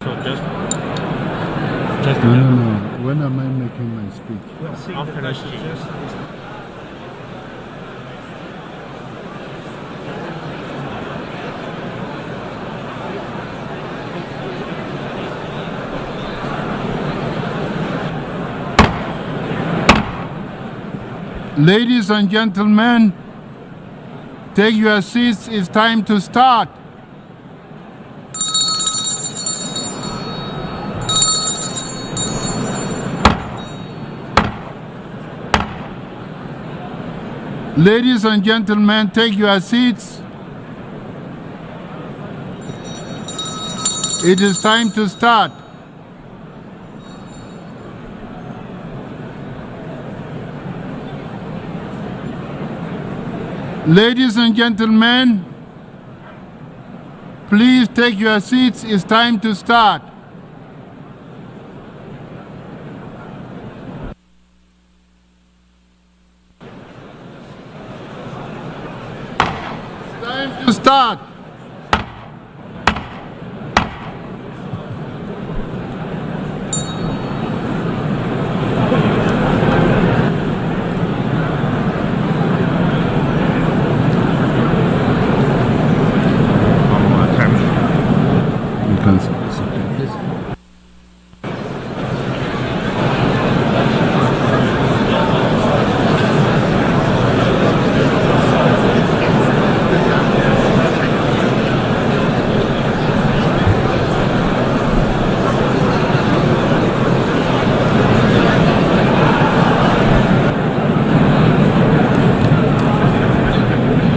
So just No. When am I making my speech? after the speech. Ladies and gentlemen, take your seats. It's time to start. Ladies and gentlemen, take your seats. It is time to start. Ladies and gentlemen, please take your seats. It's time to start. It's time to start.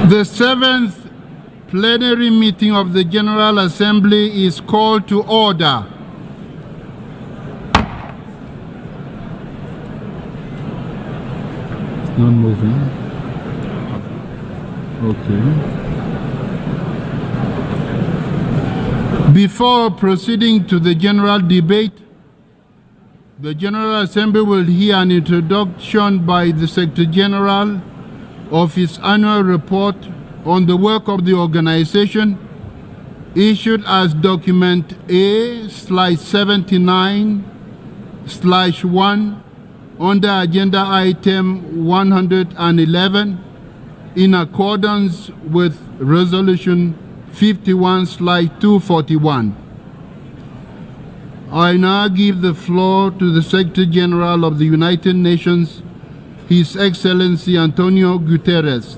The seventh plenary meeting of the General Assembly is called to order. It's not moving. Okay. Before proceeding to the general debate, the General Assembly will hear an introduction by the Secretary General of his annual report on the work of the organization, issued as document A/79/1 under agenda item 111 in accordance with resolution 51/241. I now give the floor to the Secretary General of the United Nations, His Excellency Antonio Guterres.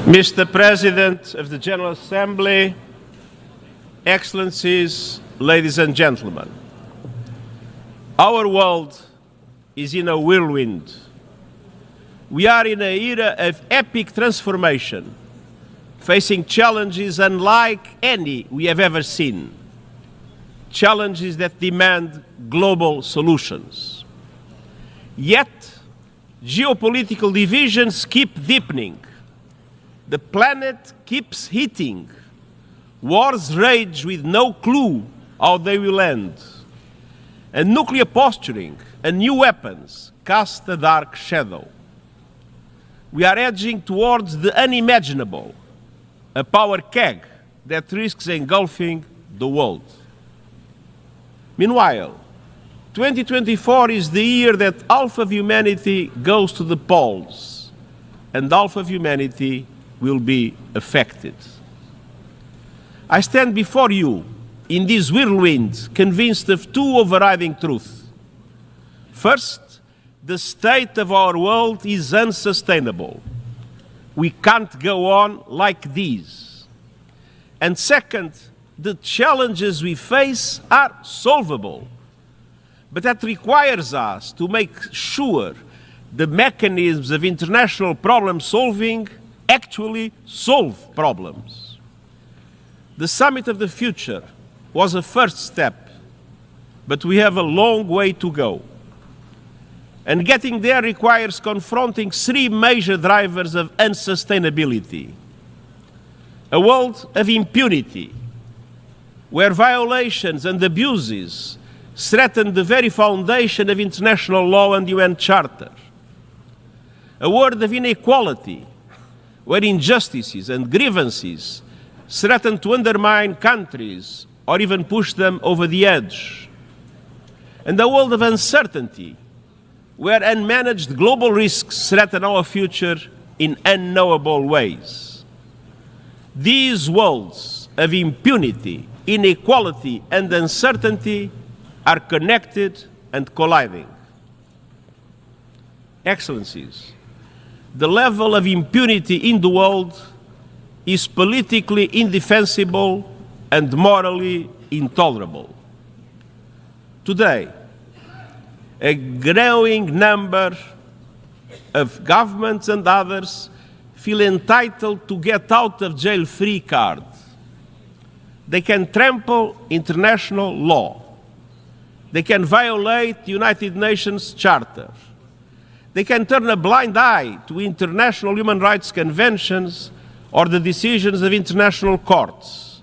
Mr. President of the General Assembly, Excellencies, ladies and gentlemen, our world is in a whirlwind. We are in an era of epic transformation, facing challenges unlike any we have ever seen, challenges that demand global solutions. Yet, geopolitical divisions keep deepening. The planet keeps heating. Wars rage with no clue how they will end. And nuclear posturing and new weapons cast a dark shadow. We are edging towards the unimaginable, a power keg that risks engulfing the world. Meanwhile, 2024 is the year that half of humanity goes to the poles, and half of humanity will be affected. I stand before you in this whirlwind, convinced of two overriding truths. First, the state of our world is unsustainable. We can't go on like this. And second, the challenges we face are solvable. But that requires us to make sure the mechanisms of international problem solving actually solve problems. The Summit of the Future was a first step, but we have a long way to go. And getting there requires confronting three major drivers of unsustainability: a world of impunity, where violations and abuses threaten the very foundation of international law and UN Charter. A world of inequality, where injustices and grievances threaten to undermine countries or even push them over the edge. And a world of uncertainty, where unmanaged global risks threaten our future in unknowable ways. These worlds of impunity, inequality, and uncertainty are connected and colliding. Excellencies, the level of impunity in the world is politically indefensible and morally intolerable. Today, a growing number of governments and others feel entitled to get out of jail free card. They can trample international law. They can violate the United Nations Charter. They can turn a blind eye to international human rights conventions or the decisions of international courts.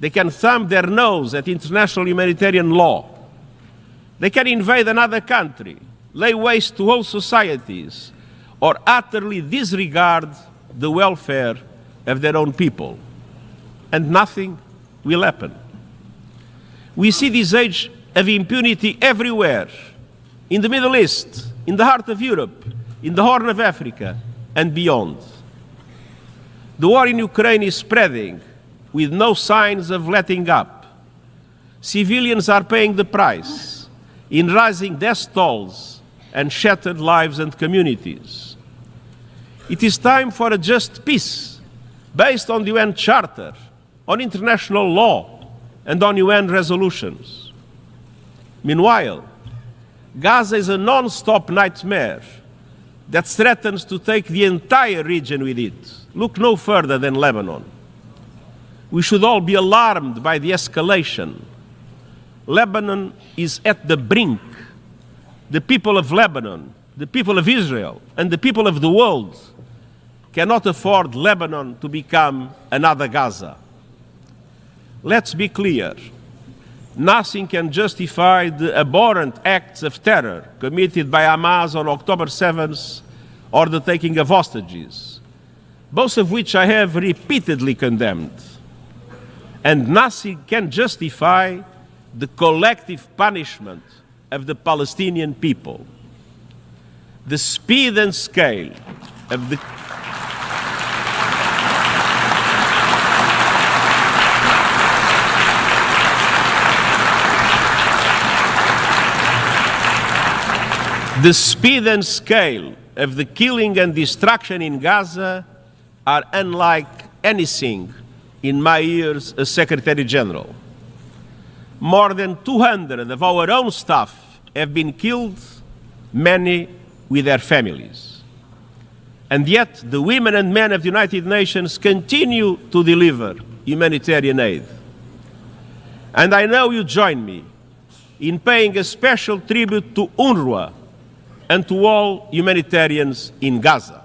They can thumb their nose at international humanitarian law. They can invade another country, lay waste to whole societies, or utterly disregard the welfare of their own people. And nothing will happen. We see this age of impunity everywhere, in the Middle East, in the heart of Europe, in the Horn of Africa, and beyond. The war in Ukraine is spreading with no signs of letting up. Civilians are paying the price in rising death tolls and shattered lives and communities. It is time for a just peace based on the UN Charter, on international law, and on UN resolutions. Meanwhile, Gaza is a non-stop nightmare that threatens to take the entire region with it. Look no further than Lebanon. We should all be alarmed by the escalation. Lebanon is at the brink. The people of Lebanon, the people of Israel, and the people of the world cannot afford Lebanon to become another Gaza. Let's be clear. Nothing can justify the abhorrent acts of terror committed by Hamas on October 7th or the taking of hostages, both of which I have repeatedly condemned. And nothing can justify the collective punishment of the Palestinian people. The speed and scale of the The speed and scale of the killing and destruction in Gaza are unlike anything in my years as Secretary General. More than 200 of our own staff have been killed, many with their families. And yet, the women and men of the United Nations continue to deliver humanitarian aid. And I know you join me in paying a special tribute to UNRWA and to all humanitarians in Gaza.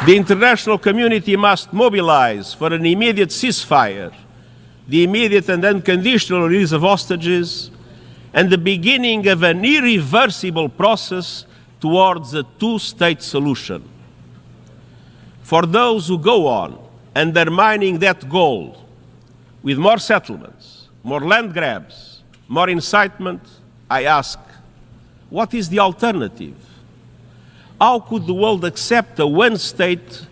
The international community must mobilize for an immediate ceasefire, the immediate and unconditional release of hostages, and the beginning of an irreversible process towards a two-state solution. For those who go on undermining that goal with more settlements, more land grabs, more incitement, I ask, what is the alternative? How could the world accept a one state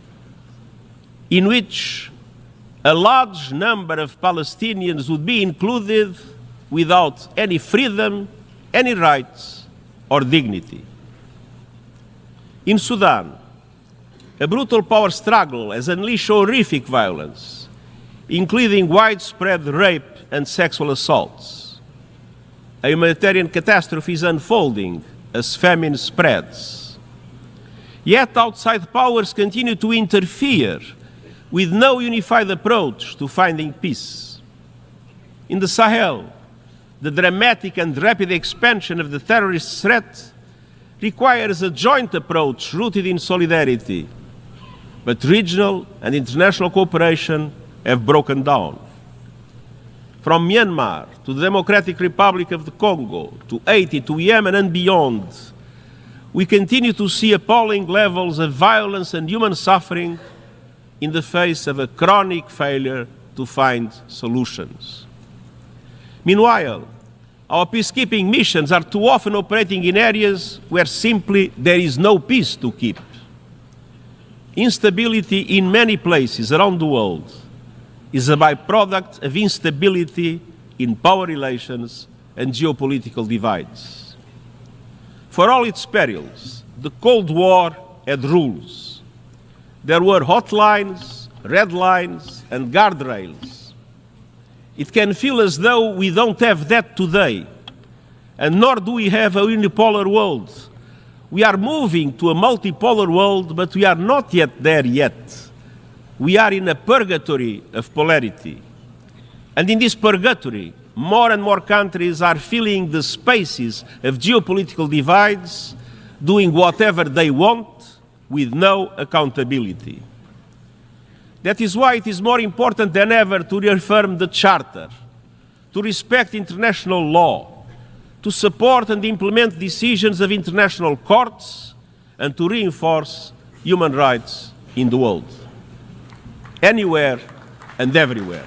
in which a large number of Palestinians would be included without any freedom, any rights, or dignity? In Sudan, a brutal power struggle has unleashed horrific violence, including widespread rape and sexual assaults. A humanitarian catastrophe is unfolding as famine spreads. Yet outside powers continue to interfere with no unified approach to finding peace. In the Sahel, the dramatic and rapid expansion of the terrorist threat requires a joint approach rooted in solidarity, but regional and international cooperation have broken down. From Myanmar to the Democratic Republic of the Congo, to Haiti, to Yemen and beyond, we continue to see appalling levels of violence and human suffering in the face of a chronic failure to find solutions. Meanwhile, our peacekeeping missions are too often operating in areas where simply there is no peace to keep. Instability in many places around the world is a byproduct of instability in power relations and geopolitical divides. For all its perils, the Cold War had rules. There were hotlines, red lines, and guardrails. It can feel as though we don't have that today, and nor do we have a unipolar world. We are moving to a multipolar world, but we are not yet there yet. We are in a purgatory of polarity. And in this purgatory, more and more countries are filling the spaces of geopolitical divides, doing whatever they want with no accountability. That is why it is more important than ever to reaffirm the Charter, to respect international law, to support and implement decisions of international courts, and to reinforce human rights in the world, anywhere and everywhere.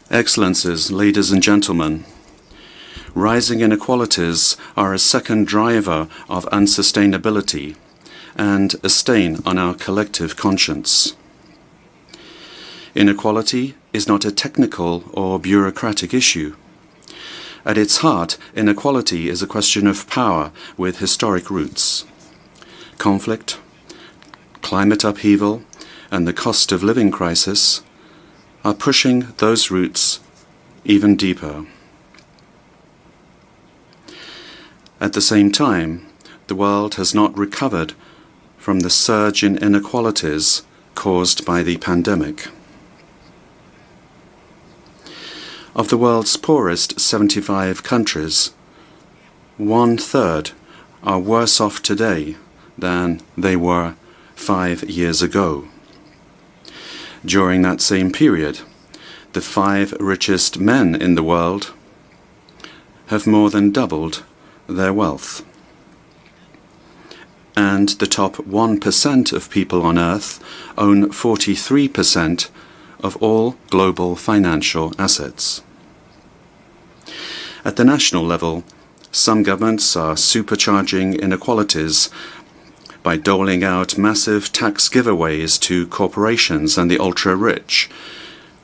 Excellencies, ladies and gentlemen, rising inequalities are a second driver of unsustainability and a stain on our collective conscience. Inequality is not a technical or bureaucratic issue. At its heart, inequality is a question of power with historic roots. Conflict, climate upheaval, and the cost of living crisis are pushing those roots even deeper. At the same time, the world has not recovered from the surge in inequalities caused by the pandemic. Of the world's poorest 75 countries, 1/3 are worse off today than they were 5 years ago. During that same period, the 5 richest men in the world have more than doubled their wealth. And the top 1% of people on Earth own 43% of all global financial assets. At the national level, some governments are supercharging inequalities by doling out massive tax giveaways to corporations and the ultra-rich,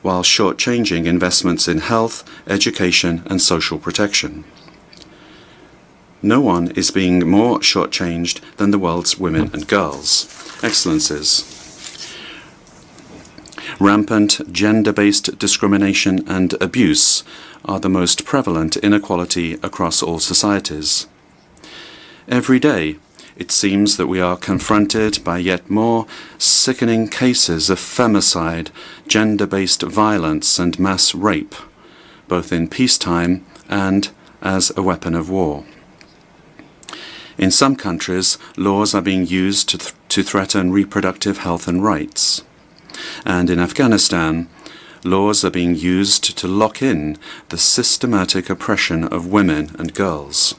while shortchanging investments in health, education, and social protection. No one is being more shortchanged than the world's women and girls. Excellencies, rampant gender-based discrimination and abuse are the most prevalent inequality across all societies. Every day, it seems that we are confronted by yet more sickening cases of femicide, gender-based violence and mass rape, both in peacetime and as a weapon of war. In some countries, laws are being used to threaten reproductive health and rights. And in Afghanistan, laws are being used to lock in the systematic oppression of women and girls.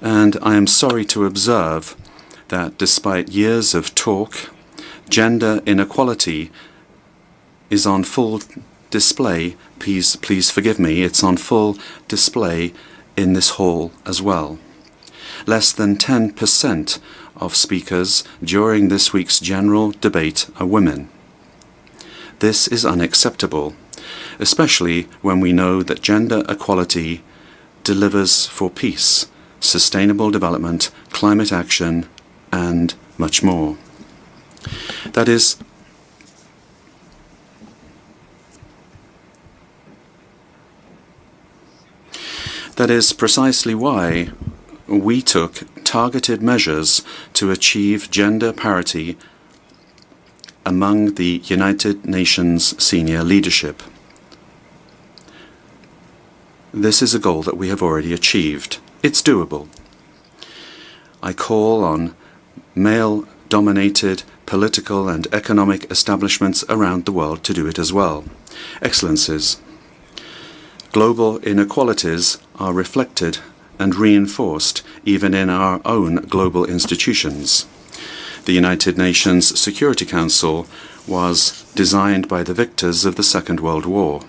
And I am sorry to observe that despite years of talk, gender inequality is on full display. Please forgive me, it's on full display in this hall as well. Less than 10% of speakers during this week's general debate are women. This is unacceptable, especially when we know that gender equality delivers for peace, sustainable development, climate action, and much more. That is precisely why we took targeted measures to achieve gender parity among the United Nations senior leadership. This is a goal that we have already achieved. It's doable. I call on male-dominated political and economic establishments around the world to do it as well. Excellencies, global inequalities are reflected and reinforced even in our own global institutions. The United Nations Security Council was designed by the victors of the Second World War.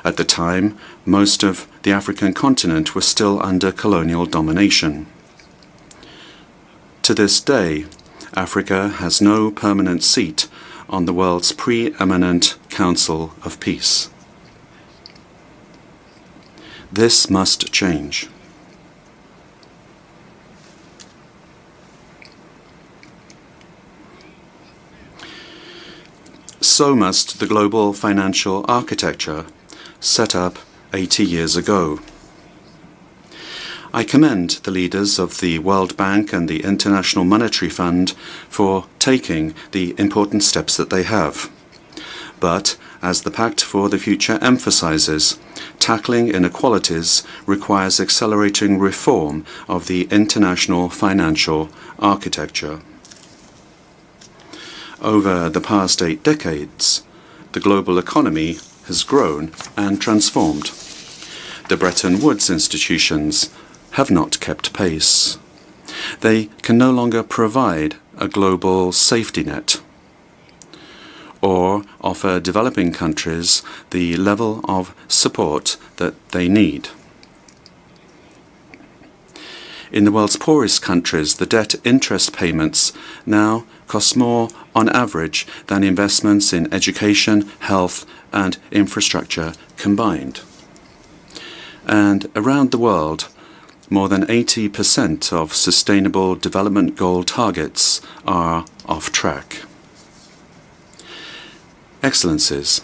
At the time, most of the African continent was still under colonial domination. To this day, Africa has no permanent seat on the world's preeminent Council of Peace. This must change. So must the global financial architecture set up 80 years ago. I commend the leaders of the World Bank and the International Monetary Fund for taking the important steps that they have. But, as the Pact for the Future emphasizes, tackling inequalities requires accelerating reform of the international financial architecture. Over the past 8 decades, the global economy has grown and transformed. The Bretton Woods institutions have not kept pace. They can no longer provide a global safety net or offer developing countries the level of support that they need. In the world's poorest countries, the debt interest payments now cost more on average than investments in education, health, and infrastructure combined. And around the world, more than 80% of Sustainable Development Goal targets are off track. Excellencies,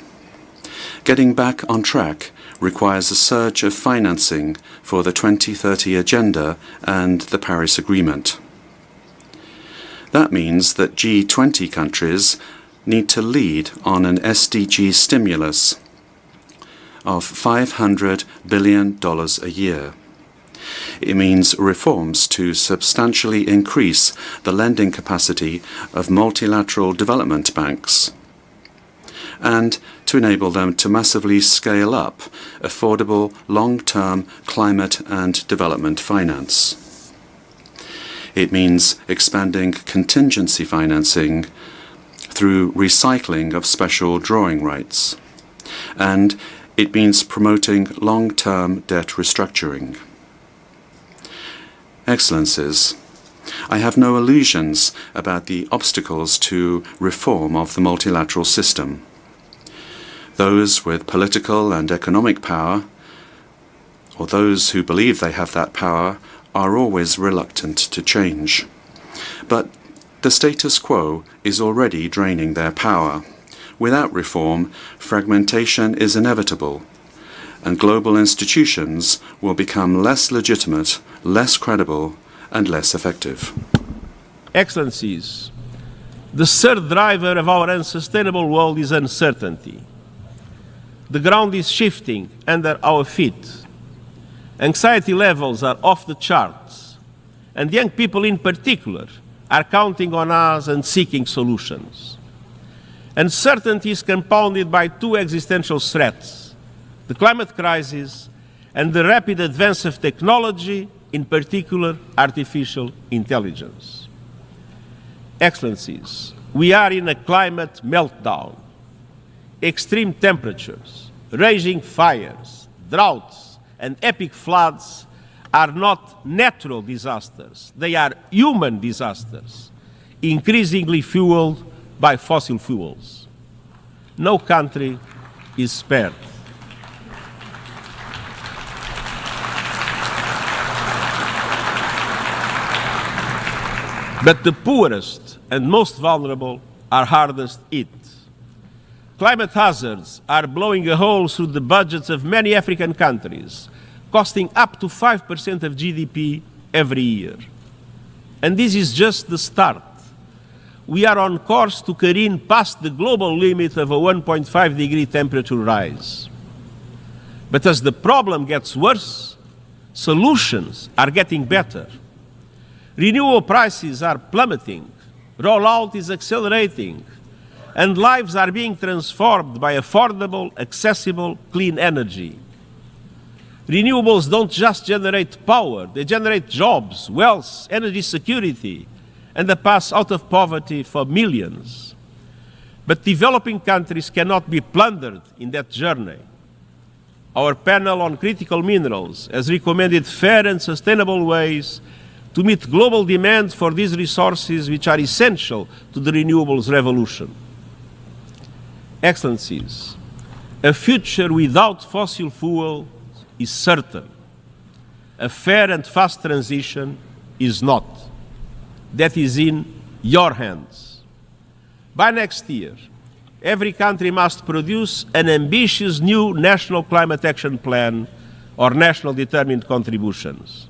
getting back on track requires a surge of financing for the 2030 Agenda and the Paris Agreement. That means that G20 countries need to lead on an SDG stimulus of $500 billion a year. It means reforms to substantially increase the lending capacity of multilateral development banks and to enable them to massively scale up affordable long-term climate and development finance. It means expanding contingency financing through recycling of special drawing rights. And it means promoting long-term debt restructuring. Excellencies, I have no illusions about the obstacles to reform of the multilateral system. Those with political and economic power, or those who believe they have that power, are always reluctant to change. But the status quo is already draining their power. Without reform, fragmentation is inevitable, and global institutions will become less legitimate, less credible, and less effective. Excellencies, the third driver of our unsustainable world is uncertainty. The ground is shifting under our feet. Anxiety levels are off the charts, and young people in particular are counting on us and seeking solutions. Uncertainty is compounded by 2 existential threats: the climate crisis and the rapid advance of technology, in particular artificial intelligence. Excellencies, we are in a climate meltdown. Extreme temperatures, raging fires, droughts, and epic floods are not natural disasters. They are human disasters, increasingly fueled by fossil fuels. No country is spared. But the poorest and most vulnerable are hardest hit. Climate hazards are blowing a hole through the budgets of many African countries, costing up to 5% of GDP every year. And this is just the start. We are on course to careen past the global limit of a 1.5 degree temperature rise. But as the problem gets worse, solutions are getting better. Renewable prices are plummeting, rollout is accelerating, and lives are being transformed by affordable, accessible, clean energy. Renewables don't just generate power, they generate jobs, wealth, energy security, and a path out of poverty for millions. But developing countries cannot be plundered in that journey. Our panel on critical minerals has recommended fair and sustainable ways to meet global demand for these resources which are essential to the renewables revolution. Excellencies, a future without fossil fuel is certain. A fair and fast transition is not. That is in your hands. By next year, every country must produce an ambitious new national climate action plan or national determined contributions.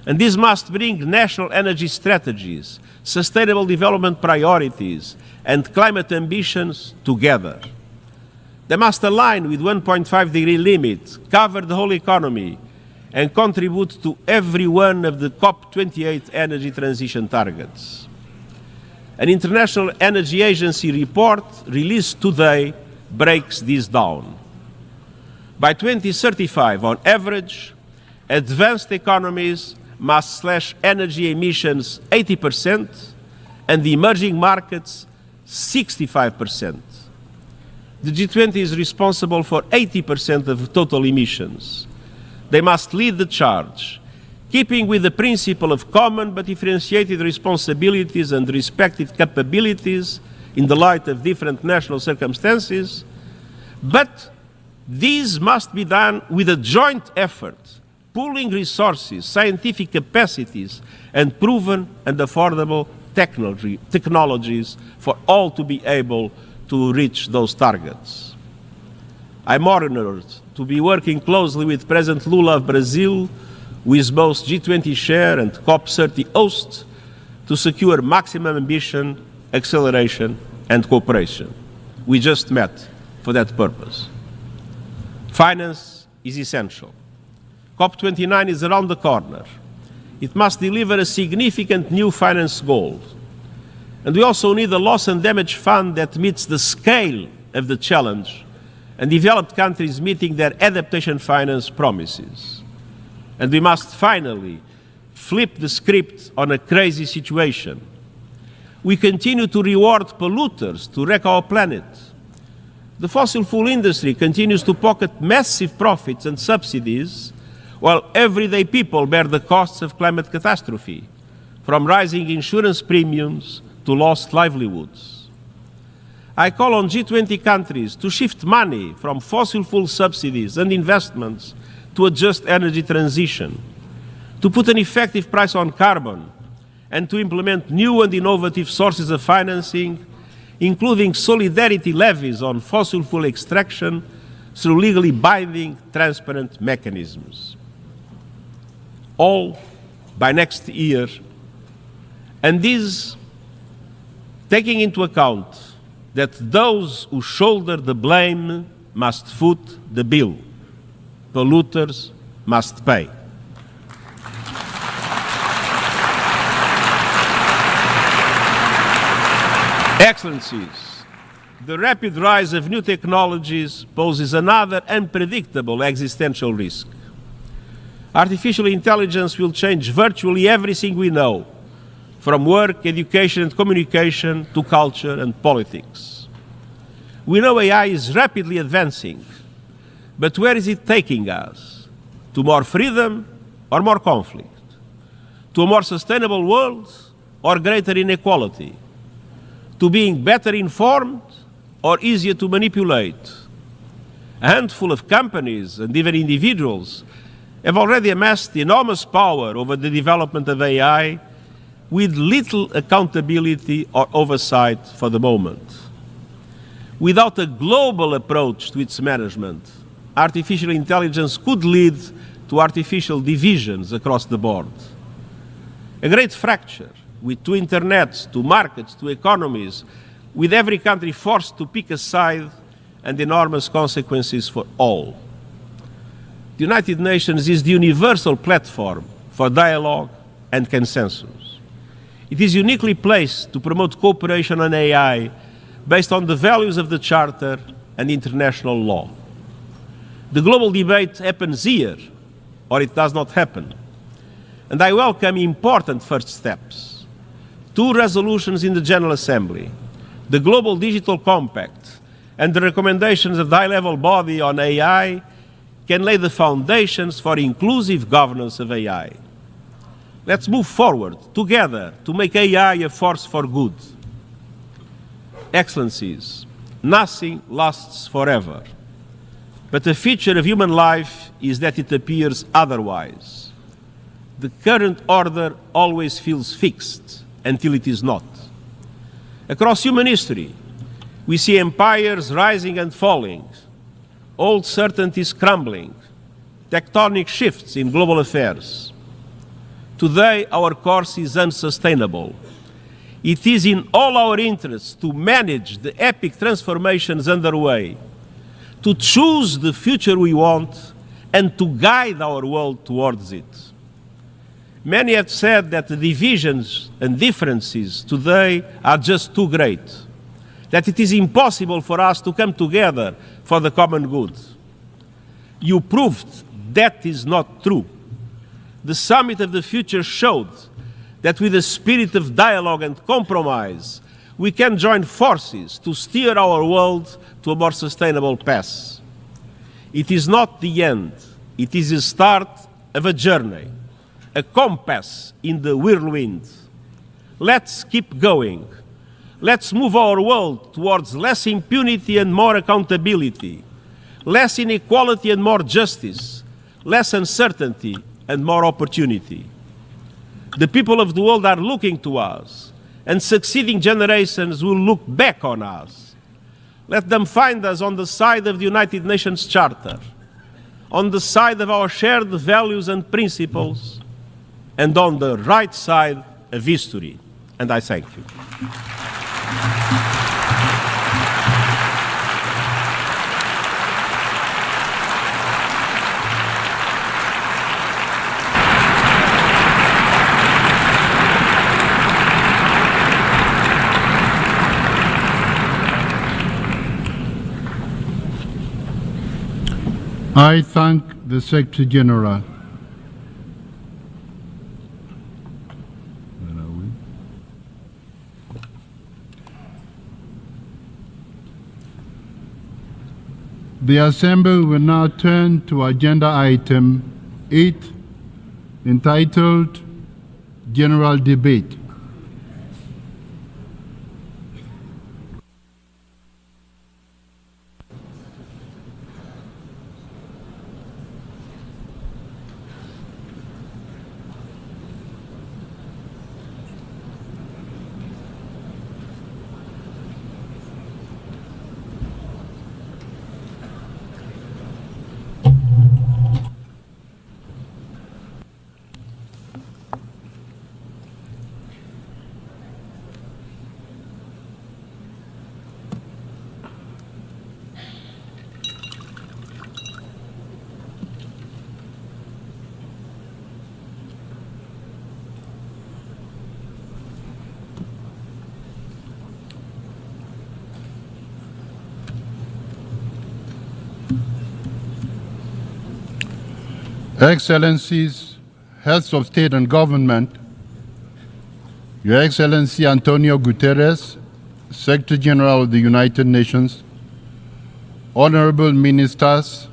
And this must bring national energy strategies, sustainable development priorities, and climate ambitions together. They must align with 1.5 degree limit, cover the whole economy, and contribute to every one of the COP28 energy transition targets. An International Energy Agency report released today breaks this down. By 2035, on average, advanced economies must slash energy emissions 80% and the emerging markets 65%. The G20 is responsible for 80% of total emissions. They must lead the charge, keeping with the principle of common but differentiated responsibilities and respective capabilities in the light of different national circumstances. But these must be done with a joint effort, pooling resources, scientific capacities, and proven and affordable technologies for all to be able to reach those targets. I'm honored to be working closely with President Lula of Brazil, who is both G20 chair and COP30 host, to secure maximum ambition, acceleration, and cooperation. We just met for that purpose. Finance is essential. COP29 is around the corner. It must deliver a significant new finance goal. And we also need a loss and damage fund that meets the scale of the challenge and developed countries meeting their adaptation finance promises. And we must finally flip the script on a crazy situation. We continue to reward polluters to wreck our planet. The fossil fuel industry continues to pocket massive profits and subsidies, while everyday people bear the costs of climate catastrophe, from rising insurance premiums to lost livelihoods. I call on G20 countries to shift money from fossil fuel subsidies and investments to a just energy transition, to put an effective price on carbon, and to implement new and innovative sources of financing, including solidarity levies on fossil fuel extraction through legally binding, transparent mechanisms. All by next year, and this taking into account that those who shoulder the blame must foot the bill. Polluters must pay. Excellencies, the rapid rise of new technologies poses another unpredictable existential risk. Artificial intelligence will change virtually everything we know, from work, education and communication to culture and politics. We know AI is rapidly advancing, but where is it taking us? To more freedom or more conflict? To a more sustainable world or greater inequality? To being better informed or easier to manipulate? A handful of companies and even individuals have already amassed enormous power over the development of AI with little accountability or oversight for the moment. Without a global approach to its management, artificial intelligence could lead to artificial divisions across the board. A great fracture with two internets, two markets, two economies, with every country forced to pick a side and enormous consequences for all. The United Nations is the universal platform for dialogue and consensus. It is uniquely placed to promote cooperation on AI based on the values of the Charter and international law. The global debate happens here, or it does not happen. And I welcome important first steps. 2 resolutions in the General Assembly, the Global Digital Compact, and the recommendations of the high-level body on AI can lay the foundations for inclusive governance of AI. Let's move forward together to make AI a force for good. Excellencies, nothing lasts forever, but the feature of human life is that it appears otherwise. The current order always feels fixed until it is not. Across human history, we see empires rising and falling, old certainties crumbling, tectonic shifts in global affairs. Today, our course is unsustainable. It is in all our interests to manage the epic transformations underway, to choose the future we want, and to guide our world towards it. Many have said that the divisions and differences today are just too great, that it is impossible for us to come together for the common good. You proved that is not true. The Summit of the Future showed that with a spirit of dialogue and compromise, we can join forces to steer our world to a more sustainable path. It is not the end. It is the start of a journey, a compass in the whirlwind. Let's keep going. Let's move our world towards less impunity and more accountability, less inequality and more justice, less uncertainty and more opportunity. The people of the world are looking to us, and succeeding generations will look back on us. Let them find us on the side of the United Nations Charter, on the side of our shared values and principles, and on the right side of history. And I thank you. I thank the Secretary General. Where are we? The Assembly will now turn to Agenda Item 8, entitled General Debate. Excellencies, Heads of State and Government, Your Excellency Antonio Guterres, Secretary General of the United Nations, Honorable Ministers,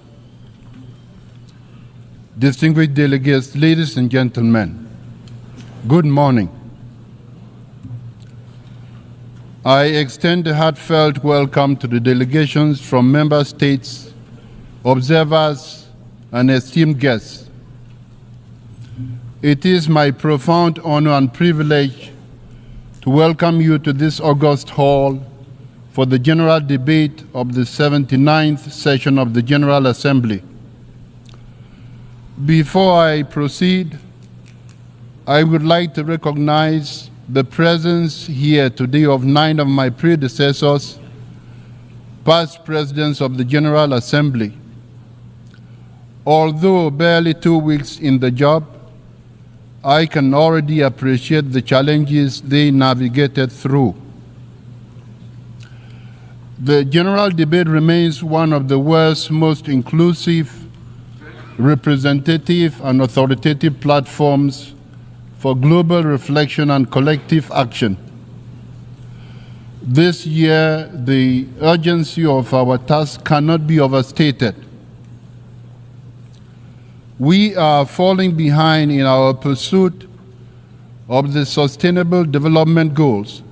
distinguished delegates, ladies and gentlemen, good morning. I extend a heartfelt welcome to the delegations from member states, observers, and esteemed guests. It is my profound honor and privilege to welcome you to this august hall for the general debate of the 79th session of the General Assembly. Before I proceed, I would like to recognize the presence here today of 9 of my predecessors, past presidents of the General Assembly. Although barely 2 weeks in the job, I can already appreciate the challenges they navigated through. The general debate remains one of the world's most inclusive, representative, and authoritative platforms for global reflection and collective action. This year, the urgency of our task cannot be overstated. We are falling behind in our pursuit of the Sustainable Development Goals.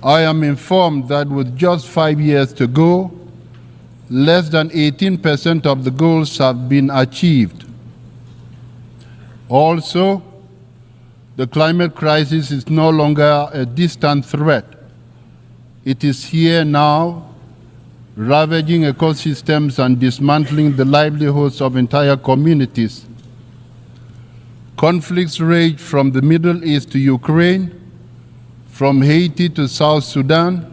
I am informed that with just 5 years to go, less than 18% of the goals have been achieved. Also, the climate crisis is no longer a distant threat. It is here now, ravaging ecosystems and dismantling the livelihoods of entire communities. Conflicts rage from the Middle East to Ukraine, from Haiti to South Sudan,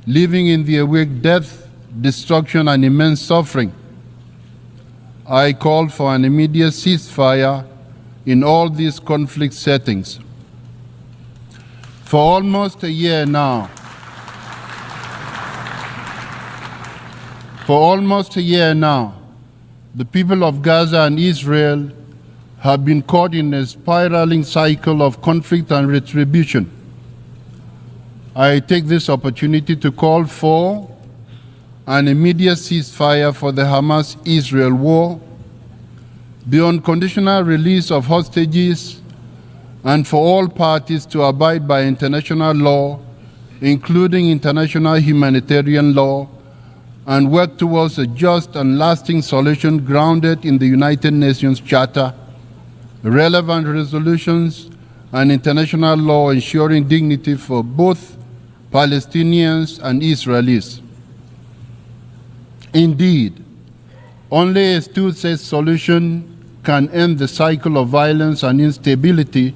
leaving in their wake death, destruction, and immense suffering. I call for an immediate ceasefire in all these conflict settings. For almost a year now, the people of Gaza and Israel have been caught in a spiraling cycle of conflict and retribution. I take this opportunity to call for an immediate ceasefire for the Hamas-Israel war, the unconditional release of hostages, and for all parties to abide by international law, including international humanitarian law, and work towards a just and lasting solution grounded in the United Nations Charter, relevant resolutions, and international law ensuring dignity for both Palestinians and Israelis. Indeed, only a two-state solution can end the cycle of violence and instability,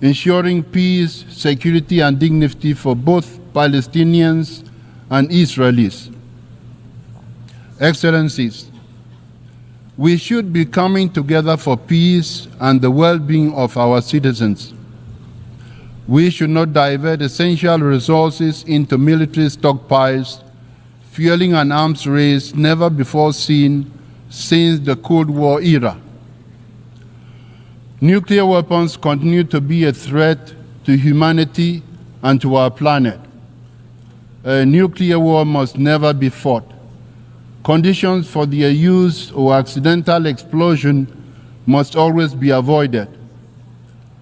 ensuring peace, security, and dignity for both Palestinians and Israelis. Excellencies, we should be coming together for peace and the well-being of our citizens. We should not divert essential resources into military stockpiles, fueling an arms race never before seen since the Cold War era. Nuclear weapons continue to be a threat to humanity and to our planet. A nuclear war must never be fought. Conditions for their use or accidental explosion must always be avoided.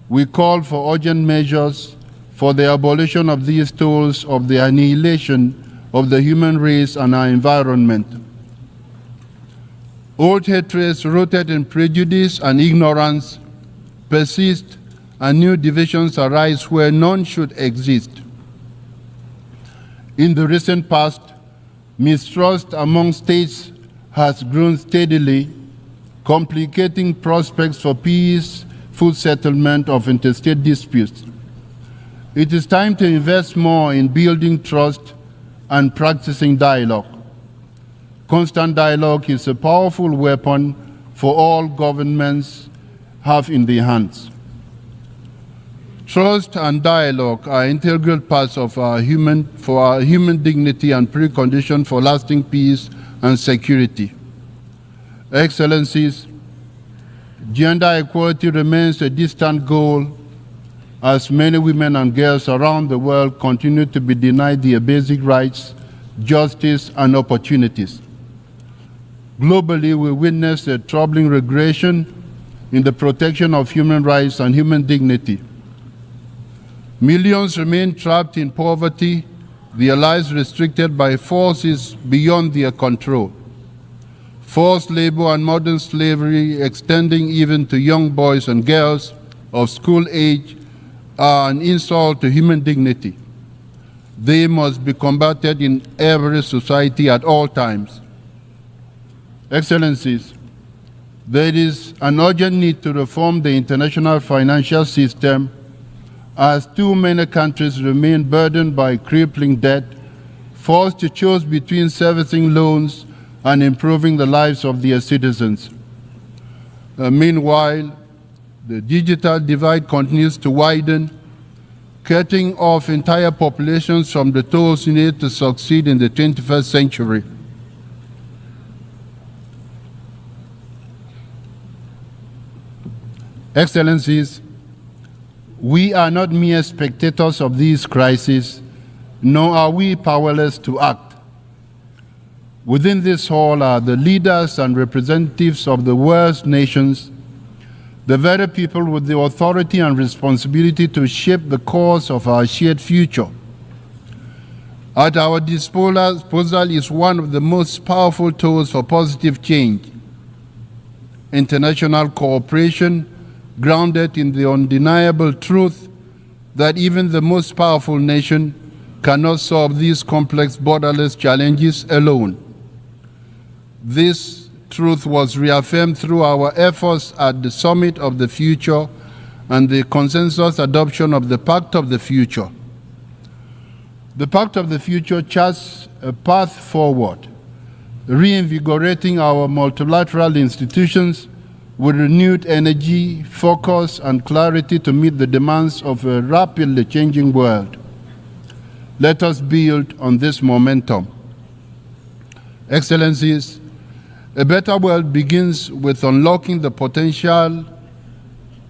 We call for urgent measures for the abolition of these tools of the annihilation of the human race and our environment. Old hatreds rooted in prejudice and ignorance persist, and new divisions arise where none should exist. In the recent past, mistrust among states has grown steadily, complicating prospects for peaceful settlement of interstate disputes. It is time to invest more in building trust and practicing dialogue. Constant dialogue is a powerful weapon for all governments have in their hands. Trust and dialogue are integral parts of our human dignity and precondition for lasting peace and security. Excellencies, gender equality remains a distant goal as many women and girls around the world continue to be denied their basic rights, justice, and opportunities. Globally, we witness a troubling regression in the protection of human rights and human dignity. Millions remain trapped in poverty, their lives restricted by forces beyond their control. Forced labor and modern slavery, extending even to young boys and girls of school age, are an insult to human dignity. They must be combated in every society at all times. Excellencies, There is an urgent need to reform the international financial system, as too many countries remain burdened by crippling debt, forced to choose between servicing loans and improving the lives of their citizens. Meanwhile, the digital divide continues to widen, cutting off entire populations from the tools needed to succeed in the 21st century. Excellencies, we are not mere spectators of these crises, nor are we powerless to act. Within this hall are the leaders and representatives of the world's nations, the very people with the authority and responsibility to shape the course of our shared future. At our disposal is one of the most powerful tools for positive change: international cooperation grounded in the undeniable truth that even the most powerful nation cannot solve these complex borderless challenges alone. This truth was reaffirmed through our efforts at the Summit of the Future and the consensus adoption of the Pact of the Future. The Pact of the Future charts a path forward, reinvigorating our multilateral institutions with renewed energy, focus, and clarity to meet the demands of a rapidly changing world. Let us build on this momentum. Excellencies, a better world begins with unlocking the potential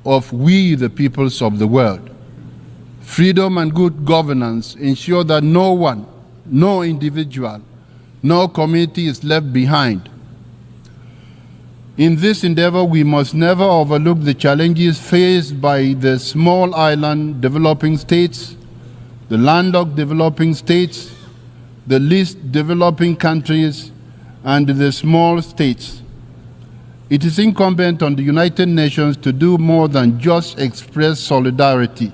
of we, the peoples of the world. Freedom and good governance ensure that no one, no individual, no community is left behind. In this endeavor, we must never overlook the challenges faced by the small island developing states, the landlocked developing states, the least developing countries, and the small states. It is incumbent on the United Nations to do more than just express solidarity.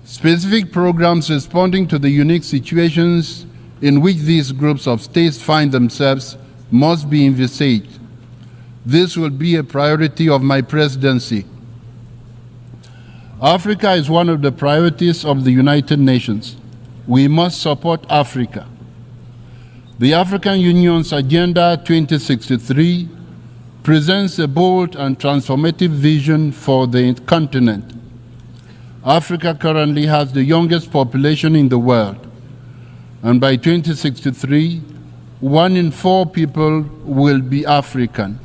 Specific programs responding to the unique situations in which these groups of states find themselves must be envisaged. This will be a priority of my presidency. Africa is one of the priorities of the United Nations. We must support Africa. The African Union's Agenda 2063 presents a bold and transformative vision for the continent. Africa currently has the youngest population in the world, and by 2063, 1 in 4 people will be African.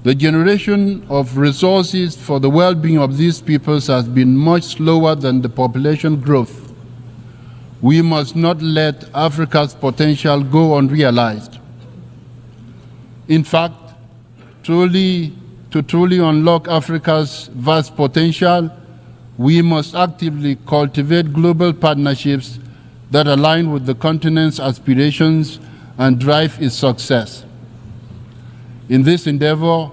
The generation of resources for the well-being of these peoples has been much slower than the population growth. We must not let Africa's potential go unrealized. In fact, to truly unlock Africa's vast potential, we must actively cultivate global partnerships that align with the continent's aspirations and drive its success. In this endeavor,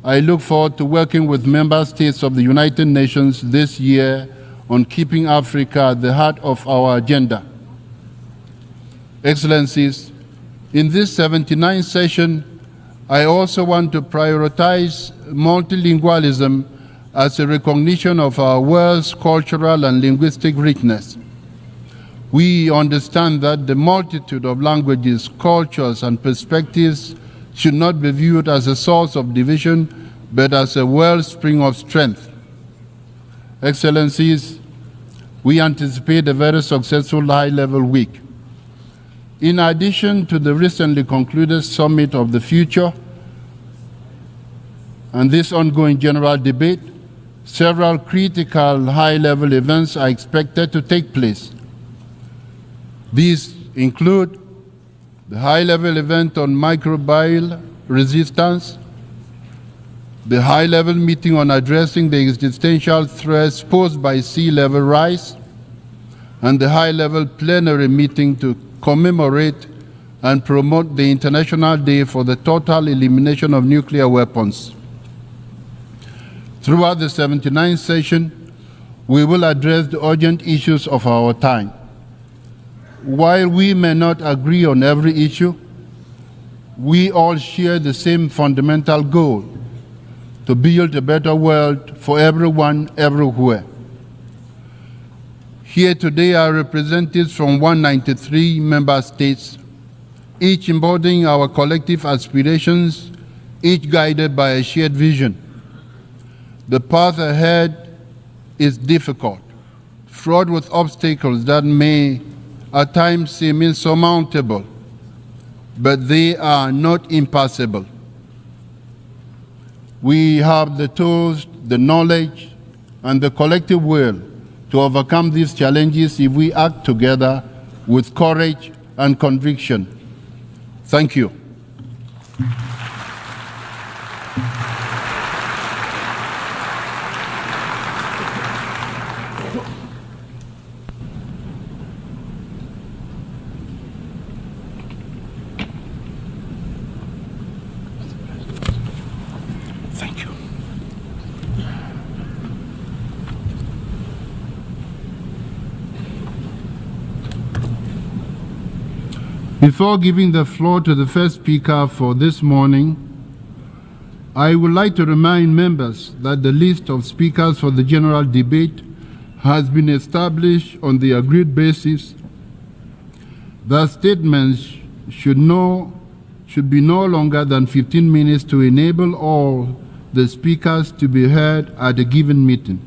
I look forward to working with member states of the United Nations this year on keeping Africa at the heart of our agenda. Excellencies, in this 79th session, I also want to prioritize multilingualism as a recognition of our world's cultural and linguistic richness. We understand that the multitude of languages, cultures, and perspectives should not be viewed as a source of division, but as a wellspring of strength. Excellencies, we anticipate a very successful high-level week. In addition to the recently concluded Summit of the Future and this ongoing general debate, several critical high-level events are expected to take place. These include the high-level event on microbial resistance, the high-level meeting on addressing the existential threats posed by sea level rise, and the high-level plenary meeting to commemorate and promote the International Day for the Total Elimination of Nuclear Weapons. Throughout the 79th session, we will address the urgent issues of our time. While we may not agree on every issue, we all share the same fundamental goal: to build a better world for everyone, everywhere. Here today are representatives from 193 member states, each embodying our collective aspirations, each guided by a shared vision. The path ahead is difficult, fraught with obstacles that may at times seem insurmountable, but they are not impassable. We have the tools, the knowledge, and the collective will to overcome these challenges if we act together with courage and conviction. Thank you. Thank you. Before giving the floor to the first speaker for this morning, I would like to remind members that the list of speakers for the general debate has been established on the agreed basis that statements should be no longer than 15 minutes to enable all the speakers to be heard at a given meeting.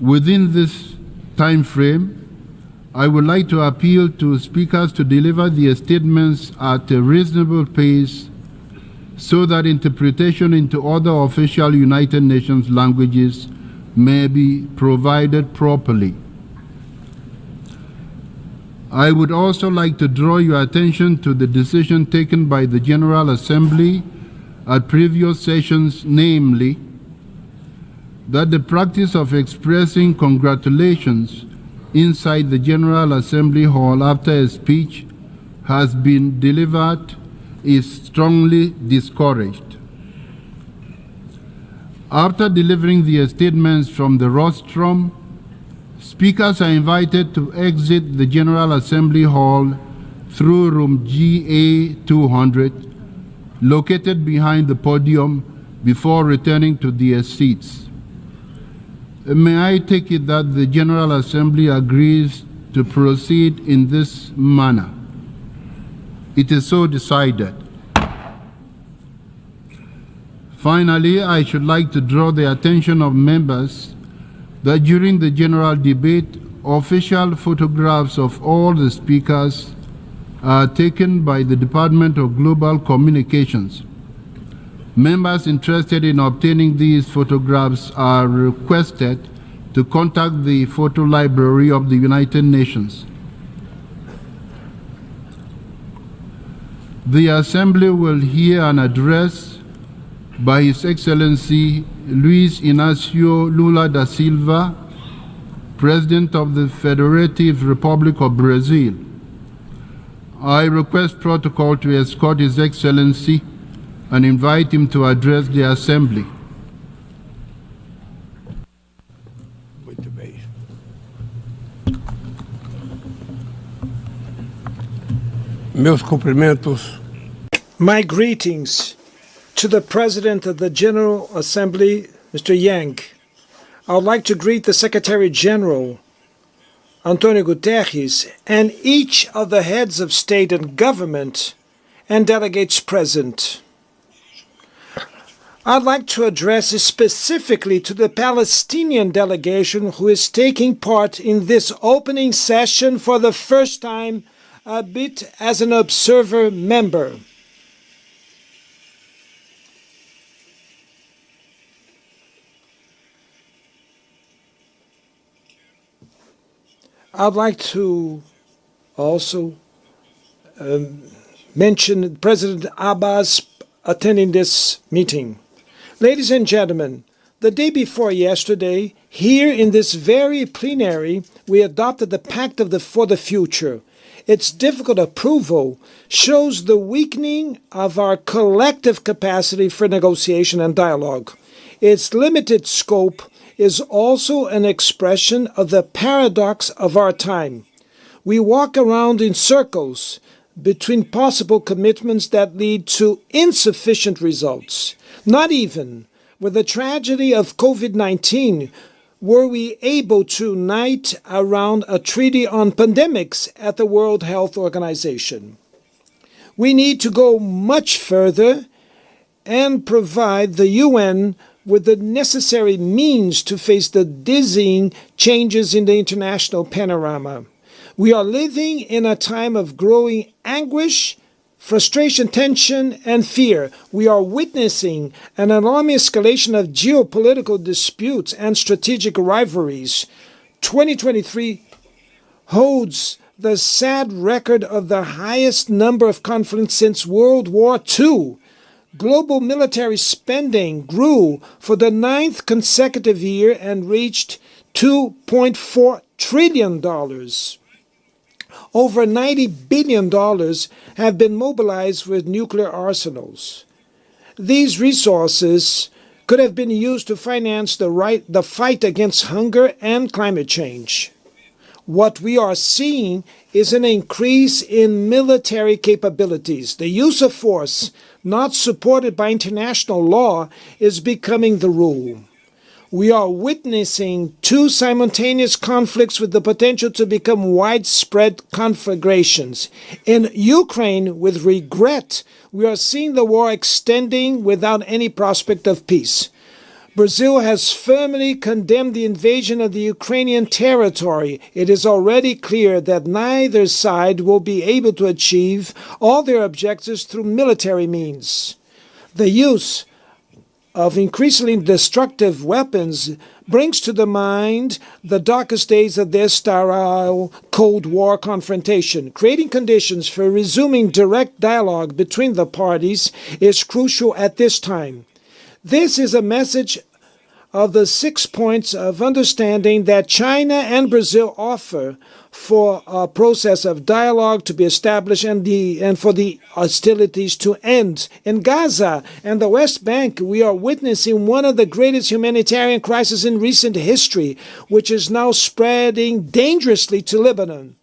Within this time frame, I would like to appeal to speakers to deliver their statements at a reasonable pace so that interpretation into other official United Nations languages may be provided properly. I would also like to draw your attention to the decision taken by the General Assembly at previous sessions, namely, that the practice of expressing congratulations inside the General Assembly Hall after a speech has been delivered is strongly discouraged. After delivering their statements from the rostrum, speakers are invited to exit the General Assembly Hall through room GA 200, located behind the podium, before returning to their seats. May I take it that the General Assembly agrees to proceed in this manner? It is so decided. Finally, I should like to draw the attention of members that during the general debate, official photographs of all the speakers are taken by the Department of Global Communications. Members interested in obtaining these photographs are requested to contact the Photo Library of the United Nations. The Assembly will hear an address by His Excellency Luiz Inácio Lula da Silva, President of the Federative Republic of Brazil. I request protocol to escort His Excellency and invite him to address the Assembly. Muito bem. Meus cumprimentos My greetings to the President of the General Assembly, Mr. Yang. I would like to greet the Secretary General, Antonio Guterres, and each of the heads of state and government and delegates present. I'd like to address specifically to the Palestinian delegation who is taking part in this opening session for the first time, albeit as an observer member. I'd like to also mention President Abbas attending this meeting. Ladies and gentlemen, the day before yesterday, here in this very plenary, we adopted the Pact for the Future. Its difficult approval shows the weakening of our collective capacity for negotiation and dialogue. Its limited scope is also an expression of the paradox of our time. We walk around in circles, between possible commitments that lead to insufficient results. Not even with the tragedy of COVID-19 were we able to unite around a treaty on pandemics at the World Health Organization. We need to go much further and provide the UN with the necessary means to face the dizzying changes in the international panorama. We are living in a time of growing anguish, frustration, tension, and fear. We are witnessing an alarming escalation of geopolitical disputes and strategic rivalries. 2023 holds the sad record of the highest number of conflicts since World War II. Global military spending grew for the 9th consecutive year and reached $2.4 trillion. Over $90 billion have been mobilized with nuclear arsenals. These resources could have been used to finance the fight against hunger and climate change. What we are seeing is an increase in military capabilities. The use of force, not supported by international law, is becoming the rule. We are witnessing two simultaneous conflicts with the potential to become widespread conflagrations. In Ukraine, with regret, we are seeing the war extending without any prospect of peace. Brazil has firmly condemned the invasion of the Ukrainian territory. It is already clear that neither side will be able to achieve all their objectives through military means. The use of increasingly destructive weapons brings to the mind the darkest days of their sterile Cold War confrontation. Creating conditions for resuming direct dialogue between the parties is crucial at this time. This is a message of the 6 points of understanding that China and Brazil offer for a process of dialogue to be established and for the hostilities to end. In Gaza and the West Bank, we are witnessing one of the greatest humanitarian crises in recent history, which is now spreading dangerously to Lebanon.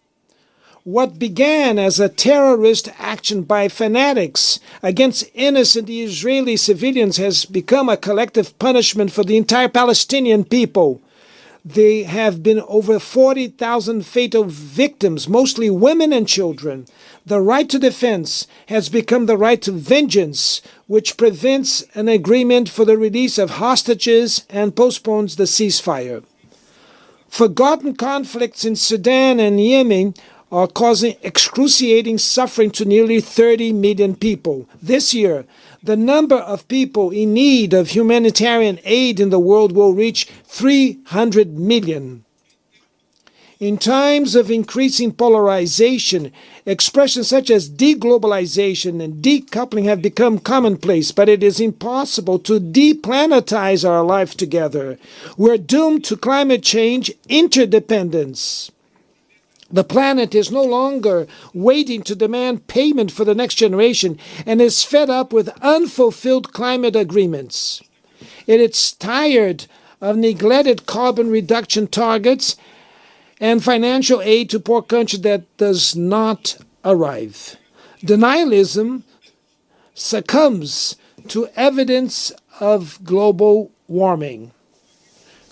What began as a terrorist action by fanatics against innocent Israeli civilians has become a collective punishment for the entire Palestinian people. There have been over 40,000 fatal victims, mostly women and children. The right to defense has become the right to vengeance, which prevents an agreement for the release of hostages and postpones the ceasefire. Forgotten conflicts in Sudan and Yemen are causing excruciating suffering to nearly 30 million people. This year, the number of people in need of humanitarian aid in the world will reach 300 million. In times of increasing polarization, expressions such as deglobalization and decoupling have become commonplace, but it is impossible to deplanetize our life together. We're doomed to climate change interdependence. The planet is no longer waiting to demand payment for the next generation and is fed up with unfulfilled climate agreements. It is tired of neglected carbon reduction targets and financial aid to poor countries that does not arrive. Denialism succumbs to evidence of global warming.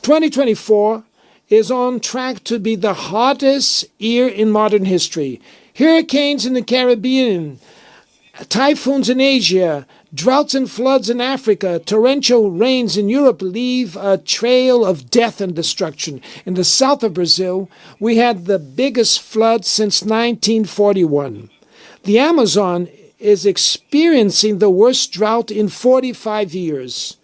2024 is on track to be the hottest year in modern history. Hurricanes in the Caribbean, typhoons in Asia, droughts and floods in Africa, torrential rains in Europe leave a trail of death and destruction. In the south of Brazil, we had the biggest flood since 1941. The Amazon is experiencing the worst drought in 45 years.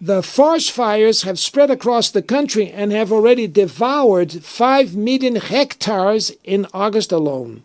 The forest fires have spread across the country and have already devoured 5 million hectares in August alone.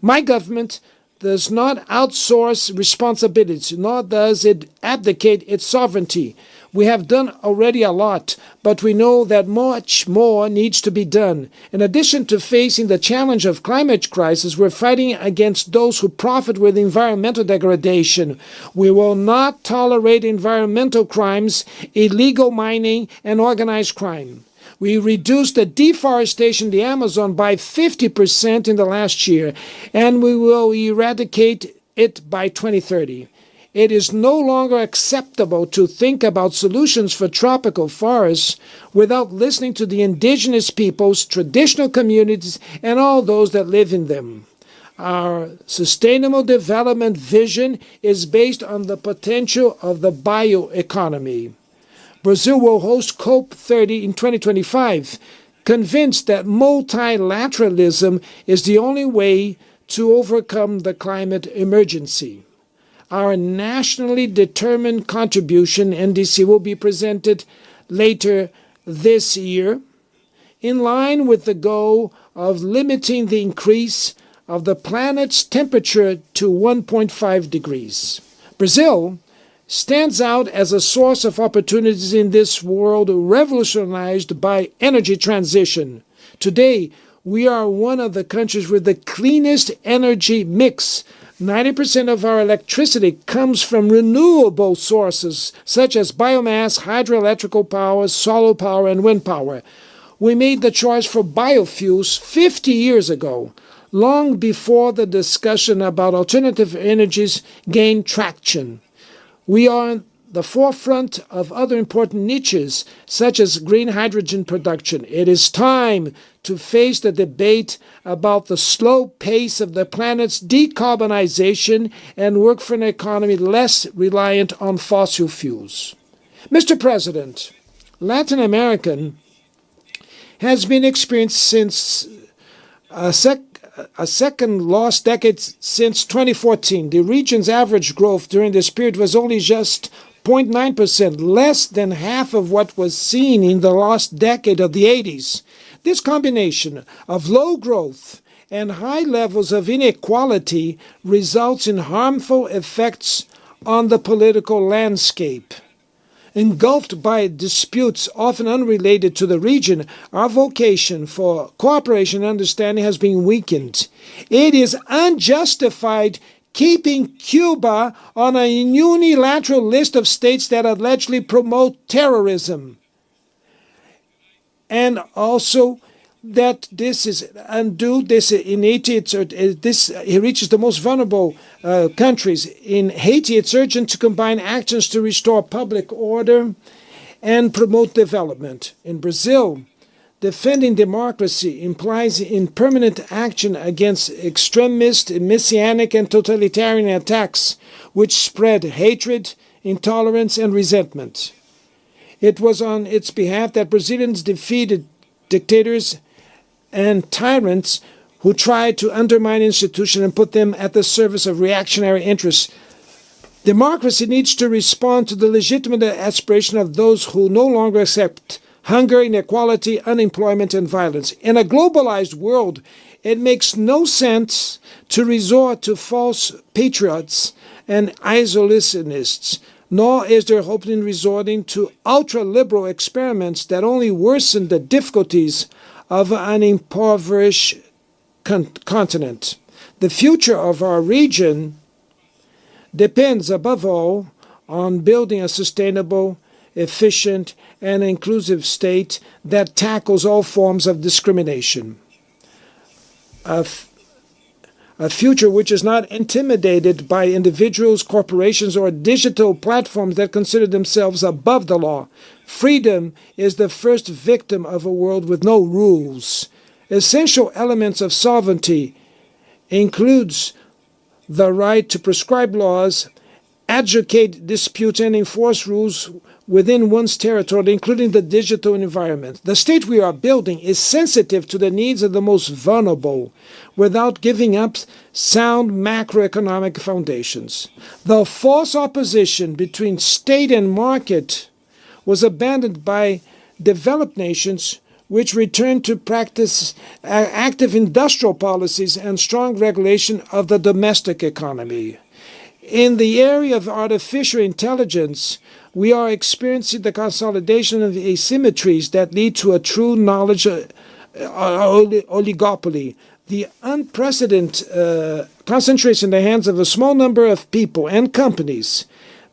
My government does not outsource responsibilities, nor does it abdicate its sovereignty. We have done already a lot, but we know that much more needs to be done. In addition to facing the challenge of climate crisis, we're fighting against those who profit with environmental degradation. We will not tolerate environmental crimes, illegal mining, and organized crime. We reduced the deforestation in the Amazon by 50% in the last year, and we will eradicate it by 2030. It is no longer acceptable to think about solutions for tropical forests without listening to the indigenous peoples, traditional communities, and all those that live in them. Our sustainable development vision is based on the potential of the bioeconomy. Brazil will host COP30 in 2025, convinced that multilateralism is the only way to overcome the climate emergency. Our nationally determined contribution, NDC, will be presented later this year, in line with the goal of limiting the increase of the planet's temperature to 1.5 degrees. Brazil stands out as a source of opportunities in this world revolutionized by energy transition. Today, we are one of the countries with the cleanest energy mix. 90% of our electricity comes from renewable sources, such as biomass, hydroelectrical power, solar power, and wind power. We made the choice for biofuels 50 years ago, long before the discussion about alternative energies gained traction. We are on the forefront of other important niches, such as green hydrogen production. It is time to face the debate about the slow pace of the planet's decarbonization and work for an economy less reliant on fossil fuels. Mr. President, Latin America has been experienced since a second lost decade since 2014. The region's average growth during this period was only just 0.9%, less than half of what was seen in the lost decade of the 80s. This combination of low growth and high levels of inequality results in harmful effects on the political landscape. Engulfed by disputes often unrelated to the region, our vocation for cooperation and understanding has been weakened. It is unjustified keeping Cuba on a unilateral list of states that allegedly promote terrorism. And also that this is undue, it reaches the most vulnerable countries. In Haiti, it's urgent to combine actions to restore public order and promote development. In Brazil, defending democracy implies impermanent action against extremist, messianic, and totalitarian attacks which spread hatred, intolerance, and resentment. It was on its behalf that Brazilians defeated dictators and tyrants who tried to undermine institutions and put them at the service of reactionary interests. Democracy needs to respond to the legitimate aspiration of those who no longer accept hunger, inequality, unemployment, and violence. In a globalized world, it makes no sense to resort to false patriots and isolationists, nor is there hope in resorting to ultra-liberal experiments that only worsen the difficulties of an impoverished continent. The future of our region depends, above all, on building a sustainable, efficient, and inclusive state that tackles all forms of discrimination. A future which is not intimidated by individuals, corporations, or digital platforms that consider themselves above the law. Freedom is the first victim of a world with no rules. Essential elements of sovereignty includes the right to prescribe laws, adjudicate disputes, and enforce rules within one's territory, including the digital environment. The state we are building is sensitive to the needs of the most vulnerable, without giving up sound macroeconomic foundations. The false opposition between state and market was abandoned by developed nations, which returned to practice active industrial policies and strong regulation of the domestic economy. In the area of artificial intelligence, we are experiencing the consolidation of asymmetries that lead to a true knowledge oligopoly. The unprecedented concentration in the hands of a small number of people and companies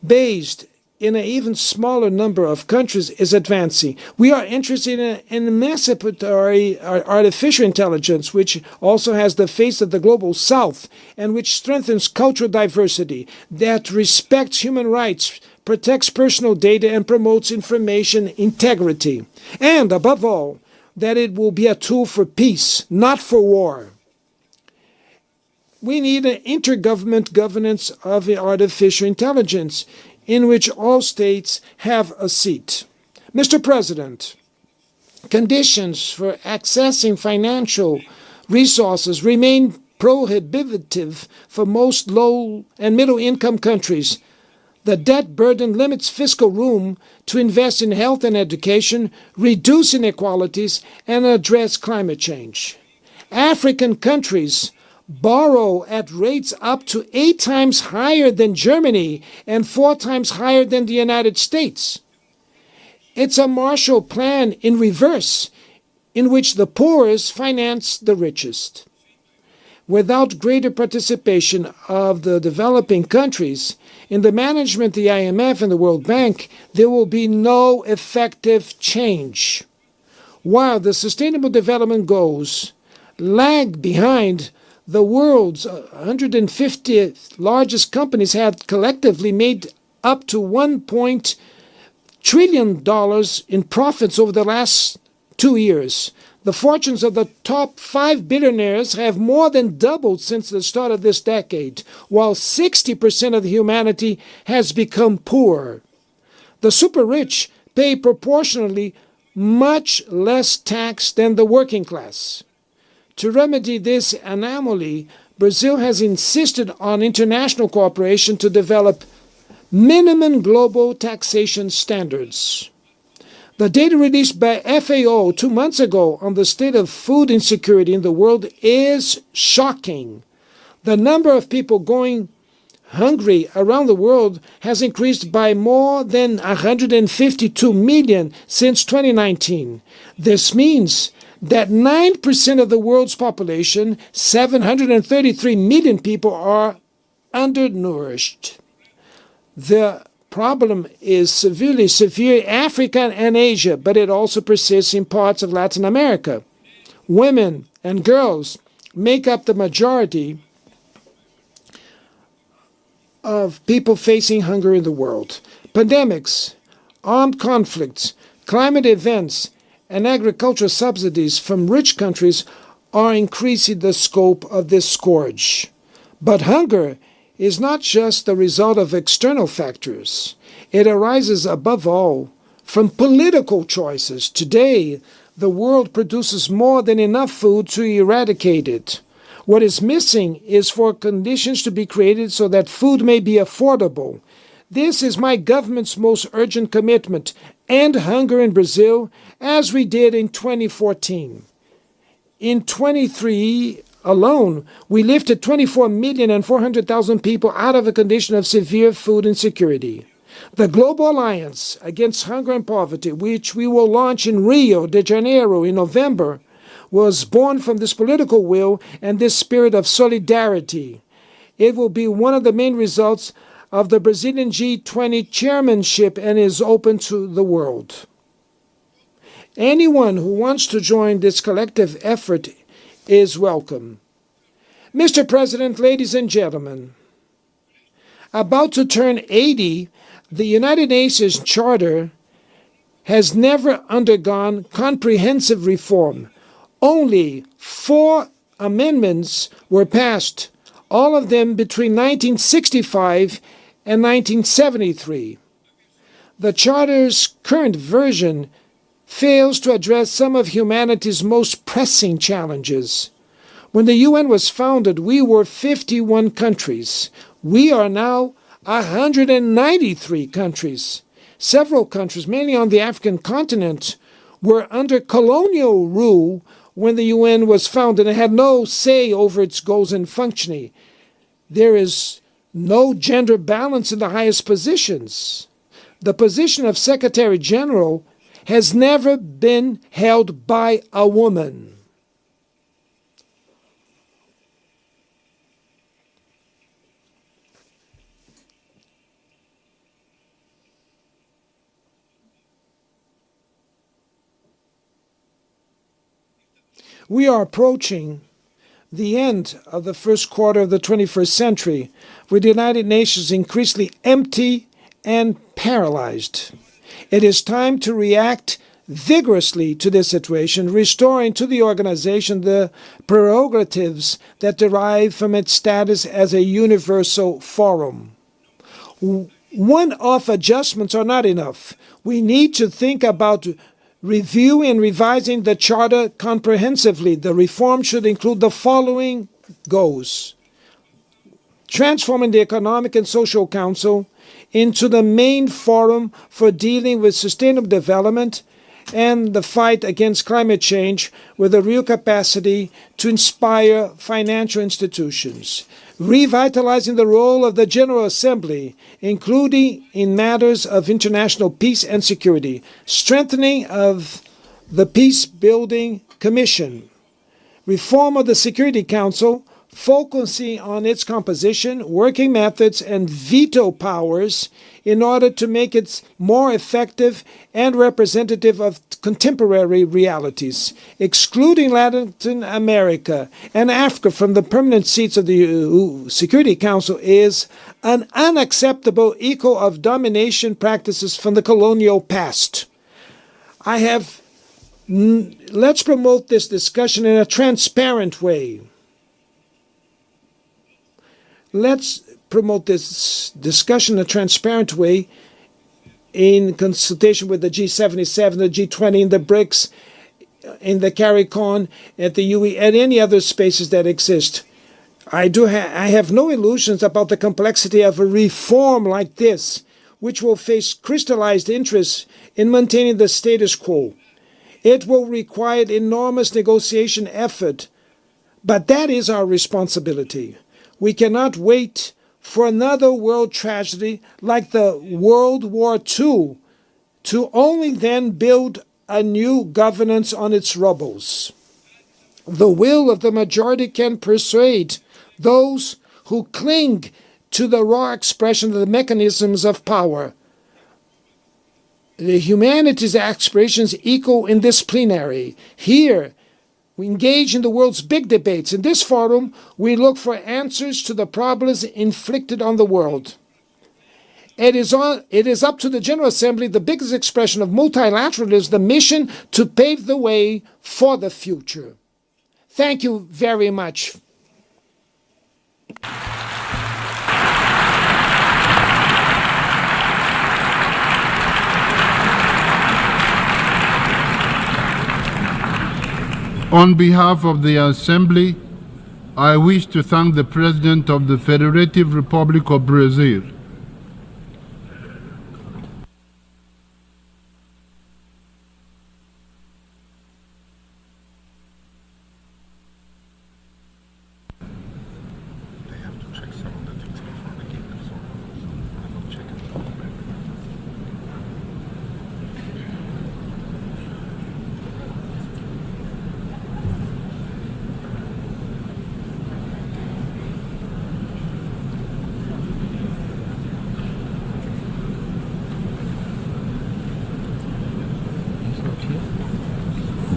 based in an even smaller number of countries is advancing. We are interested in emancipatory artificial intelligence, which also has the face of the global south and which strengthens cultural diversity, that respects human rights, protects personal data, and promotes information integrity. And above all, that it will be a tool for peace, not for war. We need an intergovernment governance of artificial intelligence in which all states have a seat. Mr. President, conditions for accessing financial resources remain prohibitive for most low and middle income countries. The debt burden limits fiscal room to invest in health and education, reduce inequalities, and address climate change. African countries borrow at rates up to 8 times higher than Germany and 4 times higher than the United States. It's a Marshall Plan in reverse, in which the poorest finance the richest. Without greater participation of the developing countries in the management of the IMF and the World Bank, there will be no effective change. While the Sustainable Development Goals lag behind, the world's 150 largest companies had collectively made up to $1 trillion in profits over the last 2 years. The fortunes of the top 5 billionaires have more than doubled since the start of this decade, while 60% of humanity has become poor. The super rich pay proportionally much less tax than the working class. To remedy this anomaly, Brazil has insisted on international cooperation to develop minimum global taxation standards. The data released by FAO 2 months ago on the state of food insecurity in the world is shocking. The number of people going hungry around the world has increased by more than 152 million since 2019. This means that 9% of the world's population, 733 million people, are undernourished. The problem is severe in Africa and Asia, but it also persists in parts of Latin America. Women and girls make up the majority of people facing hunger in the world. Pandemics, armed conflicts, climate events, and agricultural subsidies from rich countries are increasing the scope of this scourge. But hunger is not just the result of external factors. It arises above all from political choices. Today, the world produces more than enough food to eradicate it. What is missing is for conditions to be created so that food may be affordable. This is my government's most urgent commitment: end hunger in Brazil, as we did in 2014. In 23 alone, we lifted 24,400,000 people out of a condition of severe food insecurity. The Global Alliance Against Hunger and Poverty, which we will launch in Rio de Janeiro in November, was born from this political will and this spirit of solidarity. It will be one of the main results of the Brazilian G20 chairmanship and is open to the world. Anyone who wants to join this collective effort is welcome. Mr. President, ladies and gentlemen, about to turn 80, the United Nations Charter has never undergone comprehensive reform. Only 4 amendments were passed, all of them between 1965 and 1973. The Charter's current version fails to address some of humanity's most pressing challenges. When the UN was founded, we were 51 countries. We are now 193 countries. Several countries, mainly on the African continent, were under colonial rule when the UN was founded and had no say over its goals and functioning. There is no gender balance in the highest positions. The position of Secretary General has never been held by a woman. We are approaching the end of the first quarter of the 21st century, with the United Nations increasingly empty and paralyzed. It is time to react vigorously to this situation, restoring to the organization the prerogatives that derive from its status as a universal forum. One-off adjustments are not enough. We need to think about reviewing and revising the Charter comprehensively. The reform should include the following goals: transforming the Economic and Social Council into the main forum for dealing with sustainable development and the fight against climate change with a real capacity to inspire financial institutions. Revitalizing the role of the General Assembly, including in matters of international peace and security. Strengthening of the Peace-Building Commission. Reform of the Security Council, focusing on its composition, working methods, and veto powers in order to make it more effective and representative of contemporary realities. Excluding Latin America and Africa from the permanent seats of the Security Council is an unacceptable echo of domination practices from the colonial past. Let's promote this discussion in a transparent way. Let's promote this discussion in a transparent way in consultation with the G77, the G20, and the BRICS, in the CARICOM, at the UE, and any other spaces that exist. I have no illusions about the complexity of a reform like this, which will face crystallized interests in maintaining the status quo. It will require enormous negotiation effort, but that is our responsibility. We cannot wait for another world tragedy like the World War II to only then build a new governance on its rubbles. The will of the majority can persuade those who cling to the raw expression of the mechanisms of power. The humanities' aspirations echo in this plenary. Here, we engage in the world's big debates. In this forum, we look for answers to the problems inflicted on the world. It is up to the General Assembly, the biggest expression of multilateralism, the mission to pave the way for the future. Thank you very much. On behalf of the Assembly, I wish to thank the President of the Federative Republic of Brazil.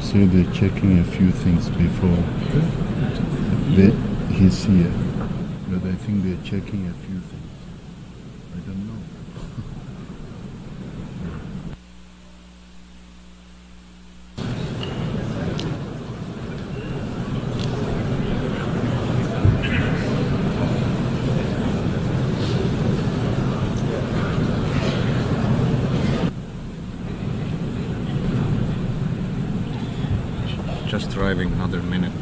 So they're checking a few things before he's here. But I think they're checking a few things. I don't know. Just driving another minute.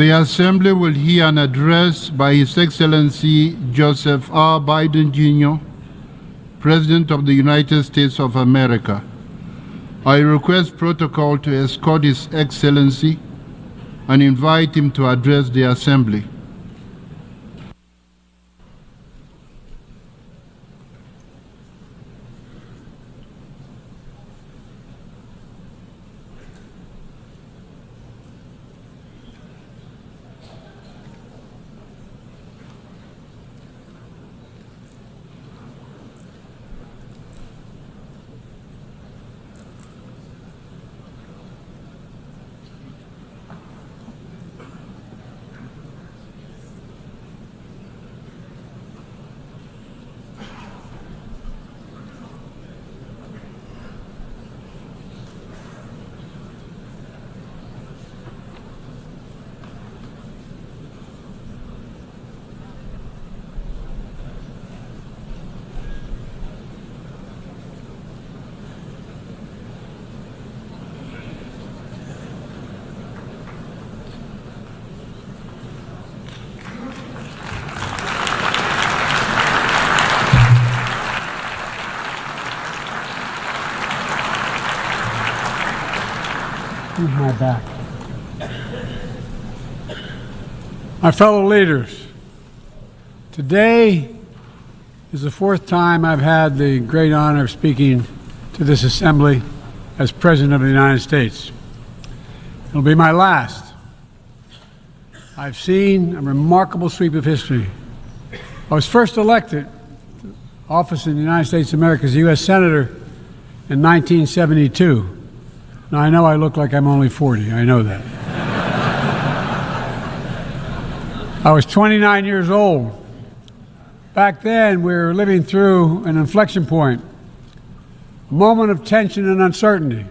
The Assembly will hear an address by His Excellency Joseph R. Biden Jr., President of the United States of America. I request protocol to escort His Excellency and invite him to address the Assembly. My back. My fellow leaders, today is the fourth time I've had the great honor of speaking to this assembly as President of the United States. It'll be my last. I've seen a remarkable sweep of history. I was first elected to office in the United States of America as a U.S. Senator in 1972. Now, I know I look like I'm only 40. I know that. I was 29 years old. Back then, we were living through an inflection point, a moment of tension and uncertainty.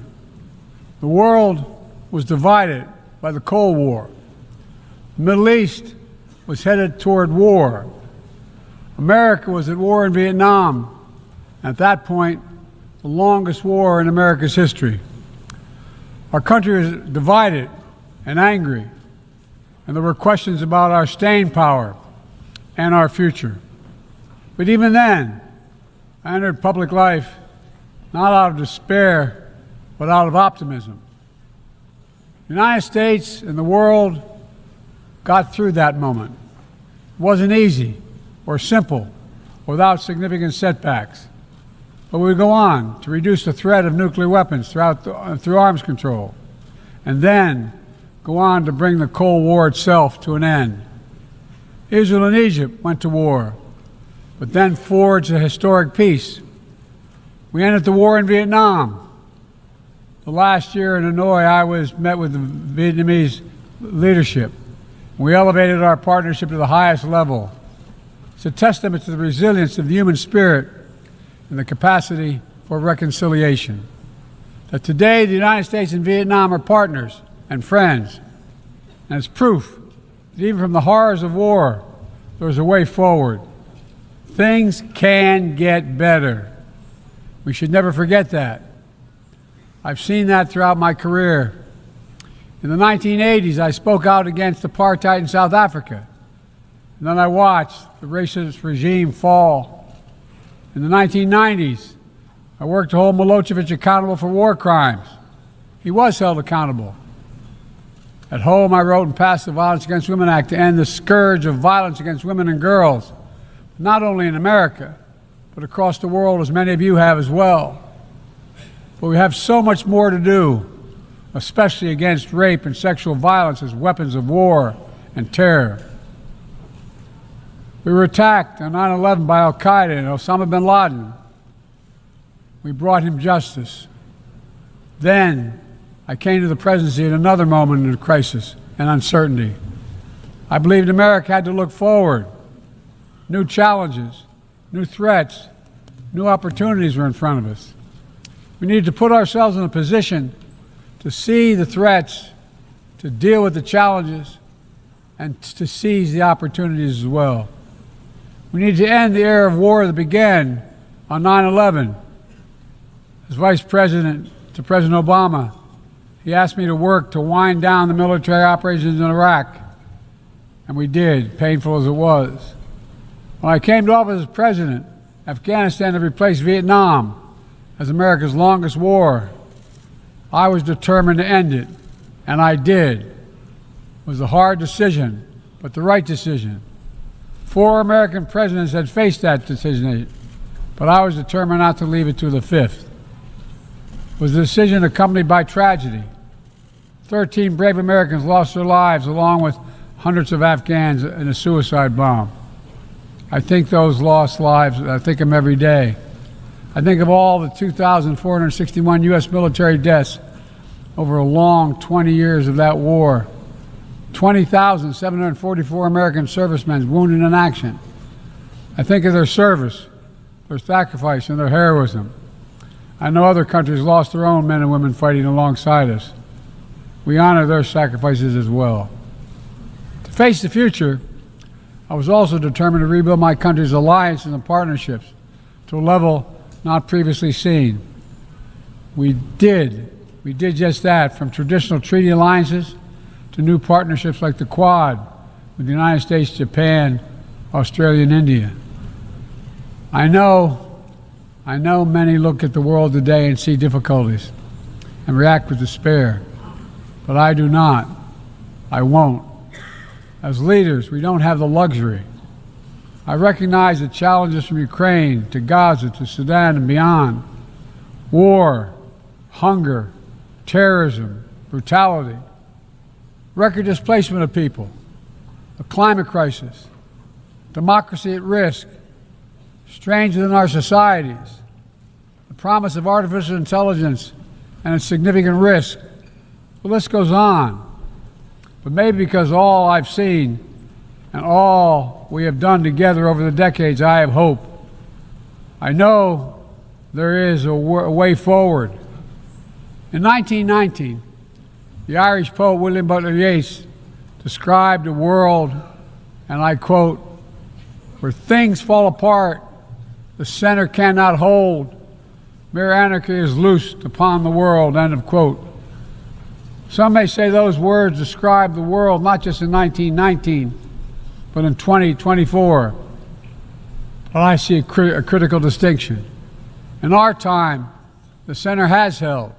The world was divided by the Cold War. The Middle East was headed toward war. America was at war in Vietnam. At that point, the longest war in America's history. Our country was divided and angry, and there were questions about our staying power and our future. But even then, I entered public life not out of despair, but out of optimism. The United States and the world got through that moment. It wasn't easy or simple without significant setbacks. But we would go on to reduce the threat of nuclear weapons through arms control, and then go on to bring the Cold War itself to an end. Israel and Egypt went to war, but then forged a historic peace. We ended the war in Vietnam. The last year in Hanoi, I met with the Vietnamese leadership. We elevated our partnership to the highest level. It's a testament to the resilience of the human spirit and the capacity for reconciliation. That today the United States and Vietnam are partners and friends. And it's proof that even from the horrors of war, there's a way forward. Things can get better. We should never forget that. I've seen that throughout my career. In the 1980s, I spoke out against apartheid in South Africa. And then I watched the racist regime fall. In the 1990s, I worked to hold Milosevic accountable for war crimes. He was held accountable. At home, I wrote and passed the Violence Against Women Act to end the scourge of violence against women and girls, not only in America, but across the world, as many of you have as well. But we have so much more to do, especially against rape and sexual violence as weapons of war and terror. We were attacked on 9/11 by Al-Qaeda and Osama bin Laden. We brought him justice. Then I came to the presidency at another moment of crisis and uncertainty. I believed America had to look forward. New challenges, new threats, new opportunities were in front of us. We needed to put ourselves in a position to see the threats, to deal with the challenges, and to seize the opportunities as well. We need to end the era of war that began on 9/11. As Vice President to President Obama, he asked me to work to wind down the military operations in Iraq and we did, painful as it was. When I came to office as president, Afghanistan had replaced Vietnam as America's longest war. I was determined to end it, and I did. It was a hard decision, but the right decision. 4 American presidents had faced that decision, but I was determined not to leave it to the 5th. It was a decision accompanied by tragedy. 13 brave Americans lost their lives, along with hundreds of Afghans in a suicide bomb. I think those lost lives, I think of them every day. I think of all the 2,461 U.S. military deaths over a long 20 years of that war. 20,744 American servicemen wounded in action. I think of their service, their sacrifice, and their heroism. I know other countries lost their own men and women fighting alongside us. We honor their sacrifices as well. To face the future, I was also determined to rebuild my country's alliances and partnerships to a level not previously seen. We did just that, from traditional treaty alliances to new partnerships like the Quad with the United States, Japan, Australia, and India. I know many look at the world today and see difficulties and react with despair, but I do not. I won't. As leaders, we don't have the luxury. I recognize the challenges from Ukraine to Gaza to Sudan and beyond. War, hunger, terrorism, brutality, record displacement of people, a climate crisis, democracy at risk, strains within our societies, the promise of artificial intelligence and its significant risk. The list goes on. But maybe because all I've seen and all we have done together over the decades, I have hope. I know there is a way forward. In 1919, the Irish poet William Butler Yeats described a world, and I quote, "where things fall apart, the center cannot hold, mere anarchy is loosed upon the world," end of quote. Some may say those words describe the world not just in 1919, but in 2024. But I see a critical distinction. In our time, the center has held.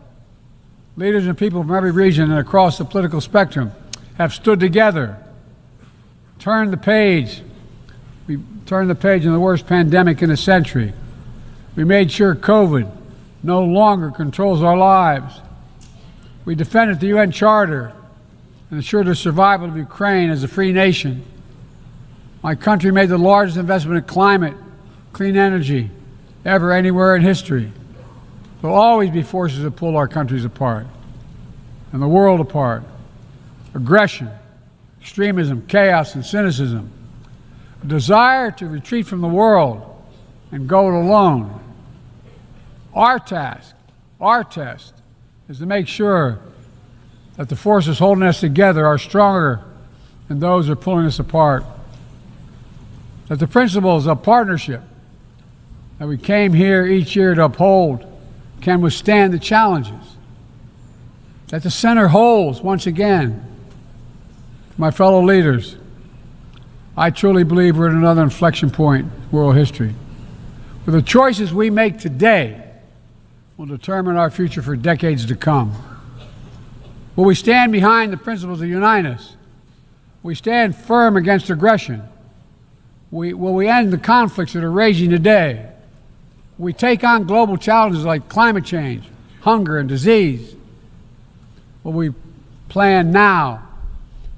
Leaders and people from every region and across the political spectrum have stood together, turned the page. We turned the page on the worst pandemic in a century. We made sure COVID no longer controls our lives. We defended the UN Charter and ensured the survival of Ukraine as a free nation. My country made the largest investment in climate, clean energy, ever anywhere in history. There will always be forces that pull our countries apart and the world apart. Aggression, extremism, chaos, and cynicism. A desire to retreat from the world and go it alone. Our task, our test, is to make sure that the forces holding us together are stronger than those that are pulling us apart. That the principles of partnership that we came here each year to uphold can withstand the challenges. That the center holds once again. My fellow leaders, I truly believe we're at another inflection point in world history, where the choices we make today will determine our future for decades to come. Will we stand behind the principles that unite us? Will we stand firm against aggression? Will we end the conflicts that are raging today? Will we take on global challenges like climate change, hunger, and disease? Will we plan now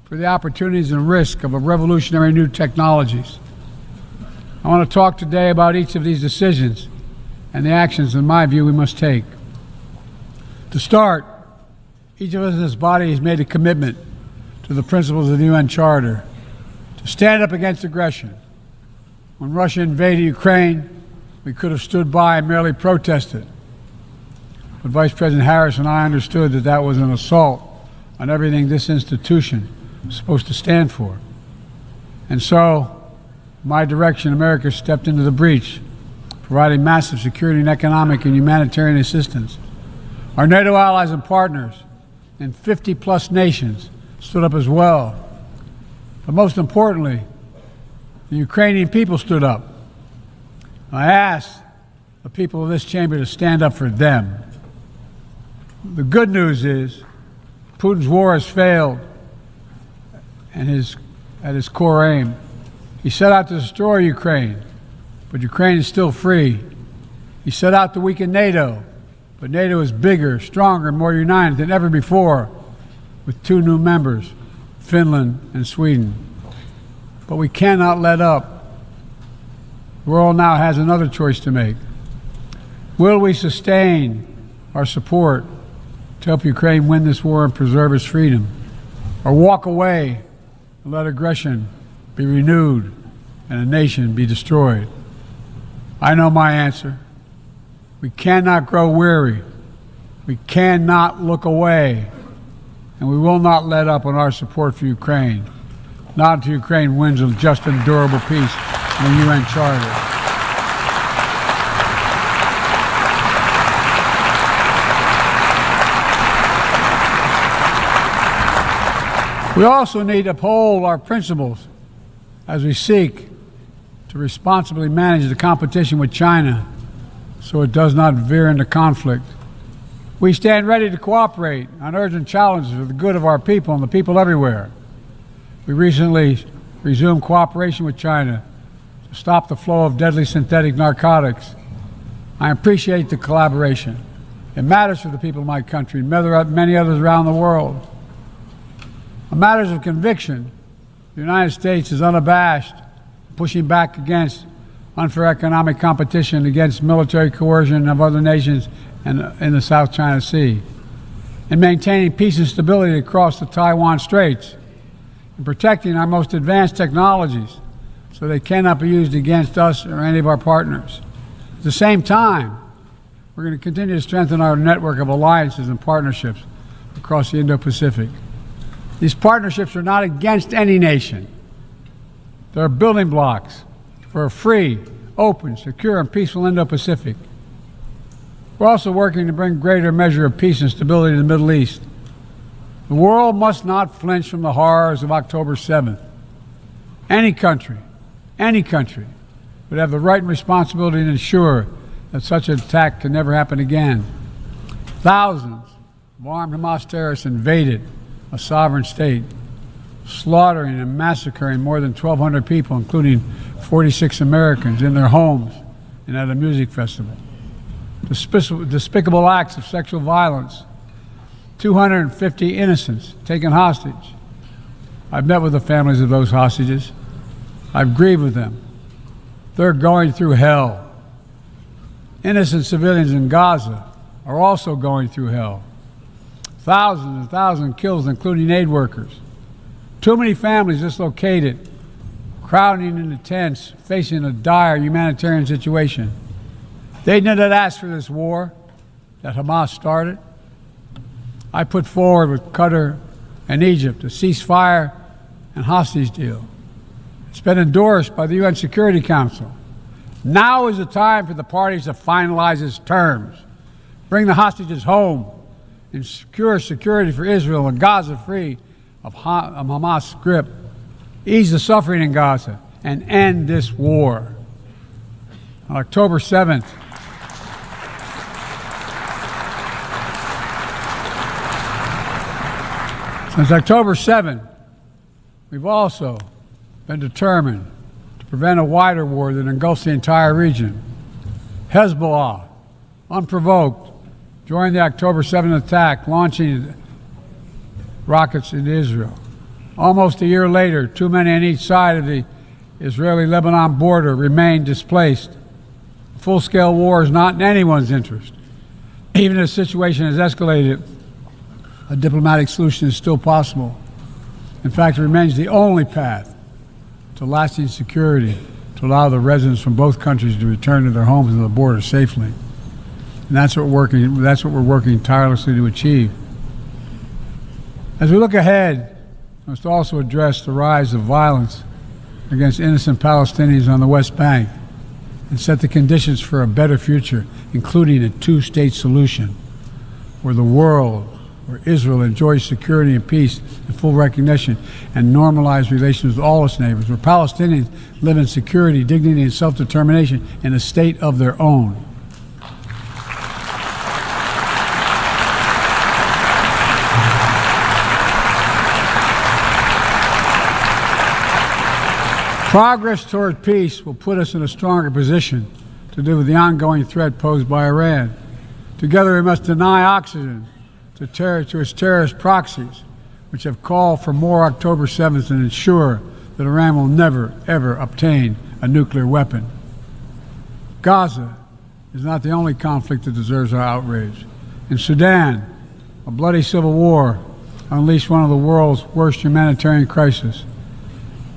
for the opportunities and risk of a revolutionary new technologies? I want to talk today about each of these decisions and the actions, in my view, we must take. To start, each of us in this body has made a commitment to the principles of the UN Charter to stand up against aggression. When Russia invaded Ukraine, we could have stood by and merely protested. But Vice President Harris and I understood that that was an assault on everything this institution was supposed to stand for. And so, my direction, America stepped into the breach, providing massive security and economic and humanitarian assistance. Our NATO allies and partners in 50-plus nations stood up as well. But most importantly, the Ukrainian people stood up. I asked the people of this chamber to stand up for them. The good news is Putin's war has failed and at his core aim. He set out to destroy Ukraine, but Ukraine is still free. He set out to weaken NATO, but NATO is bigger, stronger, and more united than ever before, with 2 new members, Finland and Sweden. But we cannot let up. The world now has another choice to make. Will we sustain our support to help Ukraine win this war and preserve its freedom, or walk away and let aggression be renewed and a nation be destroyed? I know my answer. We cannot grow weary. We cannot look away. And we will not let up on our support for Ukraine, not until Ukraine wins a just and durable peace in the UN Charter. We also need to uphold our principles as we seek to responsibly manage the competition with China so it does not veer into conflict. We stand ready to cooperate on urgent challenges for the good of our people and the people everywhere. We recently resumed cooperation with China to stop the flow of deadly synthetic narcotics. I appreciate the collaboration. It matters for the people of my country and many others around the world. On matters of conviction, the United States is unabashed, pushing back against unfair economic competition, against military coercion of other nations in the South China Sea, and maintaining peace and stability across the Taiwan Straits, and protecting our most advanced technologies so they cannot be used against us or any of our partners. At the same time, we're going to continue to strengthen our network of alliances and partnerships across the Indo-Pacific. These partnerships are not against any nation. They're building blocks for a free, open, secure, and peaceful Indo-Pacific. We're also working to bring greater measure of peace and stability to the Middle East. The world must not flinch from the horrors of October 7th. Any country would have the right and responsibility to ensure that such an attack can never happen again. Thousands of armed Hamas terrorists invaded a sovereign state, slaughtering and massacring more than 1,200 people, including 46 Americans, in their homes and at a music festival. Despicable acts of sexual violence, 250 innocents taken hostage. I've met with the families of those hostages. I've grieved with them. They're going through hell. Innocent civilians in Gaza are also going through hell. Thousands and thousands killed, including aid workers. Too many families dislocated, crowding into tents, facing a dire humanitarian situation. They did not ask for this war that Hamas started. I put forward with Qatar and Egypt a ceasefire and hostage deal. It's been endorsed by the UN Security Council. Now is the time for the parties to finalize its terms, bring the hostages home, and secure security for Israel and Gaza free of Hamas' grip, ease the suffering in Gaza, and end this war. On October 7th, since October 7th, we've also been determined to prevent a wider war that engulfs the entire region. Hezbollah, unprovoked, joined the October 7th attack, launching rockets into Israel. Almost a year later, too many on each side of the Israeli-Lebanon border remain displaced. A full-scale war is not in anyone's interest. Even if the situation has escalated, a diplomatic solution is still possible. In fact, it remains the only path to lasting security to allow the residents from both countries to return to their homes and the border safely. And that's what we're working tirelessly to achieve. As we look ahead, we must also address the rise of violence against innocent Palestinians on the West Bank and set the conditions for a better future, including a two-state solution where the world where Israel enjoys security and peace and full recognition and normalized relations with all its neighbors, where Palestinians live in security, dignity, and self-determination in a state of their own. Progress toward peace will put us in a stronger position to deal with the ongoing threat posed by Iran. Together we must deny oxygen to its terrorist proxies, which have called for more October 7th and ensure that Iran will never, ever obtain a nuclear weapon. Gaza is not the only conflict that deserves our outrage. In Sudan, a bloody civil war unleashed one of the world's worst humanitarian crises.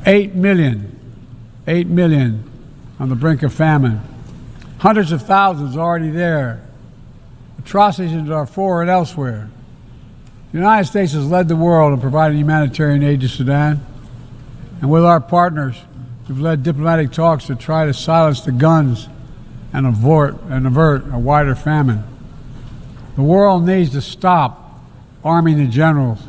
8 million on the brink of famine. Hundreds of thousands already there. Atrocities in Darfur and elsewhere. The United States has led the world in providing humanitarian aid to Sudan. And with our partners, we've led diplomatic talks to try to silence the guns and avert a wider famine. The world needs to stop arming the generals,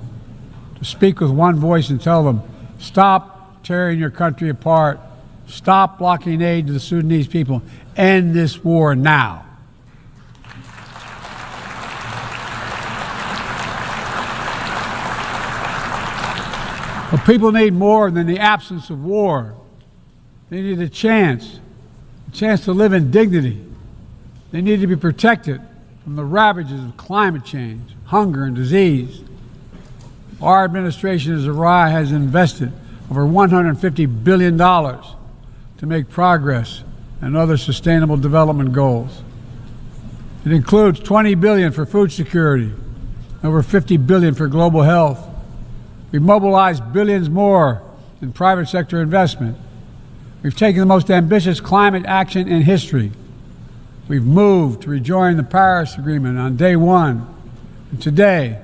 to speak with one voice and tell them, stop tearing your country apart, stop blocking aid to the Sudanese people, end this war now. But people need more than the absence of war. They need a chance to live in dignity. They need to be protected from the ravages of climate change, hunger, and disease. Our administration has invested over $150 billion to make progress and other sustainable development goals. It includes $20 billion for food security, over $50 billion for global health. We've mobilized billions more in private sector investment. We've taken the most ambitious climate action in history. We've moved to rejoin the Paris Agreement on day one. And today,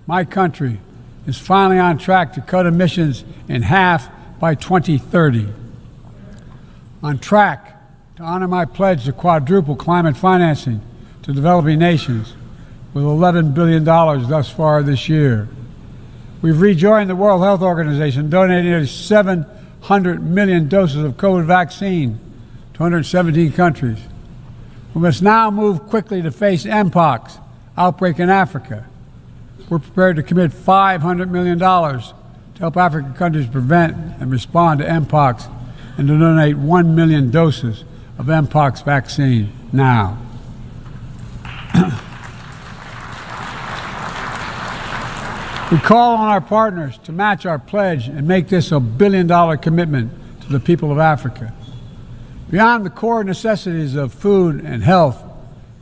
my country is finally on track to cut emissions in half by 2030. On track to honor my pledge to quadruple climate financing to developing nations with $11 billion thus far this year. We've rejoined the World Health Organization, donating nearly 700 million doses of COVID vaccine to 117 countries. We must now move quickly to face Mpox outbreak in Africa. We're prepared to commit $500 million to help African countries prevent and respond to Mpox and to donate 1 million doses of Mpox vaccine now. We call on our partners to match our pledge and make this a billion-dollar commitment to the people of Africa. Beyond the core necessities of food and health,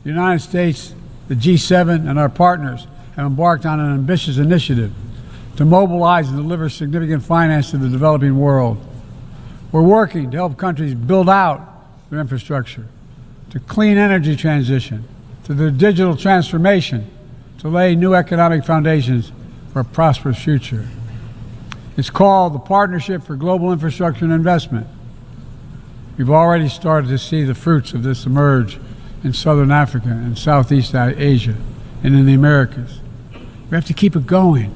the United States, the G7, and our partners have embarked on an ambitious initiative to mobilize and deliver significant finance to the developing world. We're working to help countries build out their infrastructure, to clean energy transition, to the digital transformation, to lay new economic foundations for a prosperous future. It's called the Partnership for Global Infrastructure and Investment. We've already started to see the fruits of this emerge in Southern Africa and Southeast Asia and in the Americas. We have to keep it going.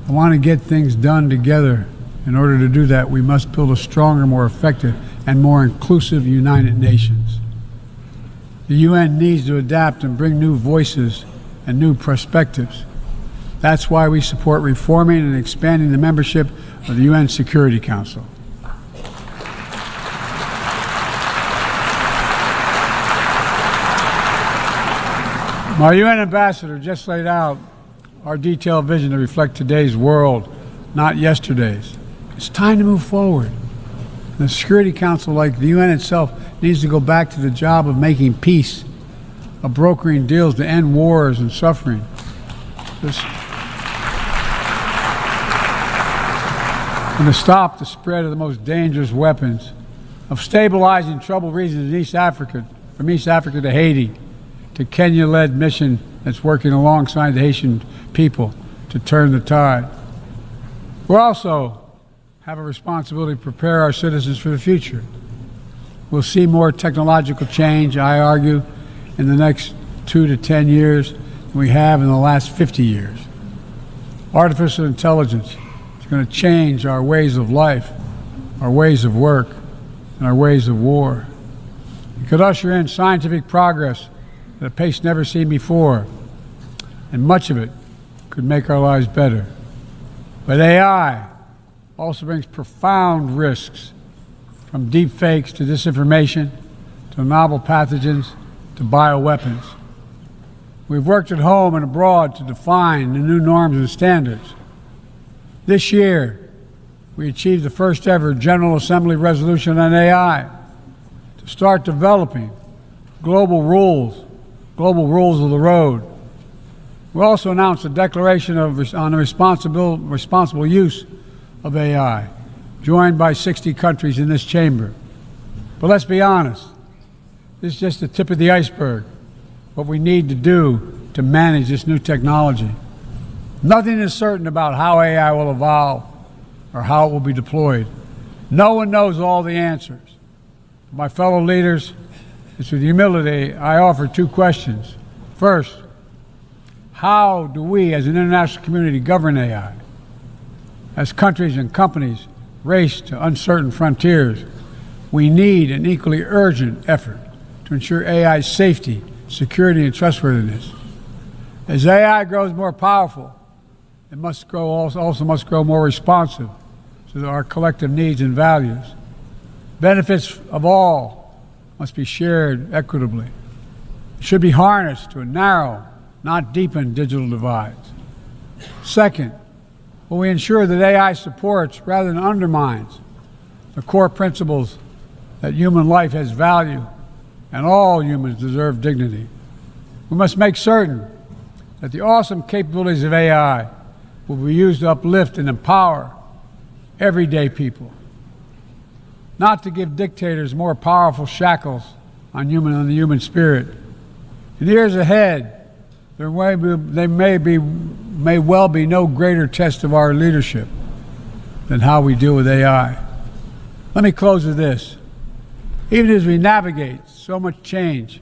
I want to get things done together. In order to do that, we must build a stronger, more effective, and more inclusive United Nations. The UN needs to adapt and bring new voices and new perspectives. That's why we support reforming and expanding the membership of the UN Security Council. My UN ambassador just laid out our detailed vision to reflect today's world, not yesterday's. It's time to move forward. The Security Council, like the UN itself, needs to go back to the job of making peace, of brokering deals to end wars and suffering. And to stop the spread of the most dangerous weapons, of stabilizing troubled regions in East Africa, from East Africa to Haiti, to Kenya-led mission that's working alongside the Haitian people to turn the tide. We also have a responsibility to prepare our citizens for the future. We'll see more technological change, I argue, in the next 2 to 10 years than we have in the last 50 years. Artificial intelligence is going to change our ways of life, our ways of work, and our ways of war. It could usher in scientific progress at a pace never seen before, and much of it could make our lives better. But AI also brings profound risks, from deep fakes to disinformation, to novel pathogens, to bioweapons. We've worked at home and abroad to define the new norms and standards. This year, we achieved the first ever General Assembly resolution on AI to start developing global rules of the road. We also announced a declaration on the responsible use of AI, joined by 60 countries in this chamber. But let's be honest, this is just the tip of the iceberg, what we need to do to manage this new technology. Nothing is certain about how AI will evolve or how it will be deployed. No one knows all the answers. My fellow leaders, it's with humility I offer two questions. First, how do we as an international community govern AI? As countries and companies race to uncertain frontiers, we need an equally urgent effort to ensure AI's safety, security, and trustworthiness. As AI grows more powerful, it also must grow more responsive to our collective needs and values. Benefits of all must be shared equitably. It should be harnessed to narrow, not deepen, digital divides. Second, will we ensure that AI supports rather than undermines the core principles that human life has value and all humans deserve dignity? We must make certain that the awesome capabilities of AI will be used to uplift and empower everyday people, not to give dictators more powerful shackles on the human spirit. In the years ahead, there may well be no greater test of our leadership than how we deal with AI. Let me close with this. Even as we navigate so much change,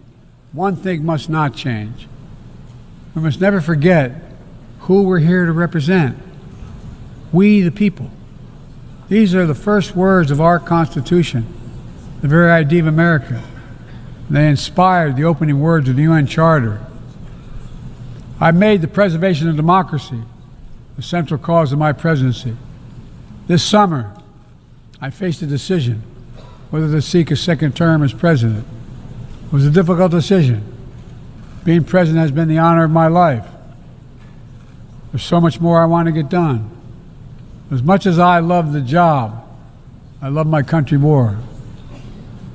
one thing must not change. We must never forget who we're here to represent. We, the people. These are the first words of our Constitution, the very idea of America. They inspired the opening words of the UN Charter. I made the preservation of democracy the central cause of my presidency. This summer, I faced a decision whether to seek a second term as president. It was a difficult decision. Being president has been the honor of my life. There's so much more I want to get done. As much as I love the job, I love my country more.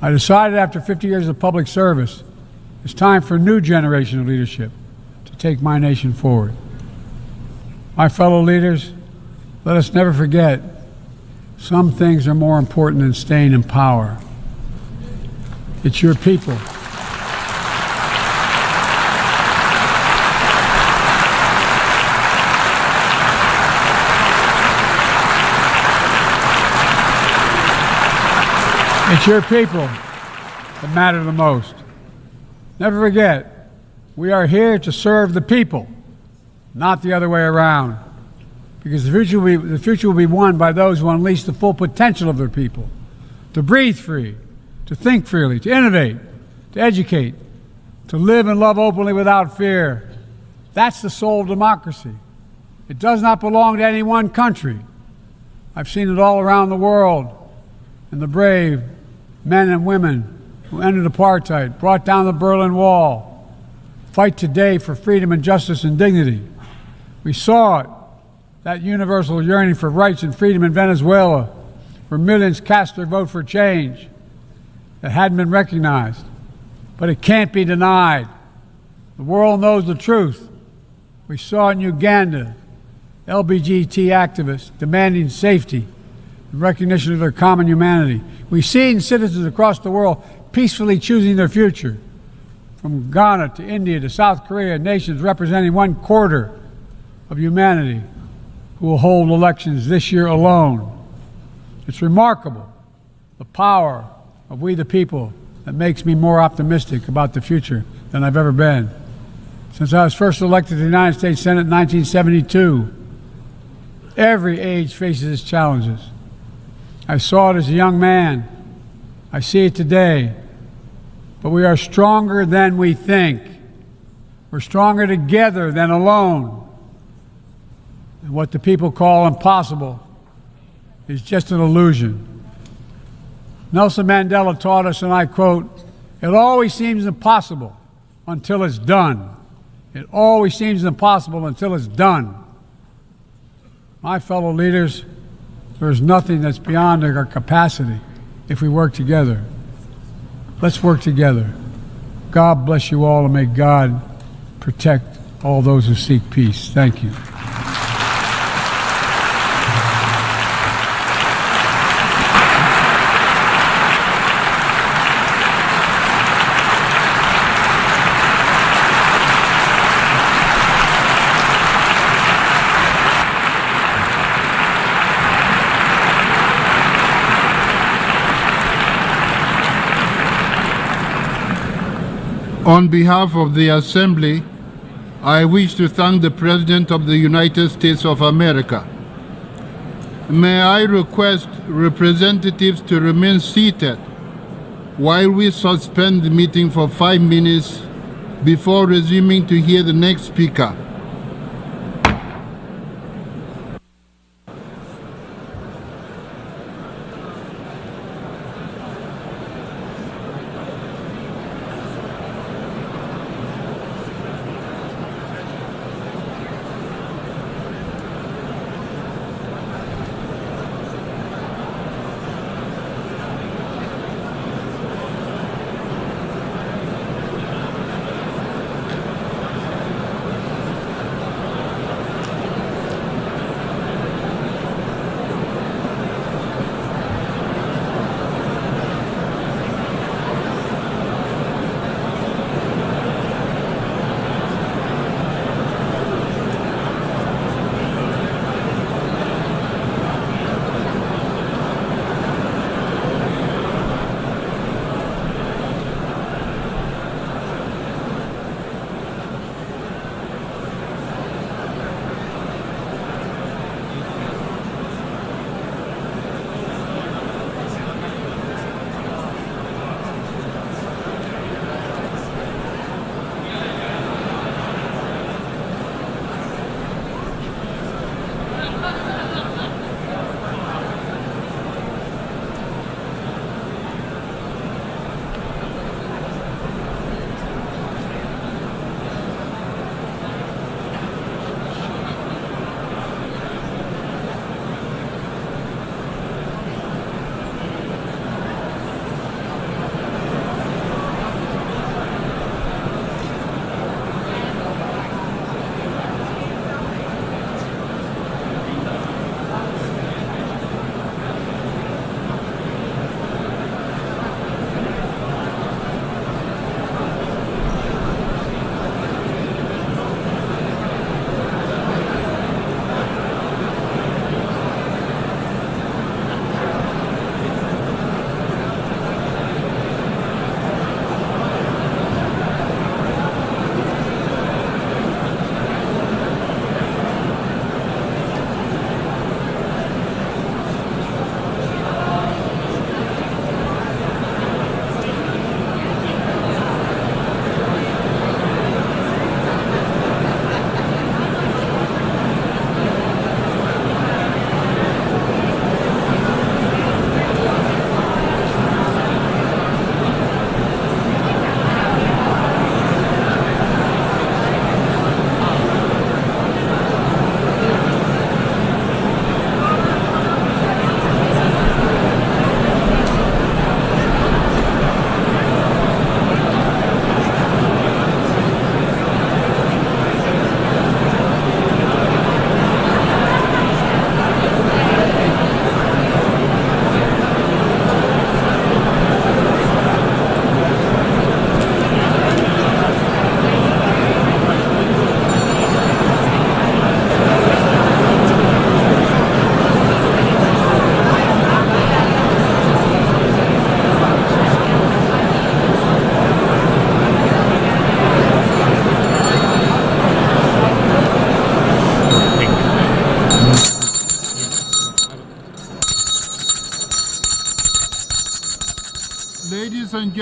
I decided after 50 years of public service, it's time for a new generation of leadership to take my nation forward. My fellow leaders, let us never forget, some things are more important than staying in power. It's your people. It's your people that matter the most. Never forget, we are here to serve the people, not the other way around. Because the future will be won by those who unleash the full potential of their people, to breathe free, to think freely, to innovate, to educate, to live and love openly without fear. That's the soul of democracy. It does not belong to any one country. I've seen it all around the world, and the brave men and women who ended apartheid, brought down the Berlin Wall, fight today for freedom and justice and dignity. We saw it, that universal yearning for rights and freedom in Venezuela, where millions cast their vote for change that hadn't been recognized. But it can't be denied. The world knows the truth. We saw in Uganda, LGBT activists demanding safety and recognition of their common humanity. We've seen citizens across the world peacefully choosing their future. From Ghana to India to South Korea, nations representing 1/4 of humanity who will hold elections this year alone. It's remarkable, the power of we the people, that makes me more optimistic about the future than I've ever been. since I was first elected to the United States Senate in 1972. Every age faces its challenges. I saw it as a young man. I see it today. But we are stronger than we think. We're stronger together than alone. And what the people call impossible is just an illusion. Nelson Mandela taught us, and I quote, "It always seems impossible until it's done." It always seems impossible until it's done. My fellow leaders, there is nothing that's beyond our capacity if we work together. Let's work together. God bless you all, and may God protect all those who seek peace. Thank you. On behalf of the Assembly, I wish to thank the President of the United States of America. May I request representatives to remain seated while we suspend the meeting for 5 minutes before resuming to hear the next speaker.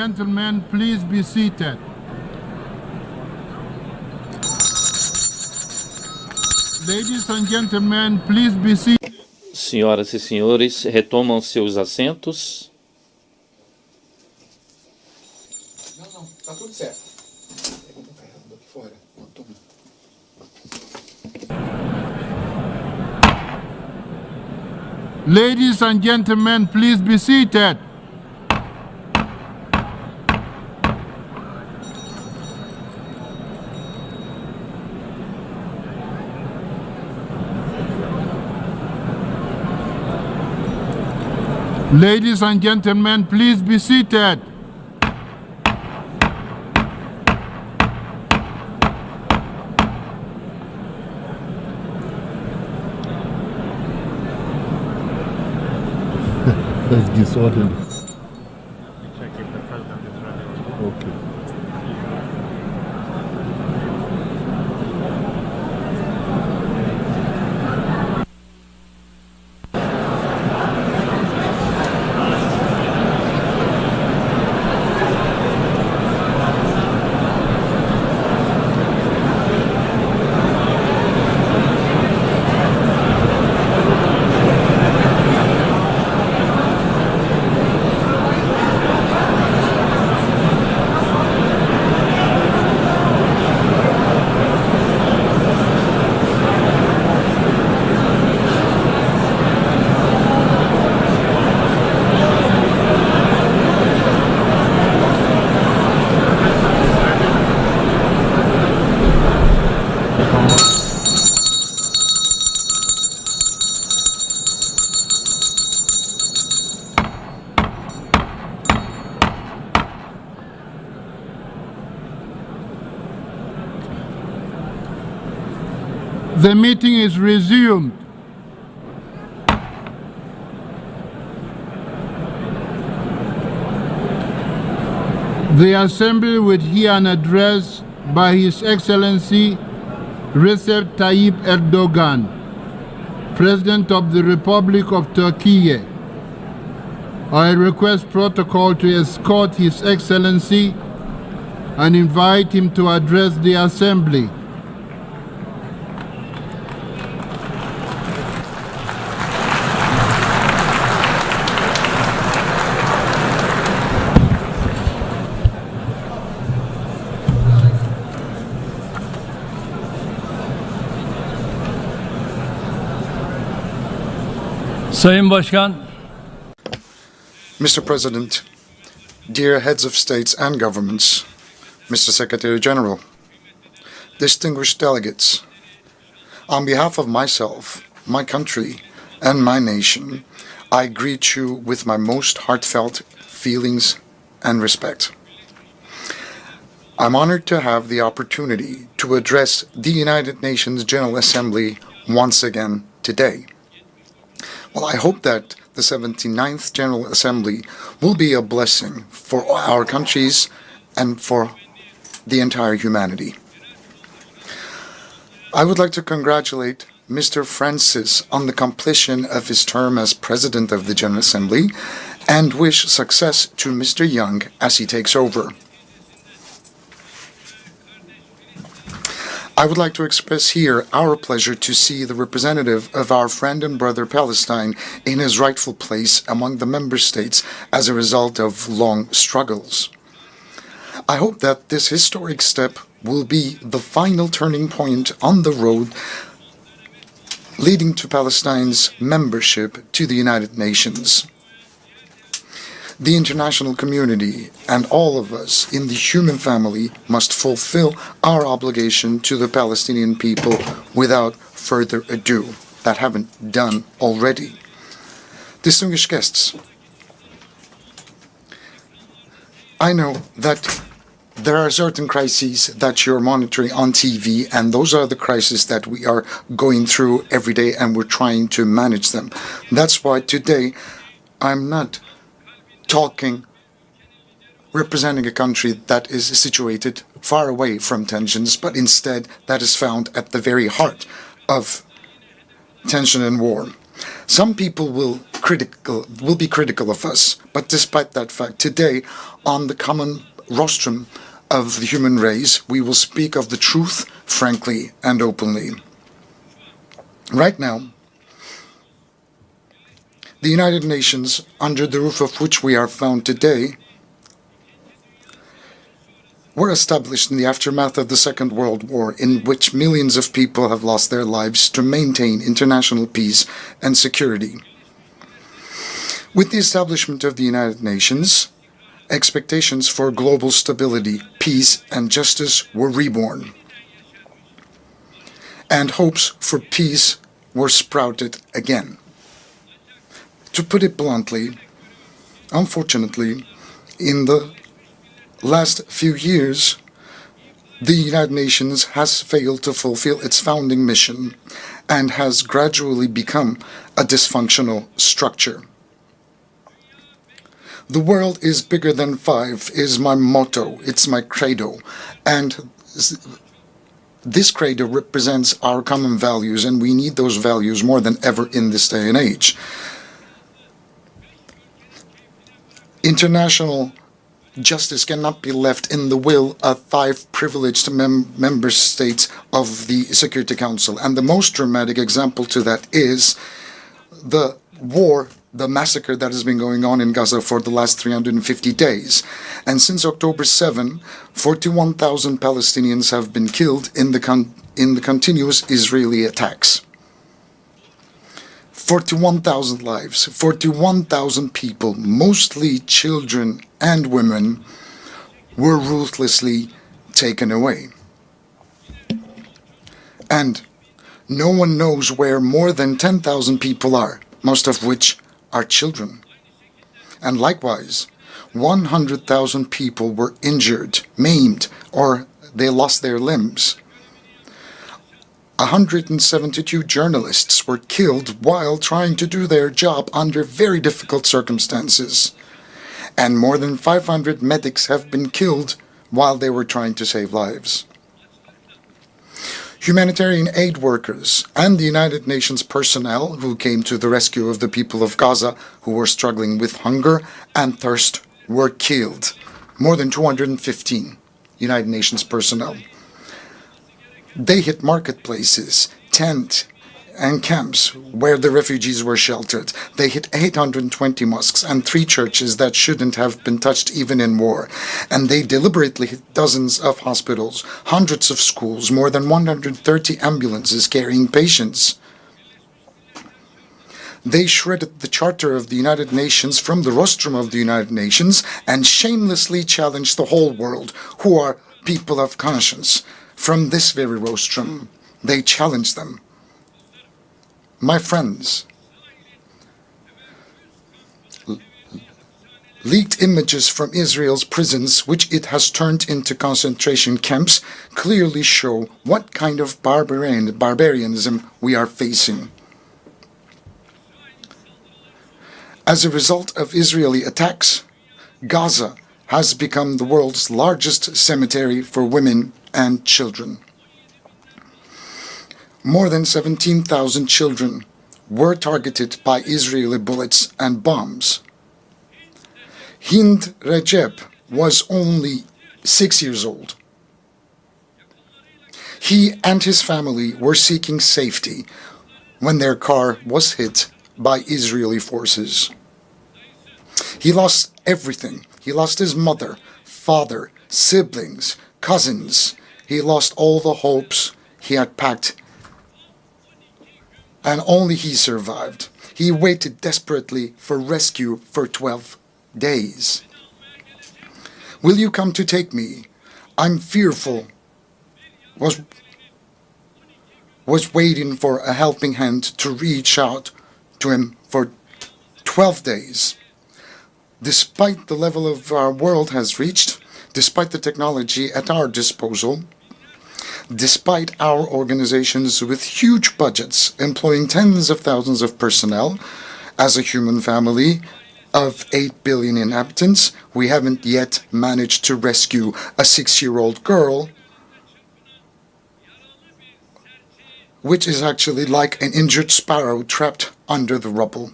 gentlemen, please be seated. Ladies and gentlemen, please be seated. Senhoras e senhores, retomam seus assentos. Não, tá tudo certo. Aqui fora. Ladies and gentlemen, please be seated. Ladies and gentlemen, please be seated. That's disorderly. Check if the president is ready. Okay. The meeting is resumed. The Assembly will hear an address by His Excellency Recep Tayyip Erdogan, President of the Republic of Turkey. I request protocol to escort His Excellency and invite him to address the Assembly. Sayın Başkan, Mr. President, dear heads of states and governments, Mr. Secretary General, distinguished delegates, on behalf of myself, my country, and my nation, I greet you with my most heartfelt feelings and respect. I'm honored to have the opportunity to address the United Nations General Assembly once again today. Well, I hope that the 79th General Assembly will be a blessing for our countries and for the entire humanity. I would like to congratulate Mr. Francis on the completion of his term as President of the General Assembly and wish success to Mr. Young as he takes over. I would like to express here our pleasure to see the representative of our friend and brother Palestine in his rightful place among the member states as a result of long struggles. I hope that this historic step will be the final turning point on the road leading to Palestine's membership to the United Nations. The international community and all of us in the human family must fulfill our obligation to the Palestinian people without further ado, that haven't done already. Distinguished guests, I know that there are certain crises that you're monitoring on TV, and those are the crises that we are going through every day, and we're trying to manage them. That's why today I'm not talking representing a country that is situated far away from tensions, but instead that is found at the very heart of tension and war. Some people will criticize critical of us. But despite that fact, today, on the common rostrum of the human race, we will speak of the truth frankly and openly. Right now, the United Nations, under the roof of which we are found today, were established in the aftermath of the Second World War, in which millions of people have lost their lives to maintain international peace and security. With the establishment of the United Nations, expectations for global stability, peace, and justice were reborn. And hopes for peace were sprouted again. To put it bluntly, unfortunately, in the last few years, the United Nations has failed to fulfill its founding mission and has gradually become a dysfunctional structure. The world is bigger than five is my motto, it's my credo, and this credo represents our common values, and we need those values more than ever in this day and age. International justice cannot be left in the will of five privileged member states of the Security Council. And the most dramatic example to that is the war, the massacre that has been going on in Gaza for the last 350 days. And since October 7, 41,000 Palestinians have been killed in the continuous Israeli attacks. 41,000 lives, 41,000 people, mostly children and women, were ruthlessly taken away. And no one knows where more than 10,000 people are, most of which are children. And likewise, 100,000 people were injured, maimed, or they lost their limbs. 172 journalists were killed while trying to do their job under very difficult circumstances. And more than 500 medics have been killed while they were trying to save lives. Humanitarian aid workers and the United Nations personnel who came to the rescue of the people of Gaza who were struggling with hunger and thirst were killed. More than 215 United Nations personnel. They hit marketplaces, tents, and camps where the refugees were sheltered. They hit 820 mosques and 3 churches that shouldn't have been touched even in war. And they deliberately hit dozens of hospitals, hundreds of schools, more than 130 ambulances carrying patients. They shredded the Charter of the United Nations from the rostrum of the United Nations and shamelessly challenged the whole world, who are people of conscience. From this very rostrum, they challenged them. My friends, leaked images from Israel's prisons, which it has turned into concentration camps, clearly show what kind of barbarianism we are facing. As a result of Israeli attacks, Gaza has become the world's largest cemetery for women and children. More than 17,000 children were targeted by Israeli bullets and bombs. Hind Recep was only 6 years old. He and his family were seeking safety when their car was hit by Israeli forces. He lost everything. He lost his mother, father, siblings, cousins. He lost all the hopes he had packed, and only he survived. He waited desperately for rescue for 12 days. Will you come to take me? I'm fearful. Was waiting for a helping hand to reach out to him for 12 days. Despite the level of our world has reached, despite the technology at our disposal, despite our organizations with huge budgets employing tens of thousands of personnel, as a human family of 8 billion inhabitants, we haven't yet managed to rescue a 6-year-old girl, which is actually like an injured sparrow trapped under the rubble.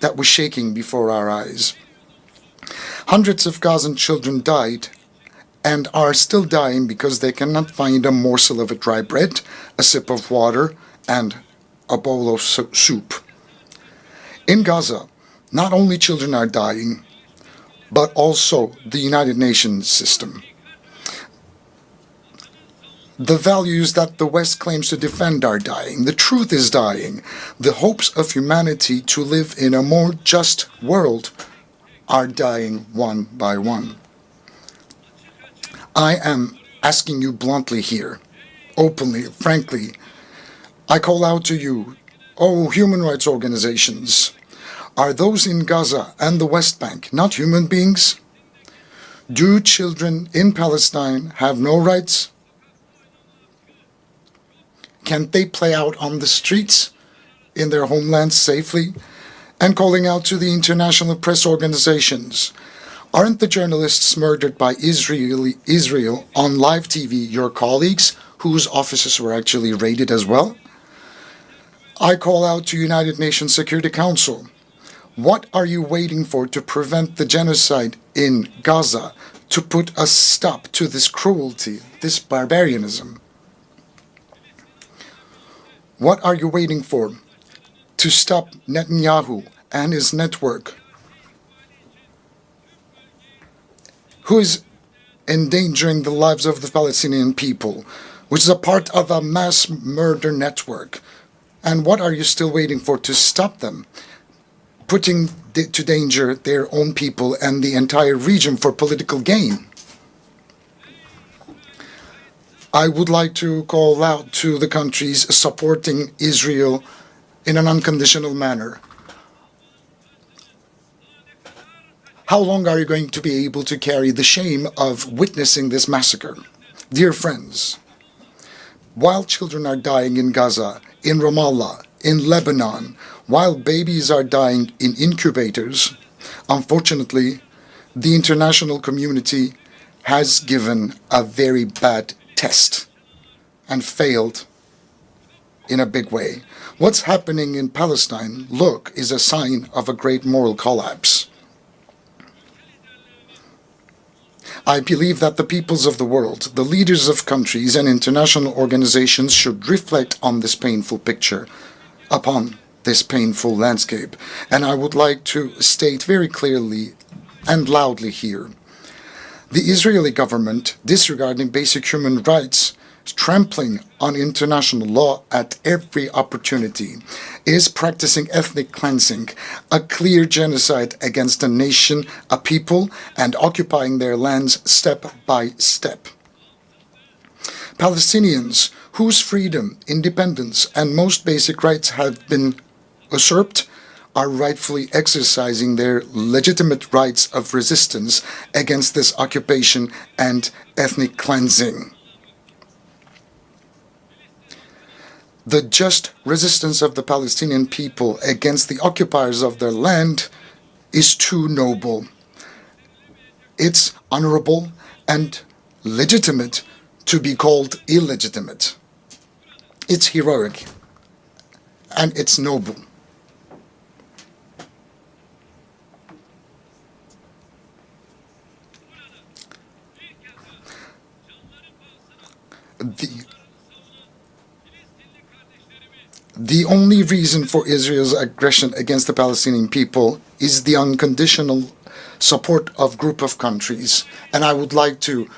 that was shaking before our eyes. Hundreds of Gazan children died and are still dying because they cannot find a morsel of a dry bread, a sip of water, and a bowl of soup. In Gaza, not only children are dying, but also the United Nations system. The values that the West claims to defend are dying. The truth is dying. The hopes of humanity to live in a more just world are dying one by one. I am asking you bluntly here, openly, frankly. I call out to you, oh, human rights organizations. Are those in Gaza and the West Bank not human beings? Do children in Palestine have no rights? Can't they play out on the streets in their homelands safely? And calling out to the international press organizations, aren't the journalists murdered by Israel on live TV your colleagues, whose offices were actually raided as well? I call out to United Nations Security Council. What are you waiting for to prevent the genocide in Gaza, to put a stop to this cruelty, this barbarianism? What are you waiting for to stop Netanyahu and his network, who is endangering the lives of the Palestinian people, which is a part of a mass murder network? And what are you still waiting for to stop them, putting to danger their own people and the entire region for political gain? I would like to call out to the countries supporting Israel in an unconditional manner. How long are you going to be able to carry the shame of witnessing this massacre? Dear friends, while children are dying in Gaza, in Ramallah, in Lebanon, while babies are dying in incubators, unfortunately, the international community has given a very bad test and failed in a big way. What's happening in Palestine, look, is a sign of a great moral collapse. I believe that the peoples of the world, the leaders of countries and international organizations should reflect on this painful picture, upon this painful landscape. And I would like to state very clearly and loudly here, the Israeli government, disregarding basic human rights, trampling on international law at every opportunity, is practicing ethnic cleansing, a clear genocide against a nation, a people, and occupying their lands step by step. Palestinians, whose freedom, independence, and most basic rights have been usurped, are rightfully exercising their legitimate rights of resistance against this occupation and ethnic cleansing. The just resistance of the Palestinian people against the occupiers of their land is too noble. It's honorable and legitimate to be called illegitimate. It's heroic and it's noble. The only reason for Israel's aggression against the Palestinian people is the unconditional support of group of countries. And I would like to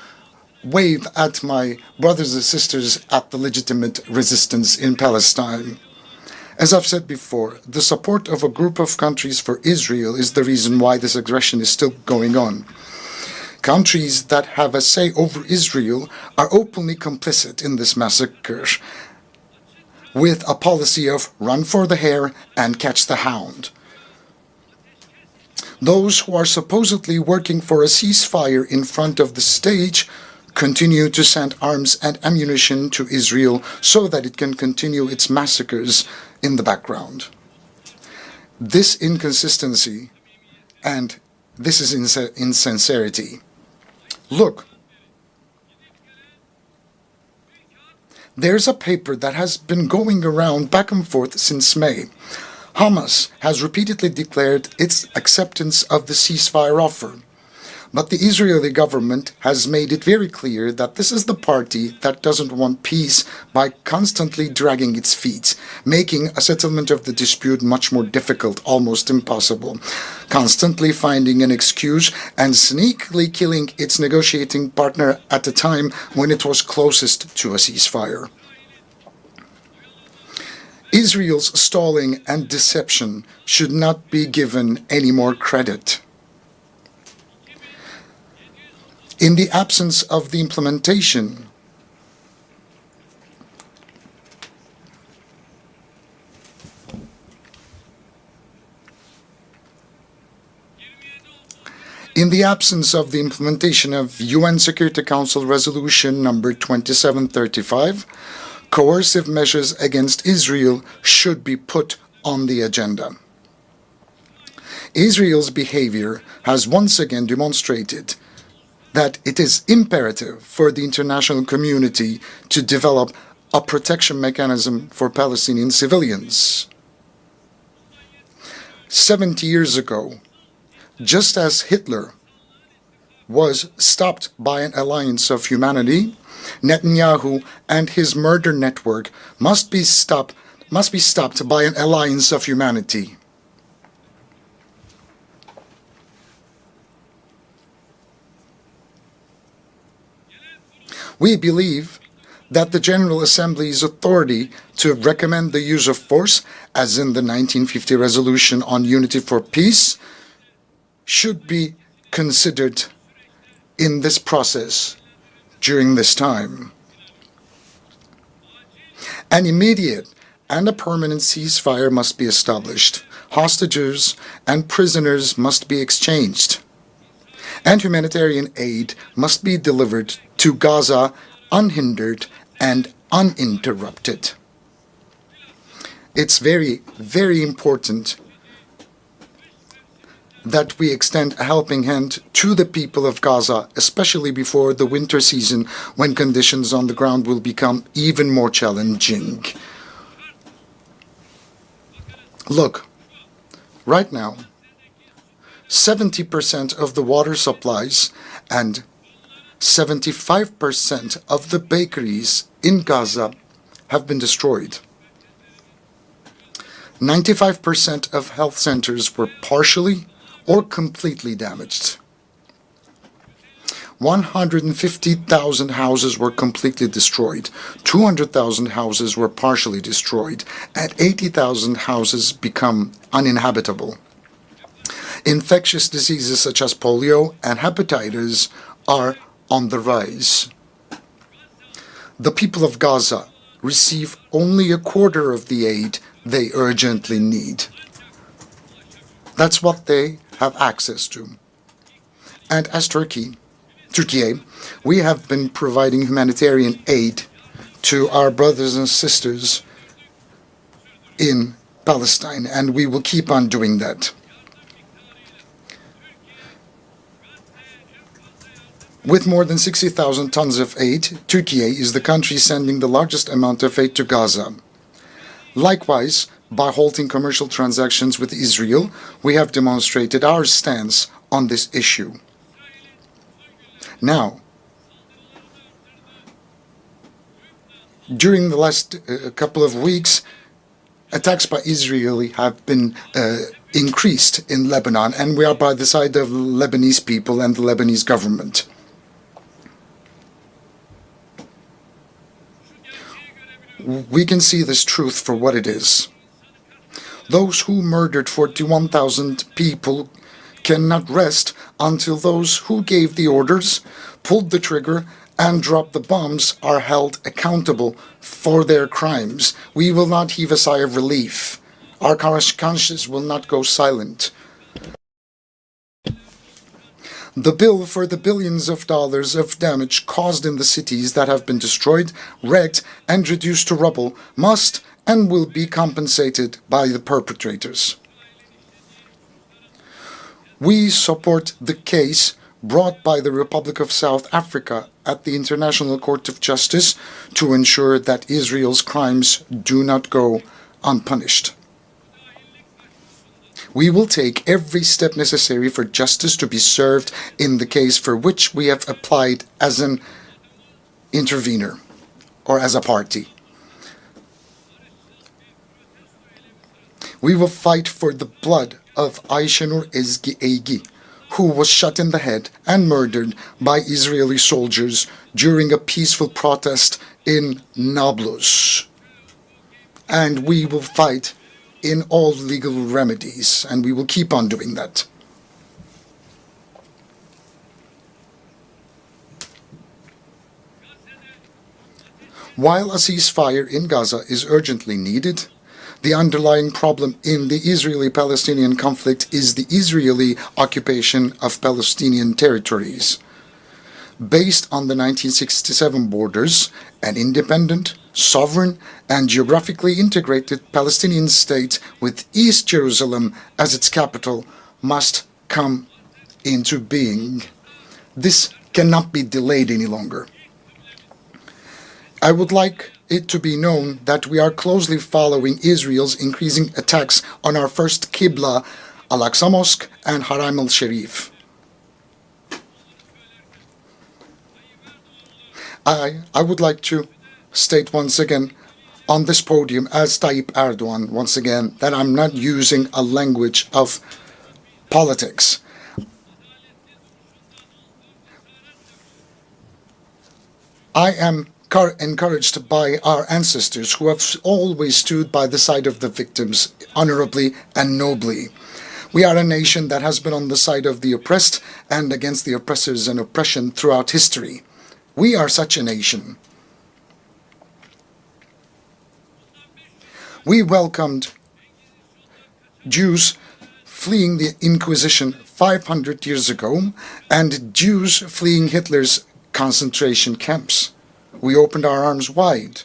wave at my brothers and sisters at the legitimate resistance in Palestine. As I've said before, the support of a group of countries for Israel is the reason why this aggression is still going on. Countries that have a say over Israel are openly complicit in this massacre, with a policy of run for the hare and catch the hound. Those who are supposedly working for a ceasefire in front of the stage continue to send arms and ammunition to Israel so that it can continue its massacres in the background. This inconsistency and this is insincerity. Look, there's a paper that has been going around back and forth since May. Hamas has repeatedly declared its acceptance of the ceasefire offer, but the Israeli government has made it very clear that this is the party that doesn't want peace by constantly dragging its feet, making a settlement of the dispute much more difficult, almost impossible, constantly finding an excuse and sneakily killing its negotiating partner at the time when it was closest to a ceasefire. Israel's stalling and deception should not be given any more credit. In the absence of the implementation of UN Security Council Resolution number 2735, coercive measures against Israel should be put on the agenda. Israel's behavior has once again demonstrated that it is imperative for the international community to develop a protection mechanism for Palestinian civilians. 70 years ago, just as Hitler was stopped by an alliance of humanity, Netanyahu and his murder network must be stopped by an alliance of humanity. We believe that the General Assembly's authority to recommend the use of force, as in the 1950 Resolution on Unity for Peace, should be considered in this process during this time. An immediate and a permanent ceasefire must be established. Hostages and prisoners must be exchanged, and humanitarian aid must be delivered to Gaza unhindered and uninterrupted. It's very, very important that we extend a helping hand to the people of Gaza, especially before the winter season, when conditions on the ground will become even more challenging. Look, right now, 70% of the water supplies and 75% of the bakeries in Gaza have been destroyed. 95% of health centers were partially or completely damaged. 150,000 houses were completely destroyed, 200,000 houses were partially destroyed, and 80,000 houses become uninhabitable. Infectious diseases such as polio and hepatitis are on the rise. The people of Gaza receive only a quarter of the aid they urgently need. That's what they have access to. And as Turkey, we have been providing humanitarian aid to our brothers and sisters in Palestine, and we will keep on doing that. With more than 60,000 tons of aid, Turkey is the country sending the largest amount of aid to Gaza. Likewise, by halting commercial transactions with Israel, we have demonstrated our stance on this issue. Now, during the last couple of weeks, attacks by Israel have been increased in Lebanon, and we are by the side of Lebanese people and the Lebanese government. We can see this truth for what it is. Those who murdered 41,000 people cannot rest until those who gave the orders, pulled the trigger, and dropped the bombs are held accountable for their crimes. We will not heave a sigh of relief. Our conscience will not go silent. The bill for the billions of dollars of damage caused in the cities that have been destroyed, wrecked, and reduced to rubble must and will be compensated by the perpetrators. We support the case brought by the Republic of South Africa at the International Court of Justice to ensure that Israel's crimes do not go unpunished. We will take every step necessary for justice to be served in the case for which we have applied as an intervener or as a party. We will fight for the blood of Ayşenur Ezgi Eygi, who was shot in the head and murdered by Israeli soldiers during a peaceful protest in Nablus. And we will fight in all legal remedies, and we will keep on doing that. While a ceasefire in Gaza is urgently needed, the underlying problem in the Israeli-Palestinian conflict is the Israeli occupation of Palestinian territories. Based on the 1967 borders, an independent, sovereign, and geographically integrated Palestinian state with East Jerusalem as its capital must come into being. This cannot be delayed any longer. I would like it to be known that we are closely following Israel's increasing attacks on our first Qibla, Al-Aqsa Mosque and Haram al-Sharif. I would like to state once again on this podium as Tayyip Erdogan once again that I'm not using a language of politics. I am encouraged by our ancestors who have always stood by the side of the victims honorably and nobly. We are a nation that has been on the side of the oppressed and against the oppressors and oppression throughout history. We are such a nation. We welcomed Jews fleeing the Inquisition 500 years ago and Jews fleeing Hitler's concentration camps. We opened our arms wide.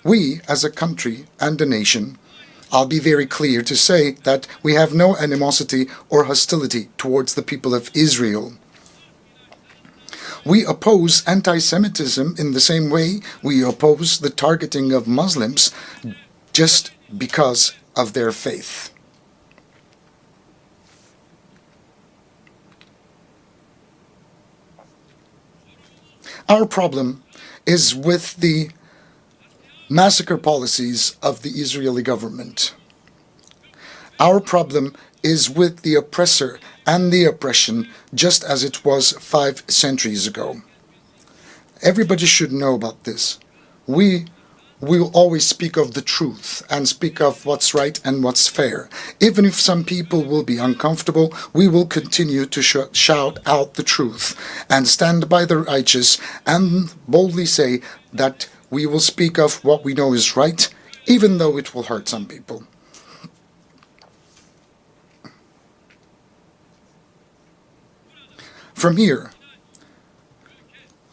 We, as a country and a nation, I'll be very clear to say that we have no animosity or hostility towards the people of Israel. We oppose anti-Semitism in the same way we oppose the targeting of Muslims just because of their faith. Our problem is with the massacre policies of the Israeli government. Our problem is with the oppressor and the oppression, just as it was 5 centuries ago. Everybody should know about this. We will always speak of the truth and speak of what's right and what's fair. Even if some people will be uncomfortable, we will continue to shout out the truth and stand by the righteous and boldly say that we will speak of what we know is right, even though it will hurt some people. From here,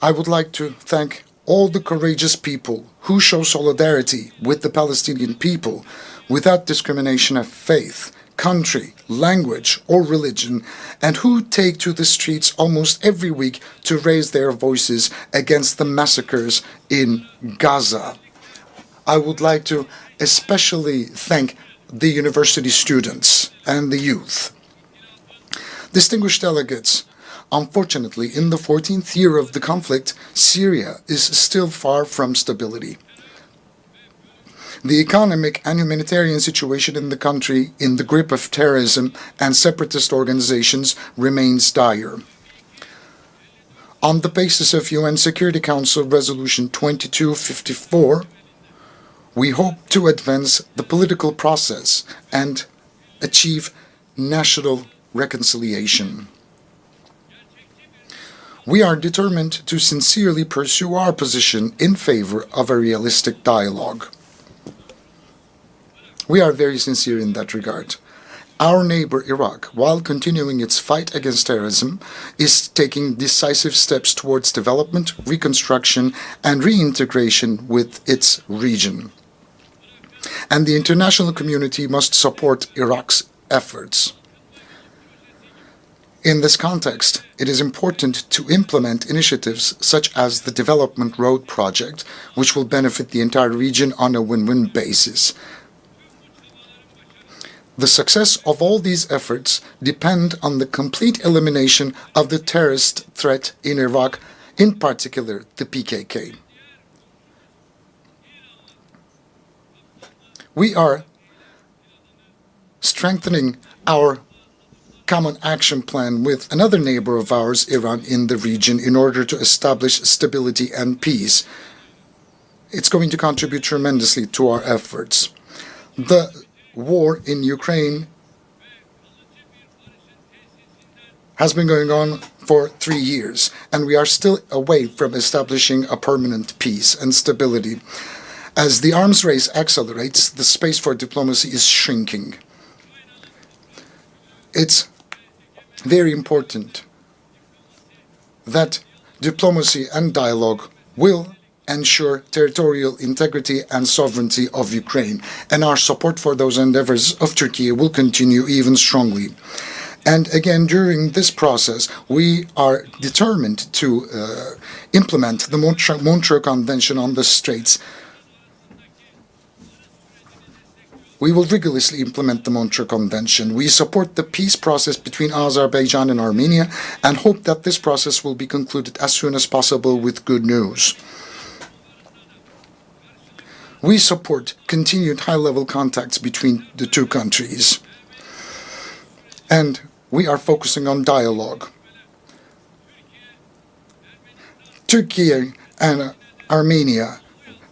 I would like to thank all the courageous people who show solidarity with the Palestinian people without discrimination of faith, country, language, or religion, and who take to the streets almost every week to raise their voices against the massacres in Gaza. I would like to especially thank the university students and the youth. Distinguished delegates, unfortunately, in the 14th year of the conflict, Syria is still far from stability. The economic and humanitarian situation in the country, in the grip of terrorism and separatist organizations, remains dire. On the basis of UN Security Council Resolution 2254, we hope to advance the political process and achieve national reconciliation. We are determined to sincerely pursue our position in favor of a realistic dialogue. We are very sincere in that regard. Our neighbor Iraq, while continuing its fight against terrorism, is taking decisive steps towards development, reconstruction, and reintegration with its region. And the international community must support Iraq's efforts. In this context, it is important to implement initiatives such as the Development Road Project, which will benefit the entire region on a win-win basis. The success of all these efforts depend on the complete elimination of the terrorist threat in Iraq, in particular the PKK. We are strengthening our common action plan with another neighbor of ours, Iran, in the region in order to establish stability and peace. It's going to contribute tremendously to our efforts. The war in Ukraine has been going on for 3 years, and we are still away from establishing a permanent peace and stability. As the arms race accelerates, the space for diplomacy is shrinking. It's very important that diplomacy and dialogue will ensure territorial integrity and sovereignty of Ukraine, and our support for those endeavors of Turkey will continue even strongly. And again, during this process, we are determined to implement the Montreux Convention on the Straits. We will rigorously implement the Montreux Convention. We support the peace process between Azerbaijan and Armenia and hope that this process will be concluded as soon as possible with good news. We support continued high-level contacts between the two countries. And we are focusing on dialogue. Turkey and Armenia,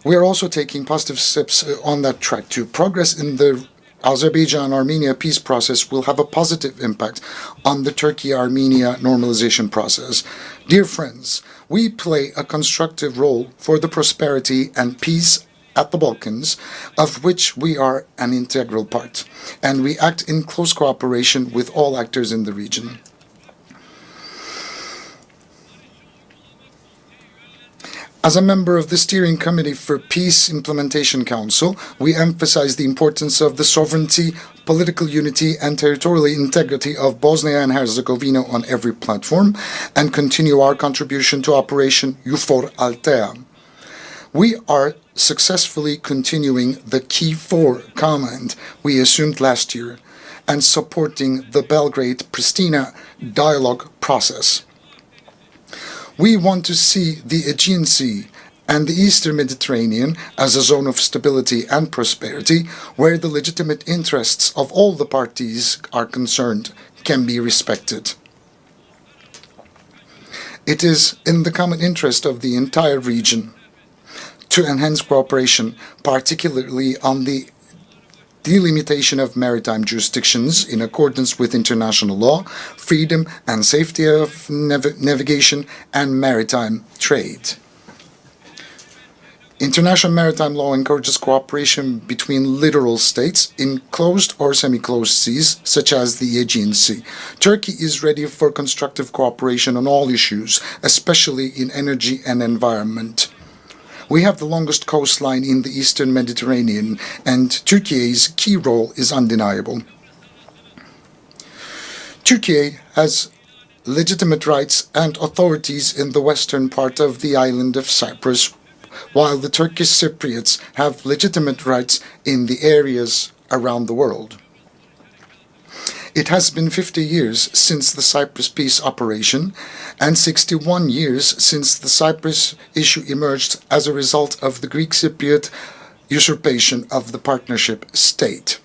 we are also taking positive steps on that track too. Progress in the Azerbaijan-Armenia peace process will have a positive impact on the Turkey-Armenia normalization process. Dear friends, we play a constructive role for the prosperity and peace at the Balkans, of which we are an integral part, and we act in close cooperation with all actors in the region. As a member of the Steering Committee for Peace Implementation Council, we emphasize the importance of the sovereignty, political unity, and territorial integrity of Bosnia and Herzegovina on every platform, and continue our contribution to Operation EUFOR Althea. We are successfully continuing the Key-4 command we assumed last year and supporting the Belgrade-Pristina dialogue process. We want to see the Aegean Sea and the Eastern Mediterranean as a zone of stability and prosperity where the legitimate interests of all the parties are concerned can be respected. It is in the common interest of the entire region to enhance cooperation, particularly on the delimitation of maritime jurisdictions in accordance with international law, freedom and safety of navigation, and maritime trade. International maritime law encourages cooperation between littoral states in closed or semi-closed seas, such as the Aegean Sea. Turkey is ready for constructive cooperation on all issues, especially in energy and environment. We have the longest coastline in the Eastern Mediterranean, and Turkey's key role is undeniable. Turkey has legitimate rights and authorities in the western part of the island of Cyprus, while the Turkish Cypriots have legitimate rights in the areas around the world. It has been 50 years since the Cyprus peace operation and 61 years since the Cyprus issue emerged as a result of the Greek Cypriot usurpation of the partnership state.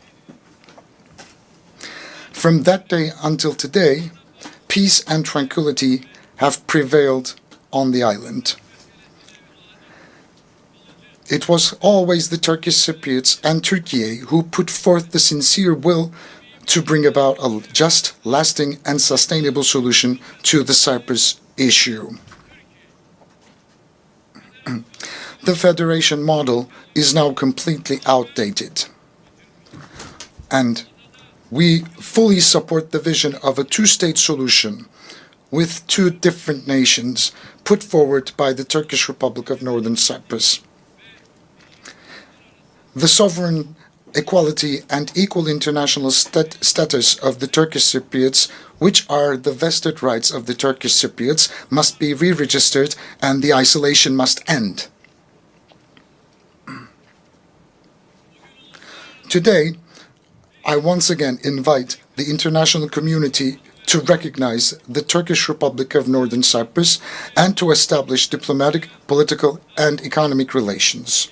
From that day until today, peace and tranquility have prevailed on the island. It was always the Turkish Cypriots and Turkey who put forth the sincere will to bring about a just, lasting, and sustainable solution to the Cyprus issue. The federation model is now completely outdated, and we fully support the vision of a two-state solution with two different nations put forward by the Turkish Republic of Northern Cyprus. The sovereign equality and equal international status of the Turkish Cypriots, which are the vested rights of the Turkish Cypriots, must be re-registered and the isolation must end. Today, I once again invite the international community to recognize the Turkish Republic of Northern Cyprus and to establish diplomatic, political, and economic relations.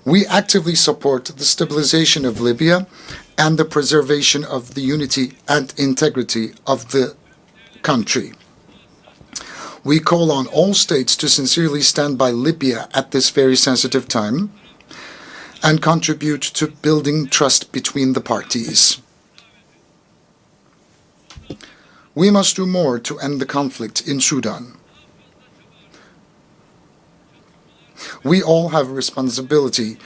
We actively support the stabilization of Libya and the preservation of the unity and integrity of the country. We call on all states to sincerely stand by Libya at this very sensitive time and contribute to building trust between the parties. We must do more to end the conflict in Sudan. We all have a responsibility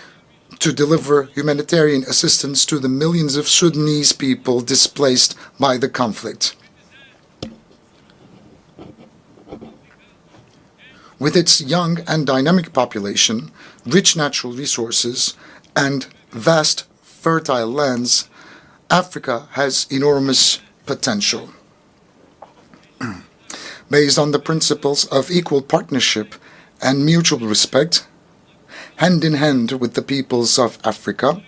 to deliver humanitarian assistance to the millions of Sudanese people displaced by the conflict. With its young and dynamic population, rich natural resources, and vast fertile lands, Africa has enormous potential. Based on the principles of equal partnership and mutual respect, hand in hand with the peoples of Africa,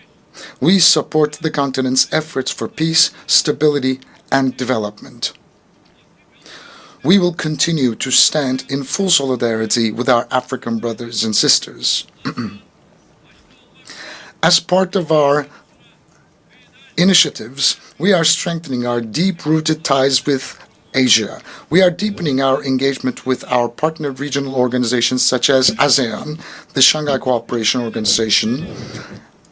we support the continent's efforts for peace, stability, and development. We will continue to stand in full solidarity with our African brothers and sisters. As part of our initiatives, we are strengthening our deep-rooted ties with Asia. We are deepening our engagement with our partner regional organizations such as ASEAN, the Shanghai Cooperation Organization,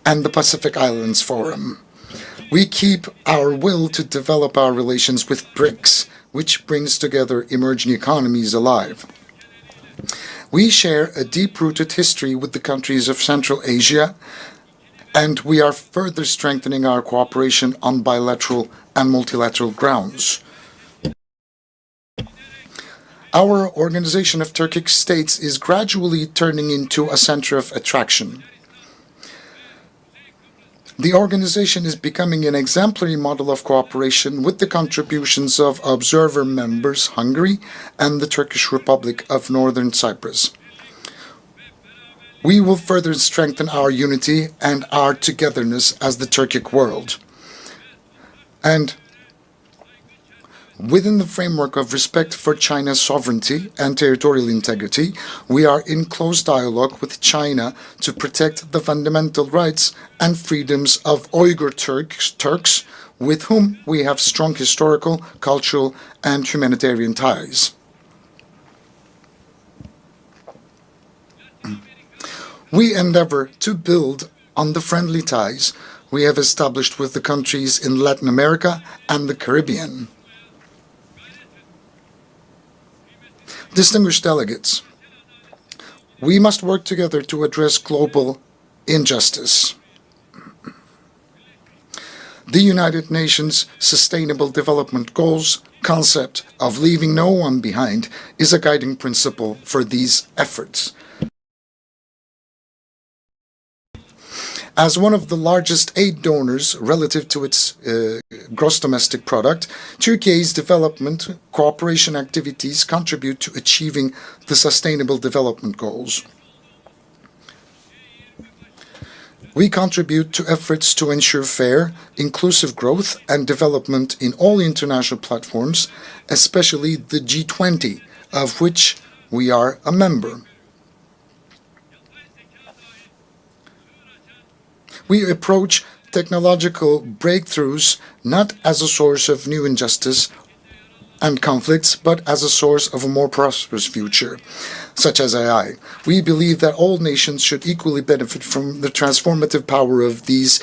and the Pacific Islands Forum. We keep our will to develop our relations with BRICS, which brings together emerging economies alive. We share a deep-rooted history with the countries of Central Asia, and we are further strengthening our cooperation on bilateral and multilateral grounds. Our Organization of Turkic States is gradually turning into a center of attraction. The organization is becoming an exemplary model of cooperation with the contributions of observer members Hungary and the Turkish Republic of Northern Cyprus. We will further strengthen our unity and our togetherness as the Turkic world. And within the framework of respect for China's sovereignty and territorial integrity, we are in close dialogue with China to protect the fundamental rights and freedoms of Uyghur Turks, with whom we have strong historical, cultural, and humanitarian ties. We endeavor to build on the friendly ties we have established with the countries in Latin America and the Caribbean. Distinguished delegates, we must work together to address global injustice. The United Nations Sustainable Development Goals concept of leaving no one behind is a guiding principle for these efforts. As one of the largest aid donors relative to its gross domestic product, Turkey's development cooperation activities contribute to achieving the Sustainable Development Goals. We contribute to efforts to ensure fair, inclusive growth and development in all international platforms, especially the G20, of which we are a member. We approach technological breakthroughs not as a source of new injustice and conflicts, but as a source of a more prosperous future, such as AI. We believe that all nations should equally benefit from the transformative power of these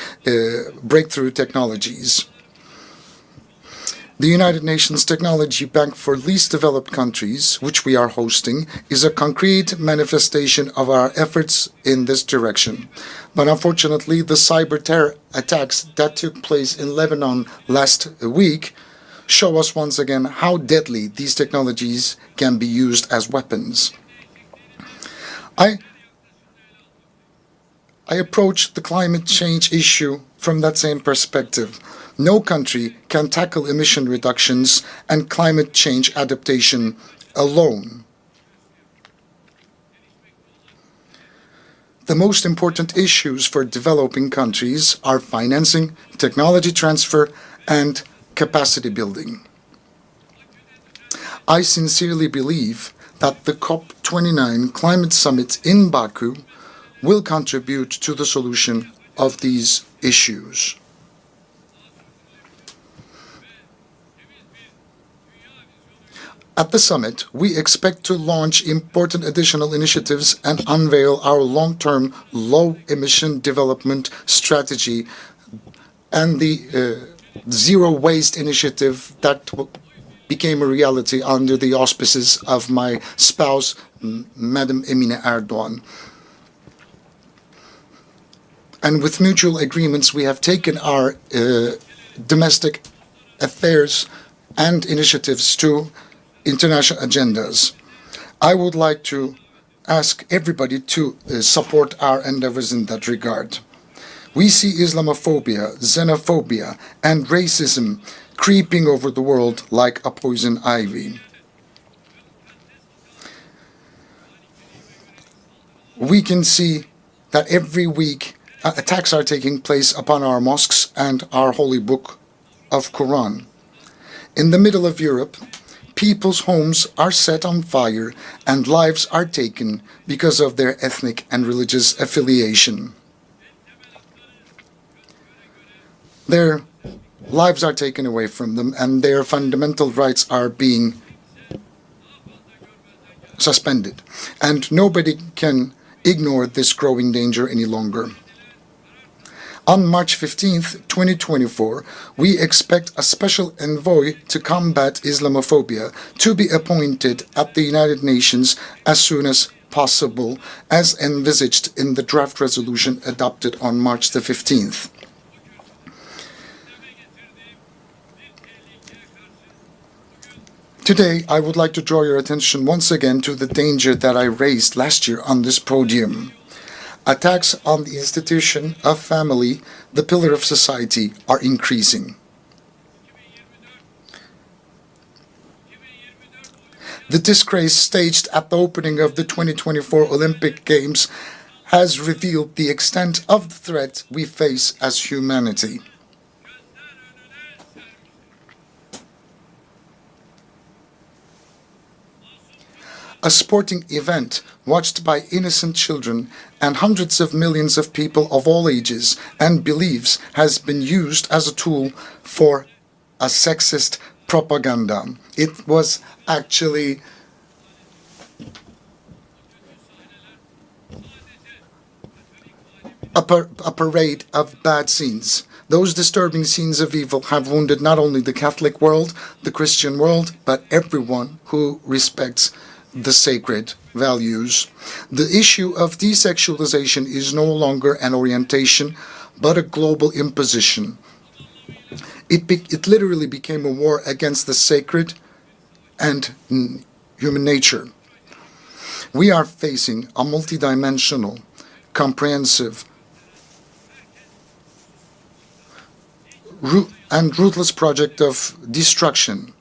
breakthrough technologies. The United Nations Technology Bank for Least Developed Countries, which we are hosting, is a concrete manifestation of our efforts in this direction. But unfortunately, the cyber terror attacks that took place in Lebanon last week show us once again how deadly these technologies can be used as weapons. I approach the climate change issue from that same perspective. No country can tackle emission reductions and climate change adaptation alone. the most important issues for developing countries are financing, technology transfer, and capacity building. I sincerely believe that the COP29 climate summit in Baku will contribute to the solution of these issues. At the summit, we expect to launch important additional initiatives and unveil our long-term low-emission development strategy and the Zero Waste initiative that became a reality under the auspices of my spouse, Madam Emine Erdogan. And with mutual agreements, we have taken our domestic affairs and initiatives to international agendas. I would like to ask everybody to support our endeavors in that regard. We see Islamophobia, xenophobia, and racism creeping over the world like a poison ivy. We can see that every week attacks are taking place upon our mosques and our holy book of Quran. In the middle of Europe, people's homes are set on fire and lives are taken because of their ethnic and religious affiliation. Their lives are taken away from them and their fundamental rights are being suspended. And nobody can ignore this growing danger any longer. On March 15th, 2024, we expect a special envoy to combat Islamophobia to be appointed at the United Nations as soon as possible, as envisaged in the draft resolution adopted on March the 15th. Today, I would like to draw your attention once again to the danger that I raised last year on this podium. Attacks on the institution of family, the pillar of society, are increasing. The disgrace staged at the opening of the 2024 Olympic Games has revealed the extent of the threat we face as humanity. A sporting event watched by innocent children and hundreds of millions of people of all ages and beliefs has been used as a tool for a sexist propaganda. It was actually a parade of bad scenes. Those disturbing scenes of evil have wounded not only the Catholic world, the Christian world, but everyone who respects the sacred values. The issue of desexualization is no longer an orientation, but a global imposition. It literally became a war against the sacred and human nature. We are facing a multidimensional, comprehensive, and ruthless project of destruction,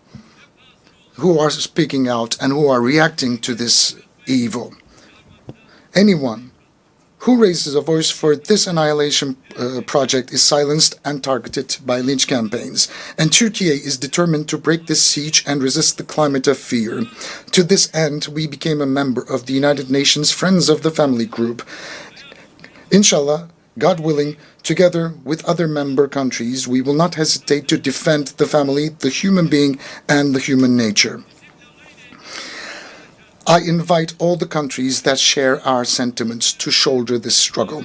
who are speaking out and who are reacting to this evil. Anyone who raises a voice for this annihilation project is silenced and targeted by lynch campaigns. And Turkey is determined to break this siege and resist the climate of fear. To this end, we became a member of the United Nations Friends of the Family Group. Inshallah, God willing, together with other member countries, we will not hesitate to defend the family, the human being, and the human nature. I invite all the countries that share our sentiments to shoulder this struggle.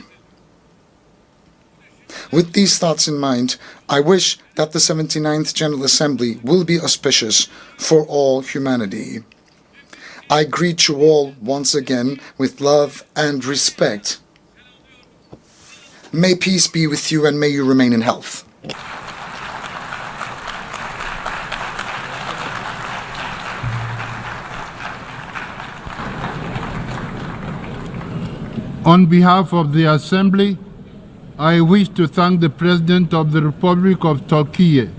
With these thoughts in mind, I wish that the 79th General Assembly will be auspicious for all humanity. I greet you all once again with love and respect. May peace be with you and may you remain in health. On behalf of the Assembly, I wish to thank the President of the Republic of Turkey,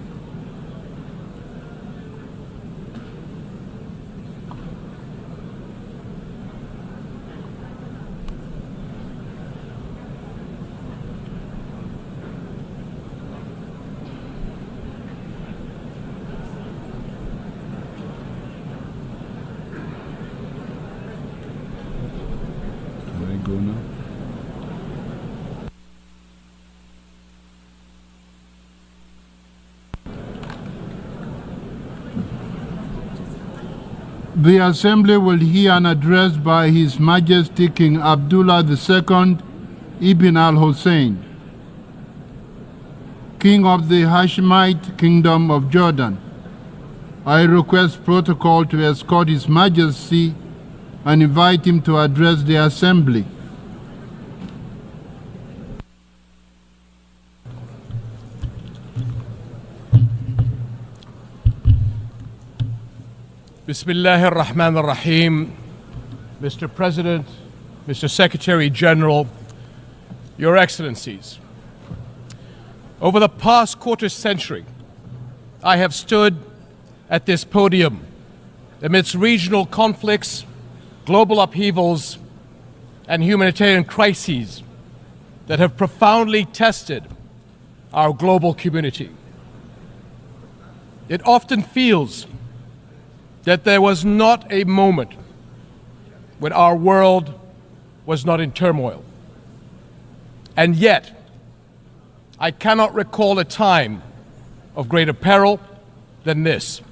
The Assembly will hear an address by His Majesty King Abdullah II Ibn al-Hussein, King of the Hashemite Kingdom of Jordan. I request protocol to escort His Majesty and invite him to address the Assembly. Bismillah ar-Rahman ar-Rahim. Mr. President, Mr. Secretary General, Your Excellencies. Over the past quarter century, I have stood at this podium amidst regional conflicts, global upheavals, and humanitarian crises that have profoundly tested our global community. It often feels that there was not a moment when our world was not in turmoil. And yet, I cannot recall a time of greater peril than this.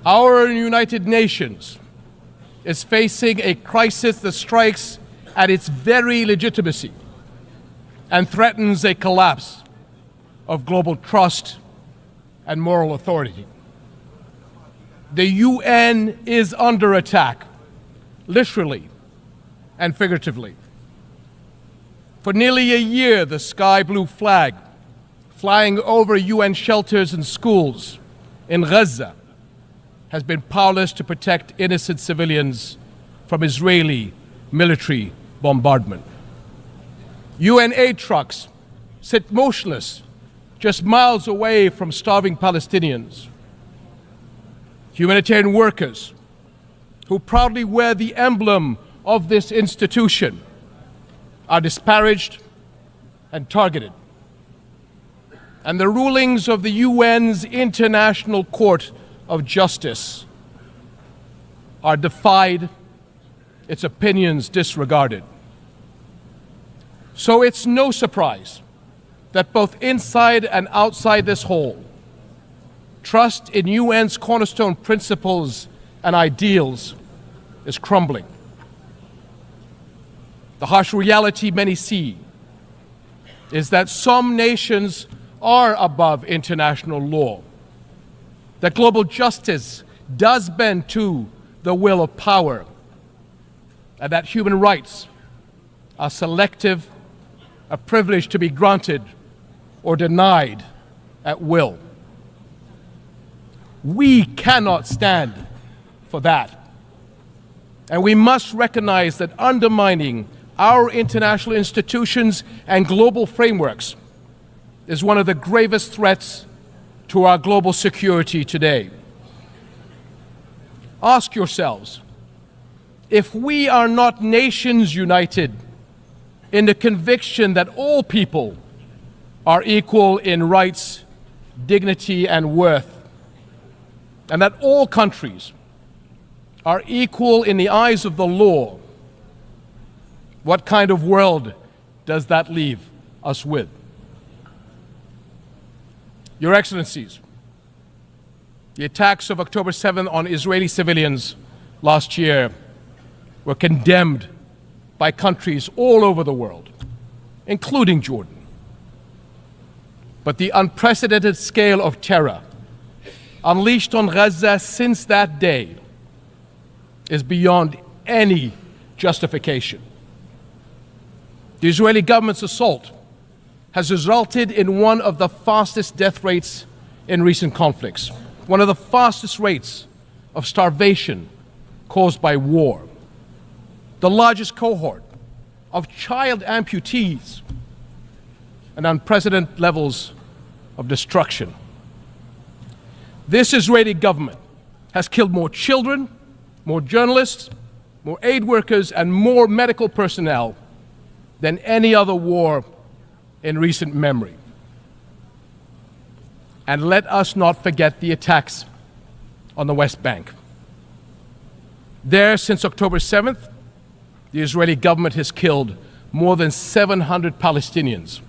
Our United Nations is facing a crisis that strikes at its very legitimacy and threatens a collapse of global trust and moral authority. The UN is under attack, literally and figuratively. For nearly a year, the sky blue flag flying over UN shelters and schools in Gaza has been powerless to protect innocent civilians from Israeli military bombardment. UN aid trucks sit motionless just miles away from starving Palestinians. Humanitarian workers who proudly wear the emblem of this institution are disparaged and targeted. And the rulings of the UN's International Court of Justice are defied, its opinions disregarded. So it's no surprise that both inside and outside this hall, trust in UN's cornerstone principles and ideals is crumbling. The harsh reality many see is that some nations are above international law, that global justice does bend to the will of power, and that human rights are selective, a privilege to be granted or denied at will. We cannot stand for that. And we must recognize that undermining our international institutions and global frameworks is one of the gravest threats to our global security today. Ask yourselves, if we are not nations united in the conviction that all people are equal in rights, dignity, and worth, and that all countries are equal in the eyes of the law, what kind of world does that leave us with? Your Excellencies, the attacks of October 7th on Israeli civilians last year were condemned by countries all over the world, including Jordan. But the unprecedented scale of terror unleashed on Gaza since that day is beyond any justification. The Israeli government's assault has resulted in one of the fastest death rates in recent conflicts, one of the fastest rates of starvation caused by war, the largest cohort of child amputees, and unprecedented levels of destruction. This Israeli government has killed more children, more journalists, more aid workers, and more medical personnel than any other war in recent memory. And let us not forget the attacks on the West Bank. There, since October 7th, the Israeli government has killed more than 700 Palestinians,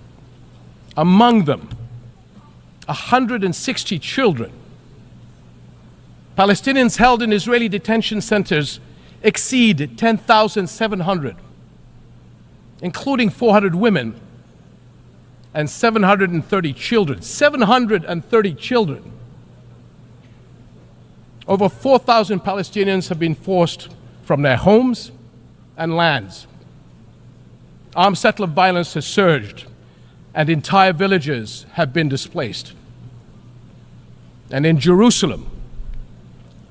among them 160 children. Palestinians held in Israeli detention centers exceed 10,700, including 400 women and 730 children. 730 children. Over 4,000 Palestinians have been forced from their homes and lands. Armed settler violence has surged, and entire villages have been displaced. And in Jerusalem,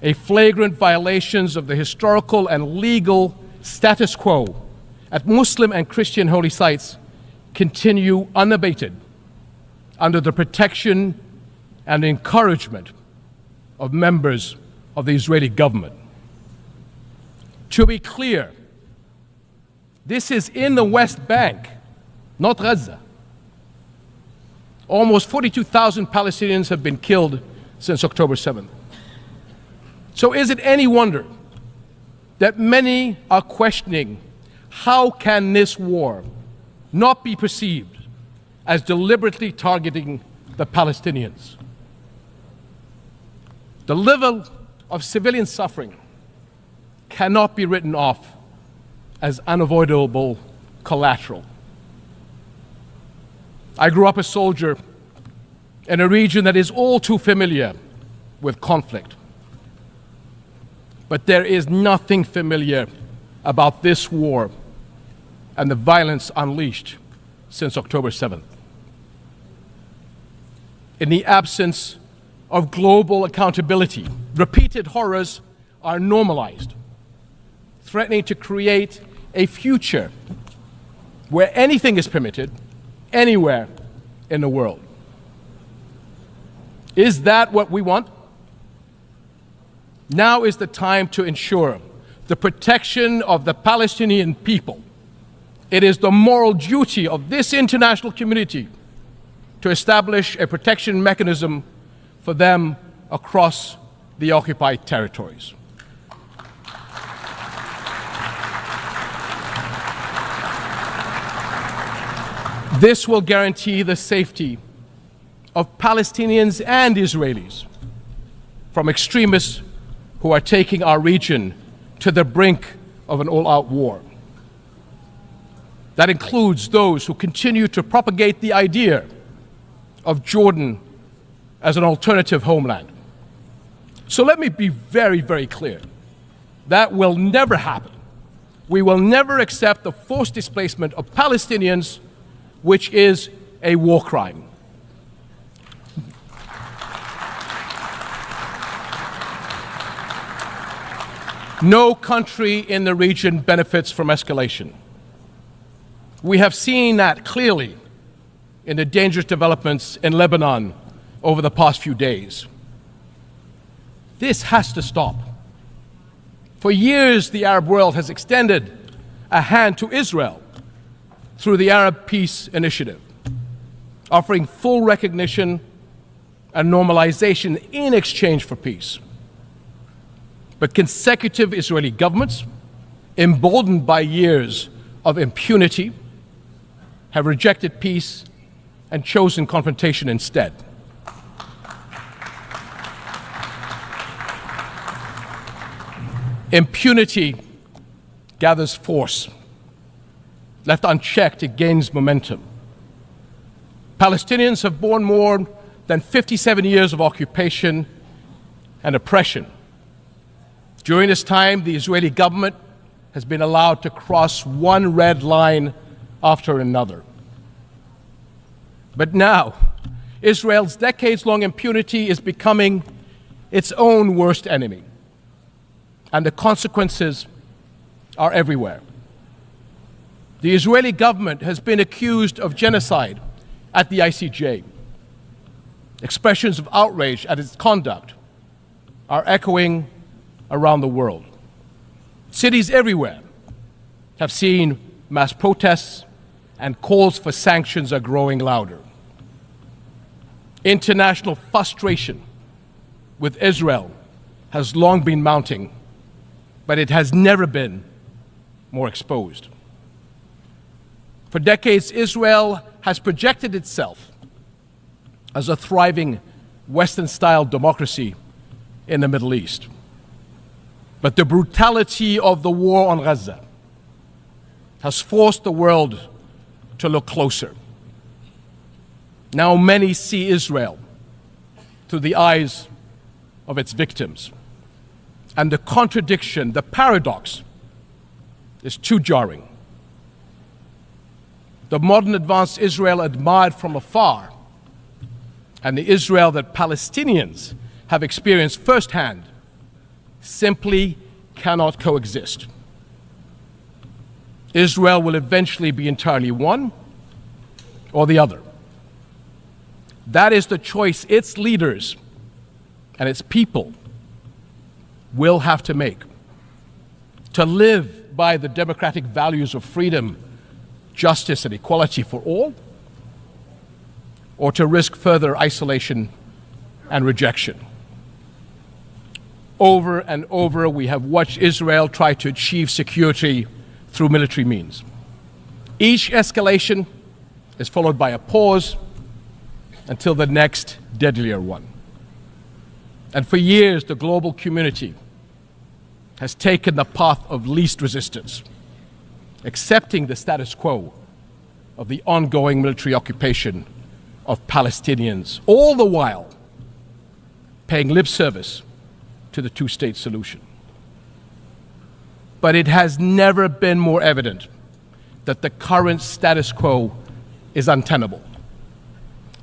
a flagrant violations of the historical and legal status quo at Muslim and Christian holy sites continue unabated under the protection and encouragement of members of the Israeli government. To be clear, this is in the West Bank, not Gaza. Almost 42,000 Palestinians have been killed since October 7th. So is it any wonder that many are questioning how can this war not be perceived as deliberately targeting the Palestinians? The level of civilian suffering cannot be written off as unavoidable collateral. I grew up a soldier in a region that is all too familiar with conflict. But there is nothing familiar about this war and the violence unleashed since October 7th. In the absence of global accountability, repeated horrors are normalized, threatening to create a future where anything is permitted anywhere in the world. Is that what we want? Now is the time to ensure the protection of the Palestinian people. It is the moral duty of this international community to establish a protection mechanism for them across the occupied territories. This will guarantee the safety of Palestinians and Israelis from extremists who are taking our region to the brink of an all-out war. That includes those who continue to propagate the idea of Jordan as an alternative homeland. So let me be very, very clear. That will never happen. We will never accept the forced displacement of Palestinians, which is a war crime. No country in the region benefits from escalation. We have seen that clearly in the dangerous developments in Lebanon over the past few days. This has to stop. For years, the Arab world has extended a hand to Israel through the Arab Peace Initiative, offering full recognition and normalization in exchange for peace. But consecutive Israeli governments, emboldened by years of impunity, have rejected peace and chosen confrontation instead. Impunity gathers force. Left unchecked, it gains momentum. Palestinians have borne more than 57 years of occupation and oppression. During this time, the Israeli government has been allowed to cross one red line after another. But now, Israel's decades-long impunity is becoming its own worst enemy, and the consequences are everywhere. The Israeli government has been accused of genocide at the ICJ. Expressions of outrage at its conduct are echoing around the world. Cities everywhere have seen mass protests, and calls for sanctions are growing louder. International frustration with Israel has long been mounting, but it has never been more exposed. For decades, Israel has projected itself as a thriving Western-style democracy in the Middle East. But the brutality of the war on Gaza has forced the world to look closer. Now many see Israel through the eyes of its victims. And the contradiction, the paradox, is too jarring. The modern advanced Israel admired from afar, and the Israel that Palestinians have experienced firsthand, simply cannot coexist. Israel will eventually be entirely one or the other. That is the choice its leaders and its people will have to make. To live by the democratic values of freedom, justice, and equality for all, or to risk further isolation and rejection. Over and over, we have watched Israel try to achieve security through military means. Each escalation is followed by a pause until the next deadlier one. And for years, the global community has taken the path of least resistance, accepting the status quo of the ongoing military occupation of Palestinians, all the while paying lip service to the two-state solution. But it has never been more evident that the current status quo is untenable.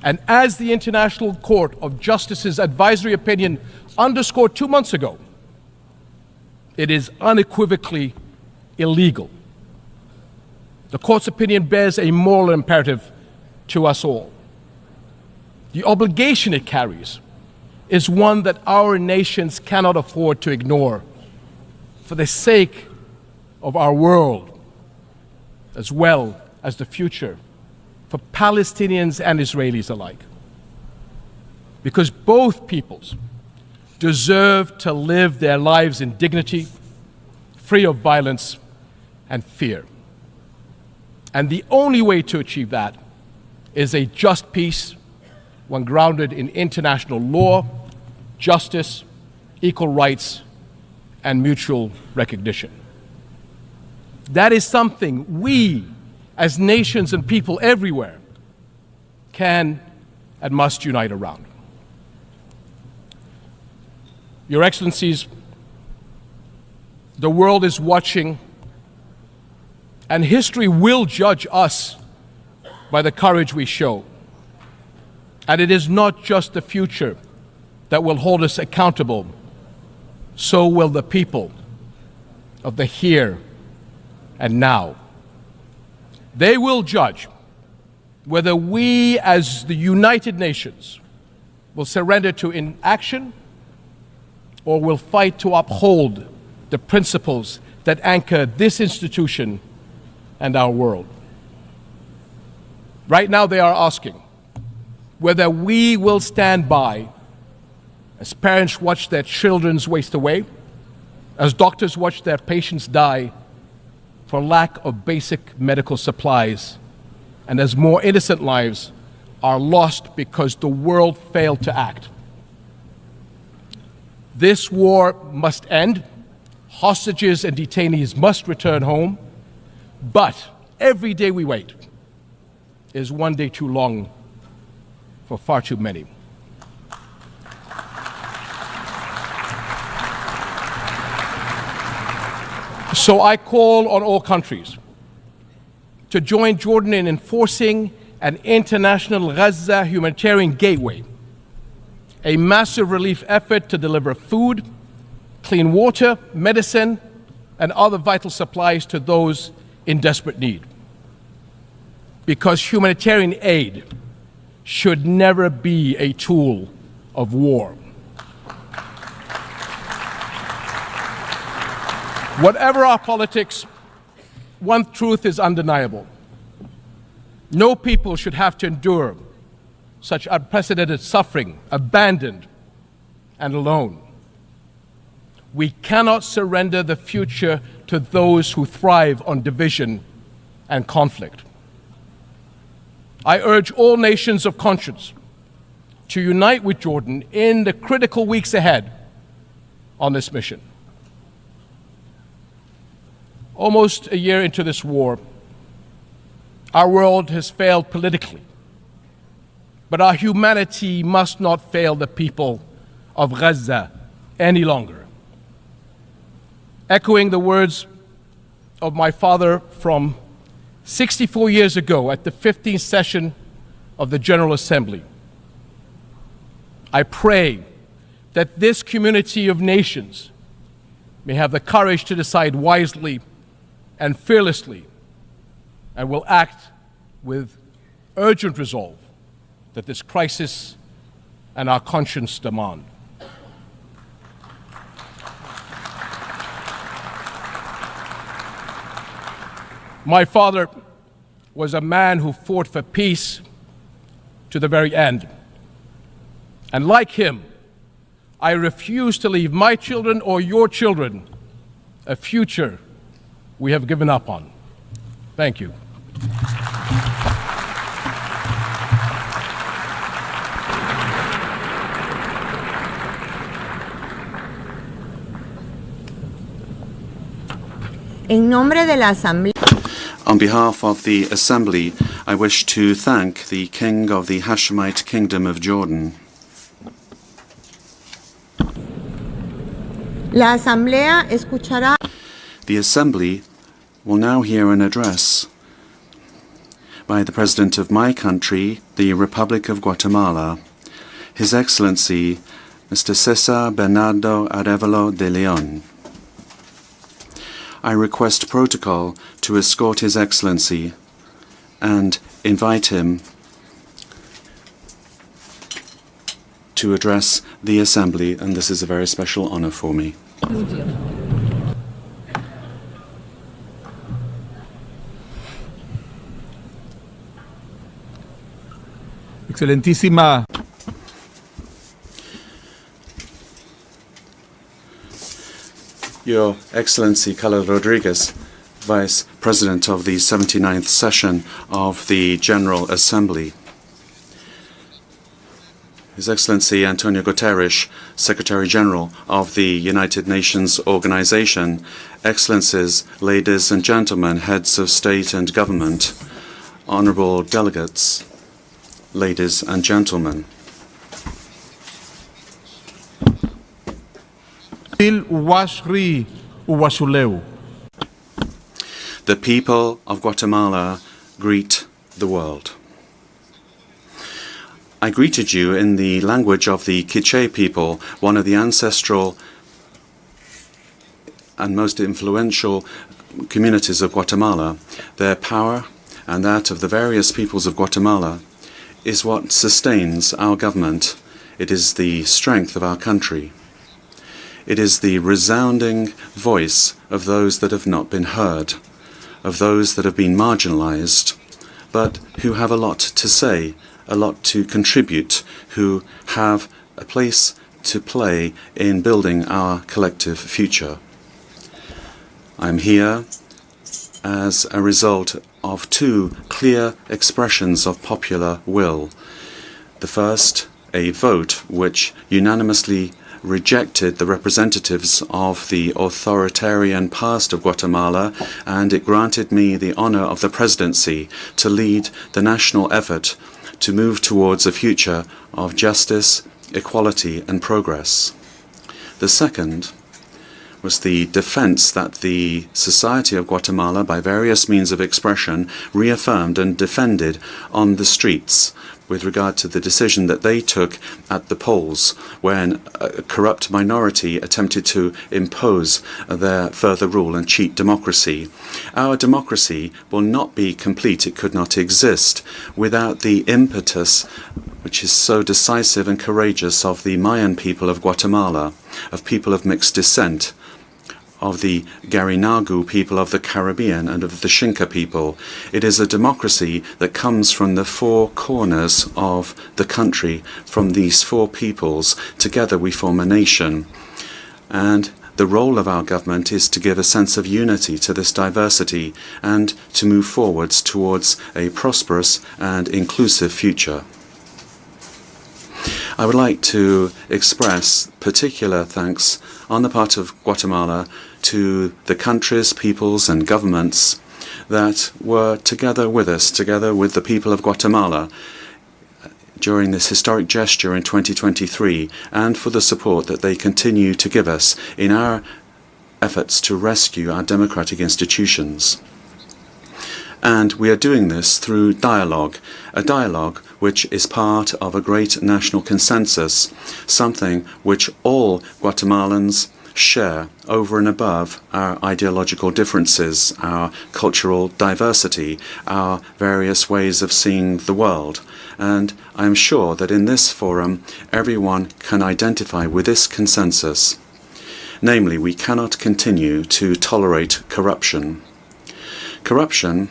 And as the International Court of Justice's advisory opinion underscored 2 months ago, it is unequivocally illegal. The court's opinion bears a moral imperative to us all. The obligation it carries is one that our nations cannot afford to ignore for the sake of our world, as well as the future for Palestinians and Israelis alike. Because both peoples deserve to live their lives in dignity, free of violence and fear. And the only way to achieve that is a just peace, one grounded in international law, justice, equal rights, and mutual recognition. That is something we, as nations and people everywhere, can and must unite around. Your Excellencies, the world is watching, and history will judge us by the courage we show. And it is not just the future that will hold us accountable, so will the people of the here and now. They will judge whether we as the United Nations will surrender to inaction or will fight to uphold the principles that anchor this institution and our world. Right now they are asking whether we will stand by as parents watch their children waste away, as doctors watch their patients die for lack of basic medical supplies, and as more innocent lives are lost because the world failed to act. This war must end. Hostages and detainees must return home. But every day we wait is one day too long for far too many. So I call on all countries to join Jordan in enforcing an international Gaza humanitarian gateway, a massive relief effort to deliver food, clean water, medicine, and other vital supplies to those in desperate need. Because humanitarian aid should never be a tool of war. Whatever our politics, one truth is undeniable. No people should have to endure such unprecedented suffering, abandoned and alone. We cannot surrender the future to those who thrive on division and conflict. I urge all nations of conscience to unite with Jordan in the critical weeks ahead on this mission. Almost a year into this war, our world has failed politically, but our humanity must not fail the people of Gaza any longer. Echoing the words of my father from 64 years ago at the 15th session of the General Assembly, I pray that this community of nations may have the courage to decide wisely and fearlessly, and will act with urgent resolve that this crisis and our conscience demand. My father was a man who fought for peace to the very end. And like him, I refuse to leave my children or your children a future we have given up on. Thank you. En nombre de la Asamblea. On behalf of the Assembly, I wish to thank the King of the Hashemite Kingdom of Jordan. La Asamblea escuchará. The Assembly will now hear an address by the President of my country, the Republic of Guatemala, His Excellency, Mr. Cesar Bernardo Arevalo de Leon. I request protocol to escort His Excellency and invite him to address the Assembly, and this is a very special honor for me. Excelentísima Your Excellency Carlos Rodriguez, Vice President of the 79th session of the General Assembly. His Excellency Antonio Guterres, Secretary General of the United Nations Organization, Excellencies, ladies and gentlemen, heads of state and government, honorable delegates, ladies and gentlemen. Uwashri Uwashuleu. The people of Guatemala greet the world. I greeted you in the language of the Quiché people, one of the ancestral and most influential communities of Guatemala. Their power and that of the various peoples of Guatemala is what sustains our government. It is the strength of our country. It is the resounding voice of those that have not been heard, of those that have been marginalized, but who have a lot to say, a lot to contribute, who have a place to play in building our collective future. I'm here as a result of two clear expressions of popular will. The first, a vote which unanimously rejected the representatives of the authoritarian past of Guatemala, and it granted me the honor of the presidency to lead the national effort to move towards a future of justice, equality, and progress. The second was the defense that the society of Guatemala, by various means of expression, reaffirmed and defended on the streets with regard to the decision that they took at the polls when a corrupt minority attempted to impose their further rule and cheat democracy. Our democracy will not be complete, it could not exist, without the impetus which is so decisive and courageous of the Mayan people of Guatemala, of people of mixed descent, of the Garinagu people of the Caribbean and of the Xinca people. It is a democracy that comes from the four corners of the country, from these four peoples. Together we form a nation. And the role of our government is to give a sense of unity to this diversity and to move forwards towards a prosperous and inclusive future. I would like to express particular thanks on the part of Guatemala to the countries, peoples and governments that were together with us, together with the people of Guatemala during this historic gesture in 2023, and for the support that they continue to give us in our efforts to rescue our democratic institutions. And we are doing this through dialogue, a dialogue which is part of a great national consensus, something which all Guatemalans share over and above our ideological differences, our cultural diversity, our various ways of seeing the world. And I am sure that in this forum everyone can identify with this consensus. Namely, we cannot continue to tolerate corruption. Corruption,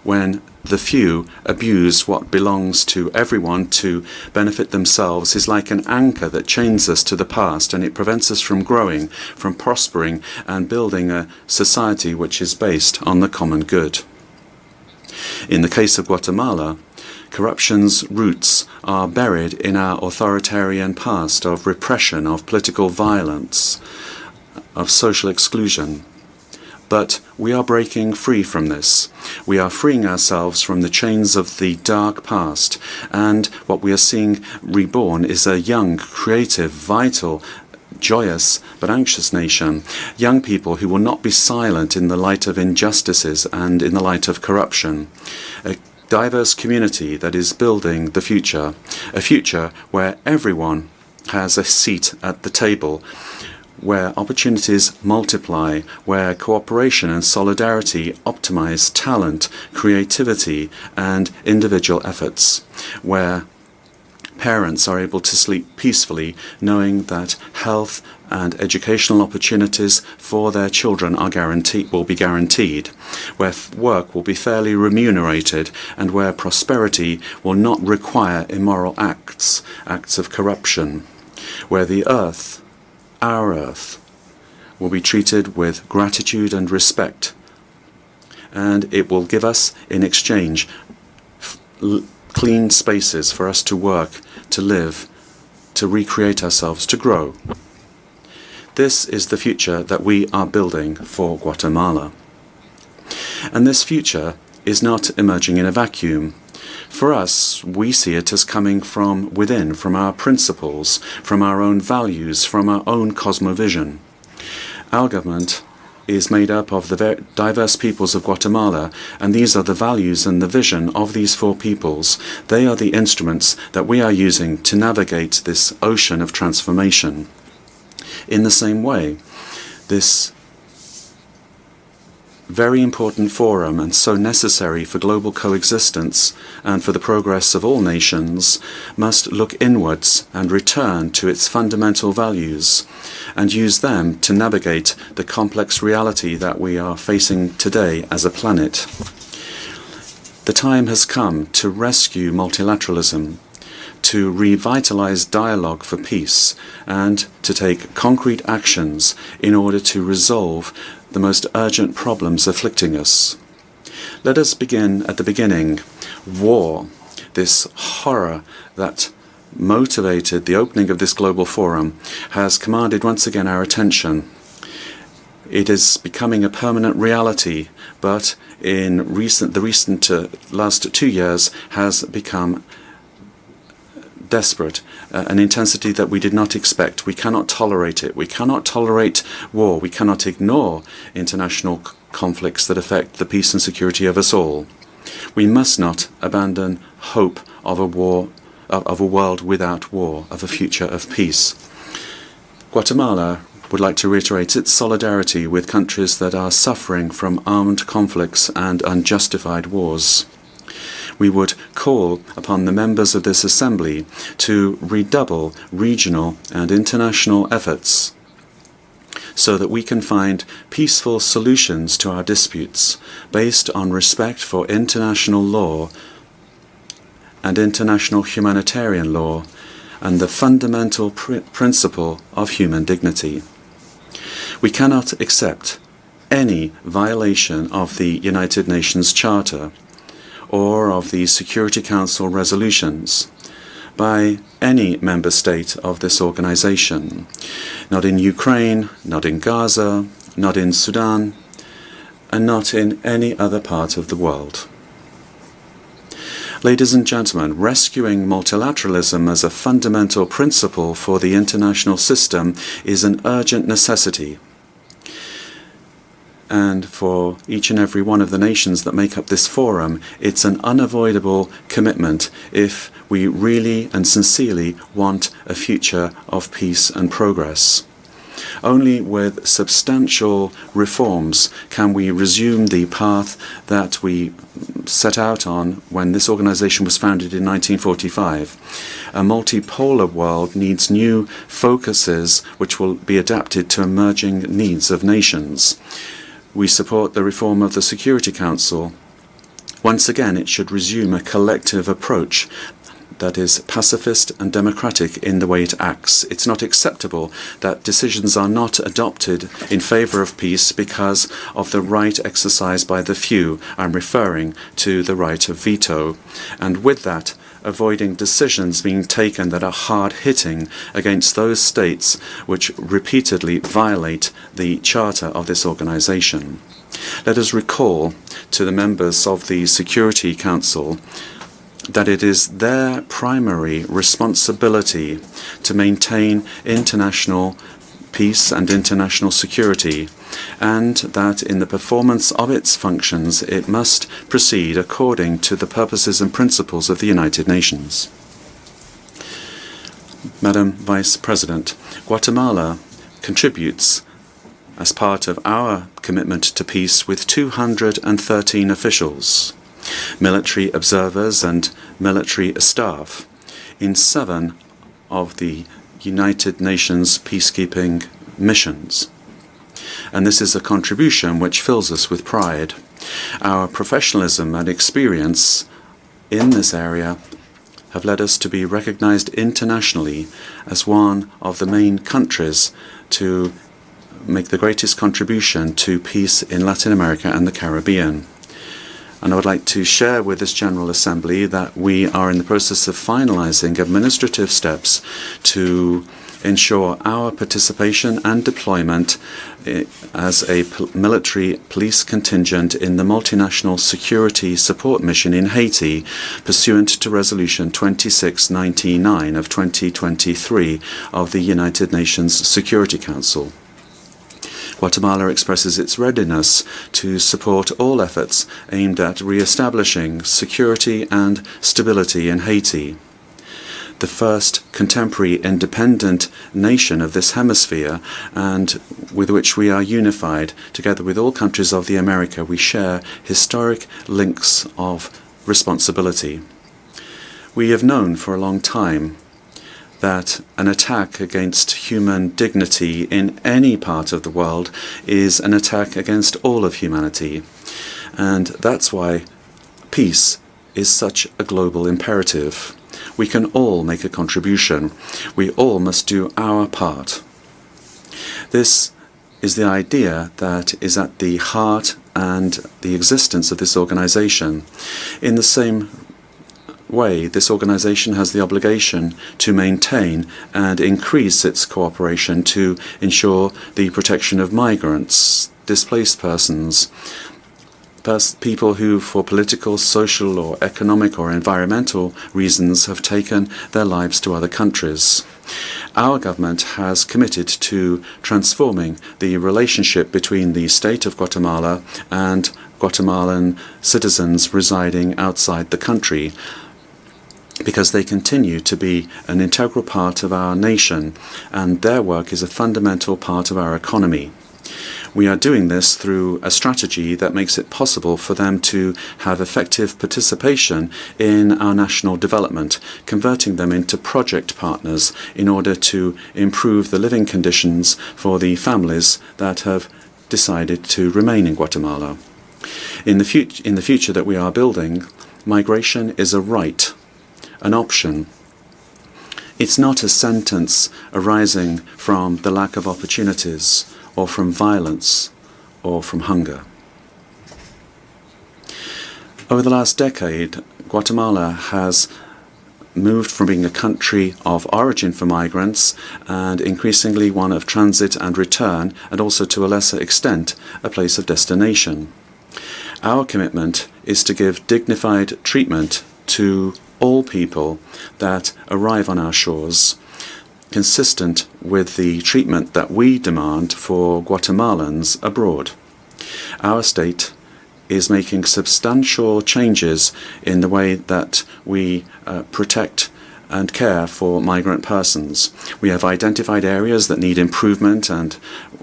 when the few abuse what belongs to everyone to benefit themselves, is like an anchor that chains us to the past, and it prevents us from growing, from prospering and building a society which is based on the common good. In the case of Guatemala, corruption's roots are buried in our authoritarian past of repression, of political violence, of social exclusion. But we are breaking free from this. We are freeing ourselves from the chains of the dark past, and what we are seeing reborn is a young, creative, vital, joyous but anxious nation, young people who will not be silent in the light of injustices and in the light of corruption. A diverse community that is building the future, a future where everyone has a seat at the table, where opportunities multiply, where cooperation and solidarity optimize talent, creativity and individual efforts, where parents are able to sleep peacefully knowing that health and educational opportunities for their children will be guaranteed, where work will be fairly remunerated, and where prosperity will not require immoral acts of corruption, where the earth, our earth, will be treated with gratitude and respect, and it will give us in exchange clean spaces for us to work, to live, to recreate ourselves, to grow. This is the future that we are building for Guatemala. And this future is not emerging in a vacuum. For us, we see it as coming from within, from our principles, from our own values, from our own cosmovision. Our government is made up of the diverse peoples of Guatemala, and these are the values and the vision of these four peoples. They are the instruments that we are using to navigate this ocean of transformation. In the same way, this very important forum, and so necessary for global coexistence and for the progress of all nations, must look inwards and return to its fundamental values and use them to navigate the complex reality that we are facing today as a planet. The time has come to rescue multilateralism, to revitalize dialogue for peace, and to take concrete actions in order to resolve the most urgent problems afflicting us. Let us begin at the beginning. War, this horror that motivated the opening of this global forum, has commanded once again our attention. It is becoming a permanent reality, but in the recent last 2 years has become desperate, an intensity that we did not expect. We cannot tolerate it. We cannot tolerate war. We cannot ignore international conflicts that affect the peace and security of us all. We must not abandon hope of a world without war, of a future of peace. Guatemala would like to reiterate its solidarity with countries that are suffering from armed conflicts and unjustified wars. We would call upon the members of this Assembly to redouble regional and international efforts so that we can find peaceful solutions to our disputes based on respect for international law and international humanitarian law and the fundamental principle of human dignity. We cannot accept any violation of the United Nations Charter or of the Security Council resolutions, by any member state of this organization. Not in Ukraine, not in Gaza, not in Sudan, and not in any other part of the world. Ladies and gentlemen, rescuing multilateralism as a fundamental principle for the international system is an urgent necessity. And for each and every one of the nations that make up this forum, it's an unavoidable commitment if we really and sincerely want a future of peace and progress. Only with substantial reforms can we resume the path that we set out on when this organization was founded in 1945. A multipolar world needs new focuses which will be adapted to emerging needs of nations. We support the reform of the Security Council. Once again, it should resume a collective approach that is pacifist and democratic in the way it acts. It's not acceptable that decisions are not adopted in favor of peace because of the right exercised by the few. I'm referring to the right of veto. And with that, avoiding decisions being taken that are hard-hitting against those states which repeatedly violate the charter of this organization. Let us recall to the members of the Security Council that it is their primary responsibility to maintain international peace and international security, and that in the performance of its functions it must proceed according to the purposes and principles of the United Nations. Madam Vice President, Guatemala contributes as part of our commitment to peace with 213 officials, military observers and military staff in 7 of the United Nations peacekeeping missions. And this is a contribution which fills us with pride. Our professionalism and experience in this area have led us to be recognized internationally as one of the main countries to make the greatest contribution to peace in Latin America and the Caribbean. And I would like to share with this General Assembly that we are in the process of finalizing administrative steps to ensure our participation and deployment as a military police contingent in the Multinational Security Support Mission in Haiti, pursuant to Resolution 2699 of 2023 of the United Nations Security Council. Guatemala expresses its readiness to support all efforts aimed at re-establishing security and stability in Haiti, the first contemporary independent nation of this hemisphere, and with which we are unified. Together with all countries of the America, we share historic links of responsibility. We have known for a long time that an attack against human dignity in any part of the world is an attack against all of humanity. And that's why peace is such a global imperative. We can all make a contribution. We all must do our part. This is the idea that is at the heart and the existence of this organization. In the same way, this organization has the obligation to maintain and increase its cooperation to ensure the protection of migrants, displaced persons, people who, for political, social, or economic or environmental reasons, have taken their lives to other countries. Our government has committed to transforming the relationship between the state of Guatemala and Guatemalan citizens residing outside the country, because they continue to be an integral part of our nation, and their work is a fundamental part of our economy. We are doing this through a strategy that makes it possible for them to have effective participation in our national development, converting them into project partners in order to improve the living conditions for the families that have decided to remain in Guatemala. In the future that we are building, migration is a right, an option. It's not a sentence arising from the lack of opportunities, or from violence, or from hunger. Over the last decade, Guatemala has moved from being a country of origin for migrants and increasingly one of transit and return, and also to a lesser extent a place of destination. Our commitment is to give dignified treatment to all people that arrive on our shores, consistent with the treatment that we demand for Guatemalans abroad. Our state is making substantial changes in the way that we protect and care for migrant persons. We have identified areas that need improvement and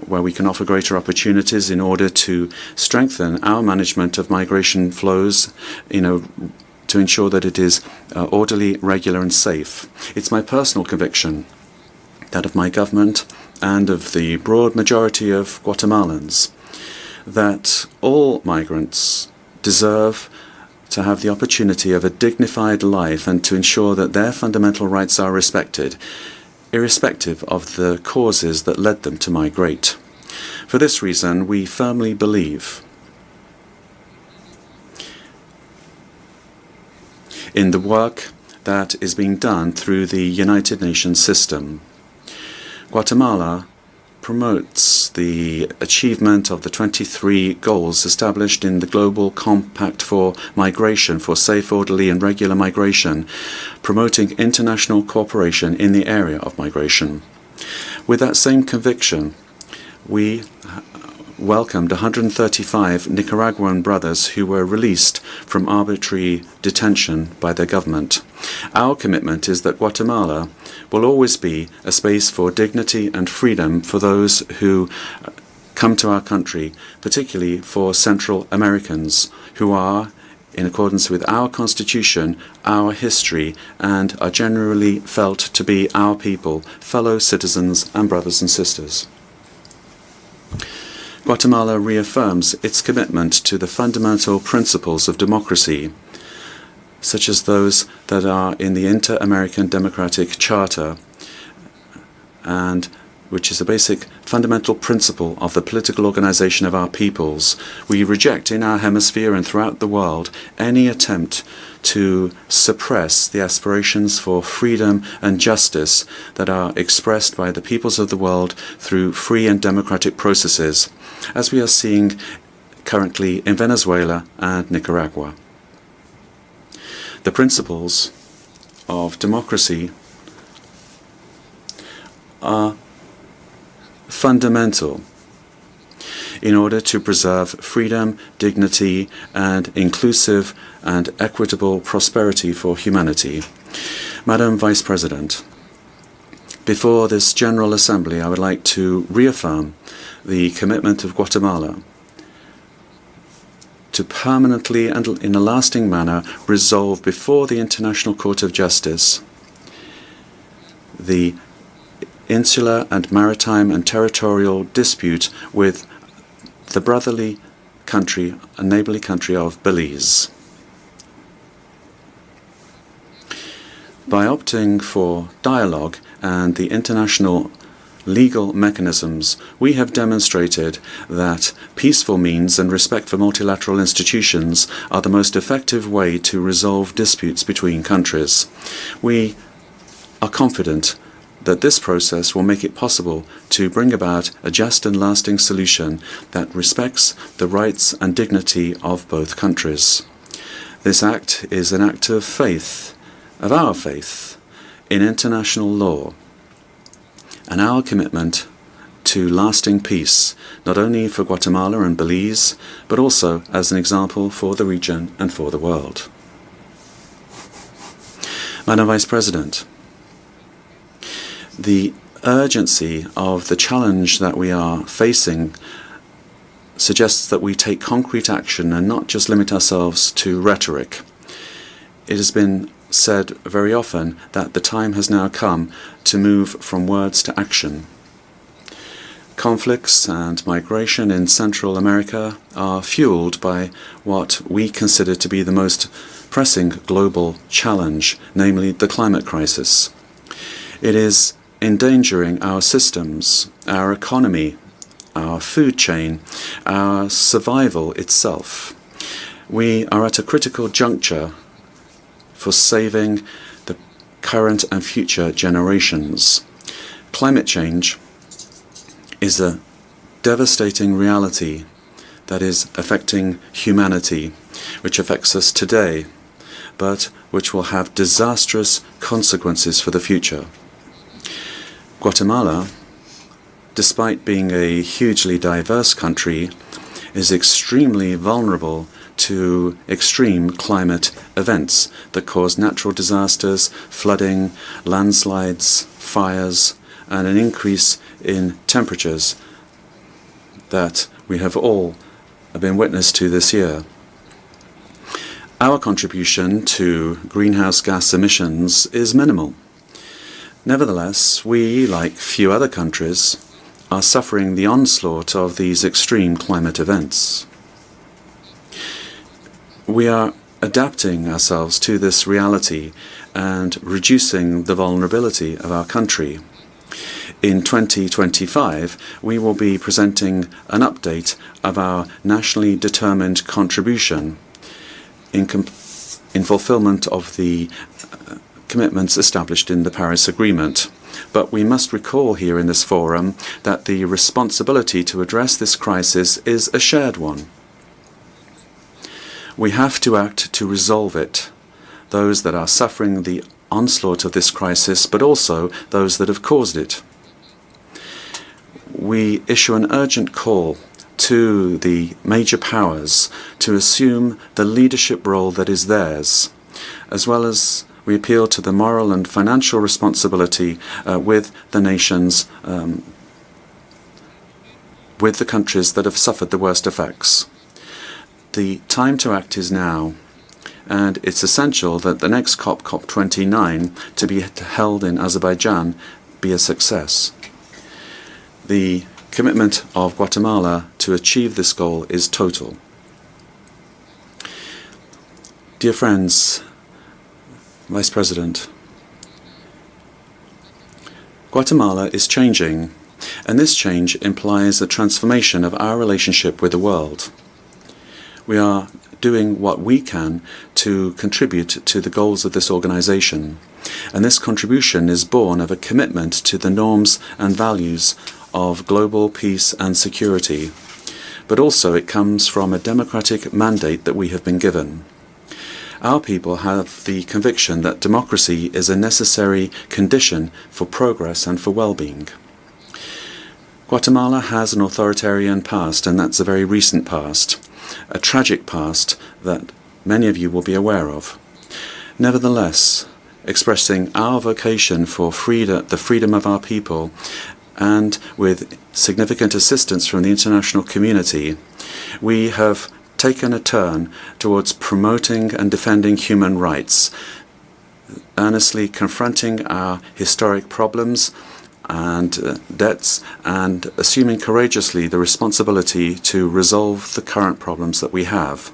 where we can offer greater opportunities in order to strengthen our management of migration flows, to ensure that it is orderly, regular and safe. It's my personal conviction, that of my government and of the broad majority of Guatemalans, that all migrants deserve to have the opportunity of a dignified life and to ensure that their fundamental rights are respected, irrespective of the causes that led them to migrate. For this reason, we firmly believe in the work that is being done through the United Nations system. Guatemala promotes the achievement of the 23 goals established in the Global Compact for Migration, for safe, orderly and regular migration, promoting international cooperation in the area of migration. With that same conviction, we welcomed 135 Nicaraguan brothers who were released from arbitrary detention by their government. Our commitment is that Guatemala will always be a space for dignity and freedom for those who come to our country, particularly for Central Americans who are, in accordance with our constitution, our history, and are generally felt to be our people, fellow citizens and brothers and sisters. Guatemala reaffirms its commitment to the fundamental principles of democracy, such as those that are in the Inter-American Democratic Charter, and which is a basic fundamental principle of the political organization of our peoples. We reject in our hemisphere and throughout the world any attempt to suppress the aspirations for freedom and justice that are expressed by the peoples of the world through free and democratic processes, as we are seeing currently in Venezuela and Nicaragua. The principles of democracy are fundamental in order to preserve freedom, dignity, and inclusive and equitable prosperity for humanity. Madam Vice President, before this General Assembly, I would like to reaffirm the commitment of Guatemala to permanently and in a lasting manner resolve before the International Court of Justice the insular and maritime and territorial dispute with the brotherly country and neighborly country of Belize. By opting for dialogue and the international legal mechanisms, we have demonstrated that peaceful means and respect for multilateral institutions are the most effective way to resolve disputes between countries. We are confident that this process will make it possible to bring about a just and lasting solution that respects the rights and dignity of both countries. This act is an act of faith, of our faith, in international law, and our commitment to lasting peace, not only for Guatemala and Belize, but also as an example for the region and for the world. Madam Vice President, the urgency of the challenge that we are facing suggests that we take concrete action and not just limit ourselves to rhetoric. It has been said very often that the time has now come to move from words to action. Conflicts and migration in Central America are fueled by what we consider to be the most pressing global challenge, namely the climate crisis. It is endangering our systems, our economy, our food chain, our survival itself. We are at a critical juncture for saving the current and future generations. Climate change is a devastating reality that is affecting humanity, which affects us today, but which will have disastrous consequences for the future. Guatemala, despite being a hugely diverse country, is extremely vulnerable to extreme climate events that cause natural disasters, flooding, landslides, fires, and an increase in temperatures that we have all been witness to this year. Our contribution to greenhouse gas emissions is minimal. Nevertheless, we, like few other countries, are suffering the onslaught of these extreme climate events. We are adapting ourselves to this reality and reducing the vulnerability of our country. In 2025, we will be presenting an update of our nationally determined contribution in fulfillment of the commitments established in the Paris Agreement. But we must recall here in this forum that the responsibility to address this crisis is a shared one. We have to act to resolve it, those that are suffering the onslaught of this crisis, but also those that have caused it. We issue an urgent call to the major powers to assume the leadership role that is theirs, as well as we appeal to the moral and financial responsibility with the nations, with the countries that have suffered the worst effects. The time to act is now, and it's essential that the next COP, COP29, to be held in Azerbaijan, be a success. The commitment of Guatemala to achieve this goal is total. Dear friends, Vice President, Guatemala is changing, and this change implies a transformation of our relationship with the world. We are doing what we can to contribute to the goals of this organization, and this contribution is born of a commitment to the norms and values of global peace and security, but also it comes from a democratic mandate that we have been given. Our people have the conviction that democracy is a necessary condition for progress and for well-being. Guatemala has an authoritarian past, and that's a very recent past, a tragic past that many of you will be aware of. Nevertheless, expressing our vocation for the freedom of our people, and with significant assistance from the international community, we have taken a turn towards promoting and defending human rights, earnestly confronting our historic problems and debts, and assuming courageously the responsibility to resolve the current problems that we have.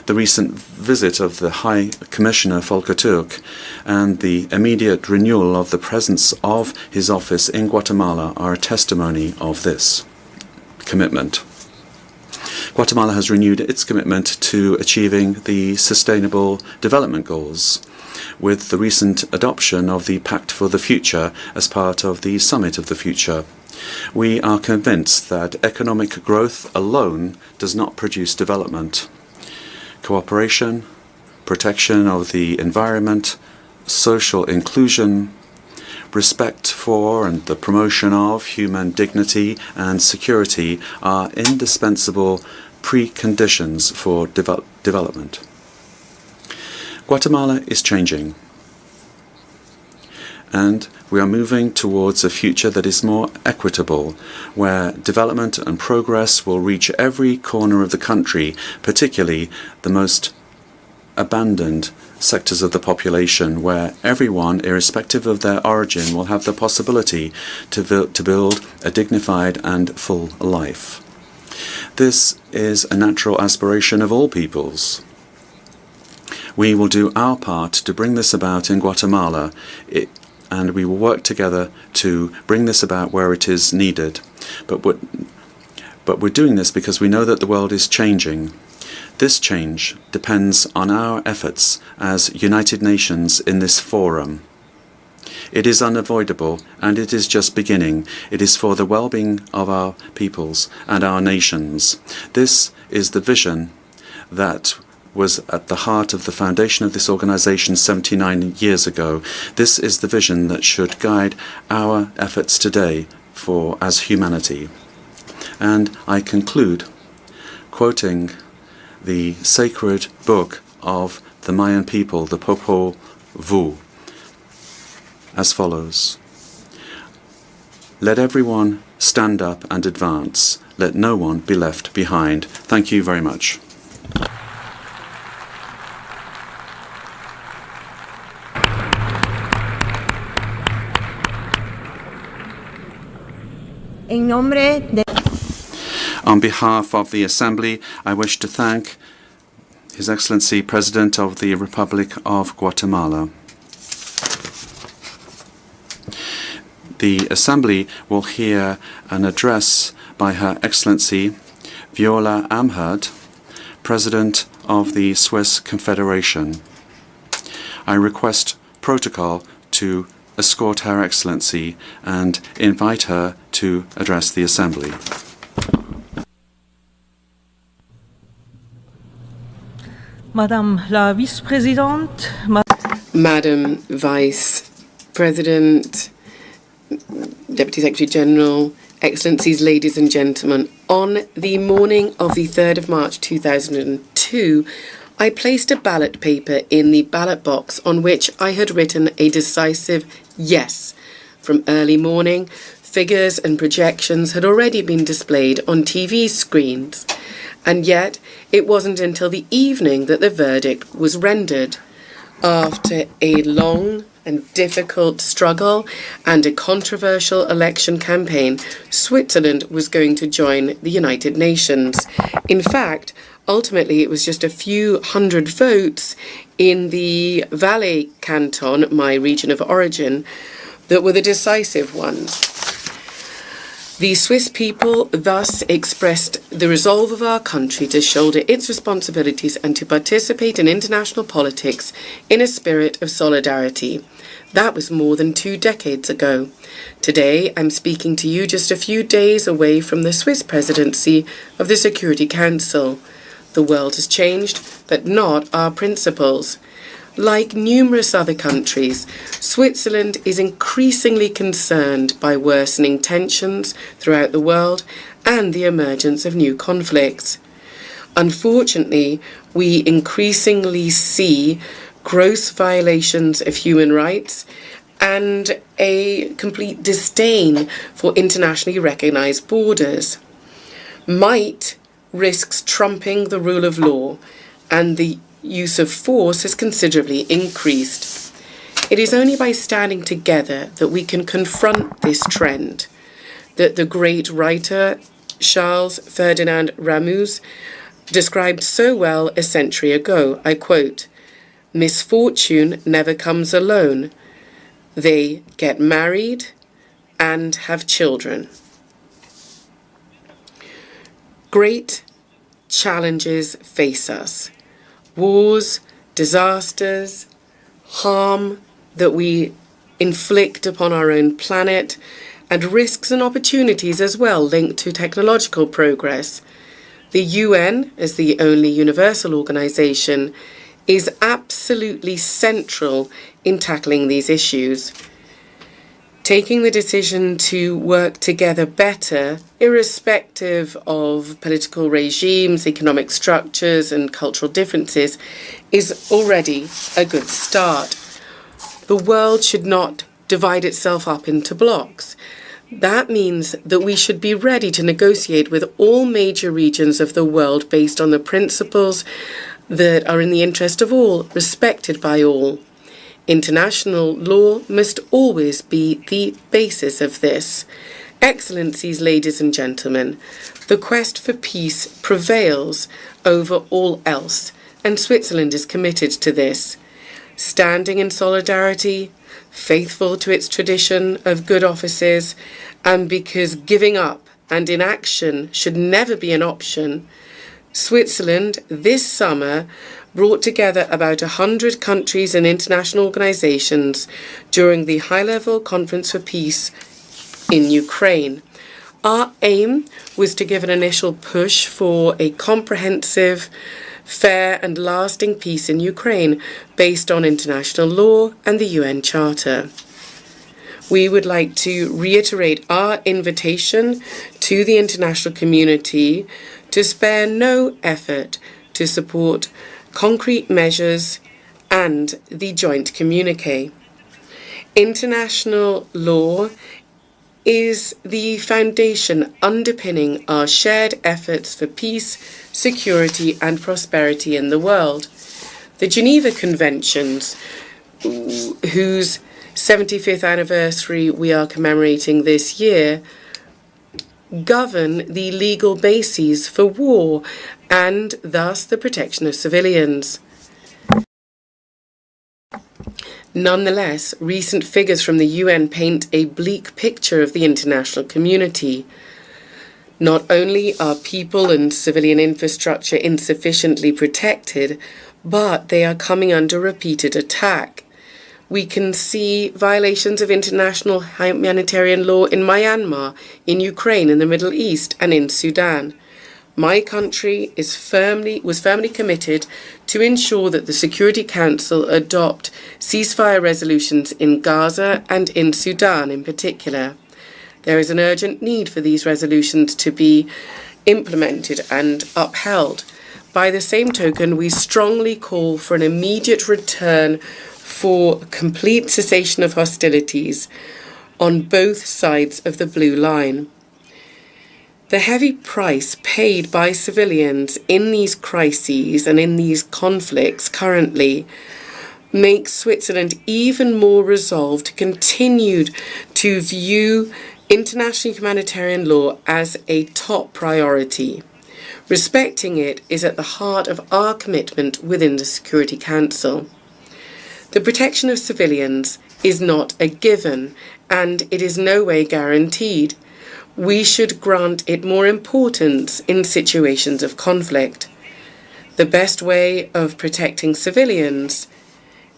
The recent visit of the High Commissioner Volker Turk and the immediate renewal of the presence of his office in Guatemala are a testimony of this commitment. Guatemala has renewed its commitment to achieving the Sustainable Development Goals, with the recent adoption of the Pact for the Future as part of the Summit of the Future. We are convinced that economic growth alone does not produce development. Cooperation, protection of the environment, social inclusion, respect for and the promotion of human dignity and security are indispensable preconditions for development. Guatemala is changing, and we are moving towards a future that is more equitable, where development and progress will reach every corner of the country, particularly the most abandoned sectors of the population, where everyone, irrespective of their origin, will have the possibility to build a dignified and full life. This is a natural aspiration of all peoples. We will do our part to bring this about in Guatemala, and we will work together to bring this about where it is needed. But we're doing this because we know that the world is changing. This change depends on our efforts as United Nations in this forum. It is unavoidable, and it is just beginning. It is for the well-being of our peoples and our nations. This is the vision that was at the heart of the foundation of this organization 79 years ago. This is the vision that should guide our efforts today as humanity. And I conclude quoting the sacred book of the Mayan people, the Popol Vuh, as follows. Let everyone stand up and advance. Let no one be left behind. Thank you very much. En nombre de On behalf of the Assembly, I wish to thank His Excellency President of the Republic of Guatemala. The Assembly will hear an address by Her Excellency Viola Amherd, President of the Swiss Confederation. I request protocol to escort Her Excellency and invite her to address the Assembly. Madame la Vice-Présidente, Madam Vice President, Deputy Secretary General, Excellencies, ladies and gentlemen, on the morning of the 3rd of March 2002, I placed a ballot paper in the ballot box on which I had written a decisive yes. From early morning, figures and projections had already been displayed on TV screens, and yet it wasn't until the evening that the verdict was rendered. After a long and difficult struggle and a controversial election campaign, Switzerland was going to join the United Nations. In fact, ultimately, it was just a few hundred votes in the Valais canton, my region of origin, that were the decisive ones. The Swiss people thus expressed the resolve of our country to shoulder its responsibilities and to participate in international politics in a spirit of solidarity. That was more than 2 decades ago. Today, I'm speaking to you just a few days away from the Swiss presidency of the Security Council. The world has changed, but not our principles. Like numerous other countries, Switzerland is increasingly concerned by worsening tensions throughout the world and the emergence of new conflicts. Unfortunately, we increasingly see gross violations of human rights and a complete disdain for internationally recognized borders. Might risks trumping the rule of law, and the use of force has considerably increased. It is only by standing together that we can confront this trend, that the great writer Charles Ferdinand Ramuz described so well a century ago. I quote, "Misfortune never comes alone. They get married and have children." Great challenges face us. Wars, disasters, harm that we inflict upon our own planet, and risks and opportunities as well linked to technological progress. The UN, as the only universal organization, is absolutely central in tackling these issues. Taking the decision to work together better, irrespective of political regimes, economic structures, and cultural differences, is already a good start. The world should not divide itself up into blocks. That means that we should be ready to negotiate with all major regions of the world based on the principles that are in the interest of all, respected by all. International law must always be the basis of this. Excellencies, ladies and gentlemen, the quest for peace prevails over all else, and Switzerland is committed to this. Standing in solidarity, faithful to its tradition of good offices, and because giving up and inaction should never be an option, Switzerland this summer brought together about 100 countries and international organizations during the high-level Conference for Peace in Ukraine. Our aim was to give an initial push for a comprehensive, fair and lasting peace in Ukraine based on international law and the UN Charter. We would like to reiterate our invitation to the international community to spare no effort to support concrete measures and the joint communique. International law is the foundation underpinning our shared efforts for peace, security and prosperity in the world. The Geneva Conventions, whose 75th anniversary we are commemorating this year, govern the legal bases for war and thus the protection of civilians. Nonetheless, recent figures from the UN paint a bleak picture of the international community. Not only are people and civilian infrastructure insufficiently protected, but they are coming under repeated attack. We can see violations of international humanitarian law in Myanmar, in Ukraine, in the Middle East, and in Sudan. My country was firmly committed to ensure that the Security Council adopt ceasefire resolutions in Gaza and in Sudan in particular. There is an urgent need for these resolutions to be implemented and upheld. By the same token, we strongly call for an immediate return for complete cessation of hostilities on both sides of the blue line. The heavy price paid by civilians in these crises and in these conflicts currently makes Switzerland even more resolved to continue to view international humanitarian law as a top priority. Respecting it is at the heart of our commitment within the Security Council. The protection of civilians is not a given, and it is no way guaranteed. We should grant it more importance in situations of conflict. The best way of protecting civilians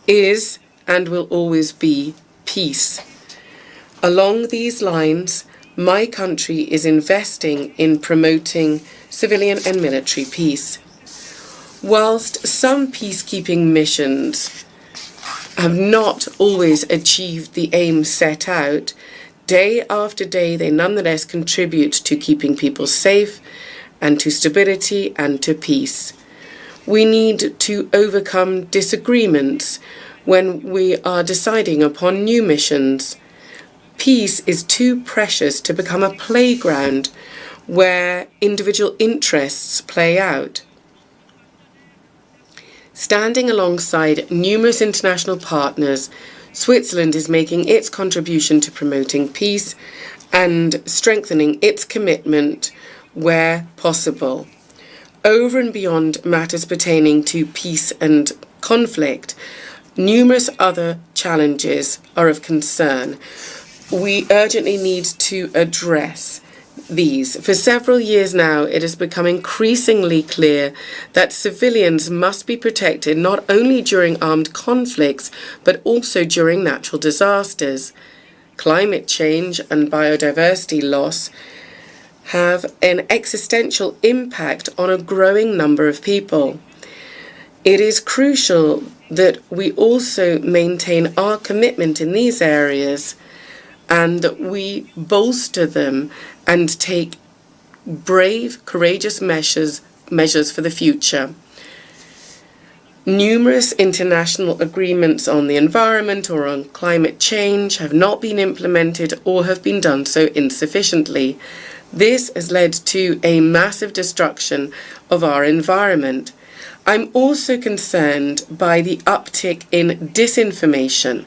is and will always be peace. Along these lines, my country is investing in promoting civilian and military peace. Whilst some peacekeeping missions have not always achieved the aim set out, day after day they nonetheless contribute to keeping people safe and to stability and to peace. We need to overcome disagreements when we are deciding upon new missions. Peace is too precious to become a playground where individual interests play out. Standing alongside numerous international partners, Switzerland is making its contribution to promoting peace and strengthening its commitment where possible. Over and beyond matters pertaining to peace and conflict, numerous other challenges are of concern. We urgently need to address these. For several years now, it has become increasingly clear that civilians must be protected not only during armed conflicts, but also during natural disasters. Climate change and biodiversity loss have an existential impact on a growing number of people. It is crucial that we also maintain our commitment in these areas and that we bolster them and take brave, courageous measures for the future. Numerous international agreements on the environment or on climate change have not been implemented or have been done so insufficiently. This has led to a massive destruction of our environment. I'm also concerned by the uptick in disinformation.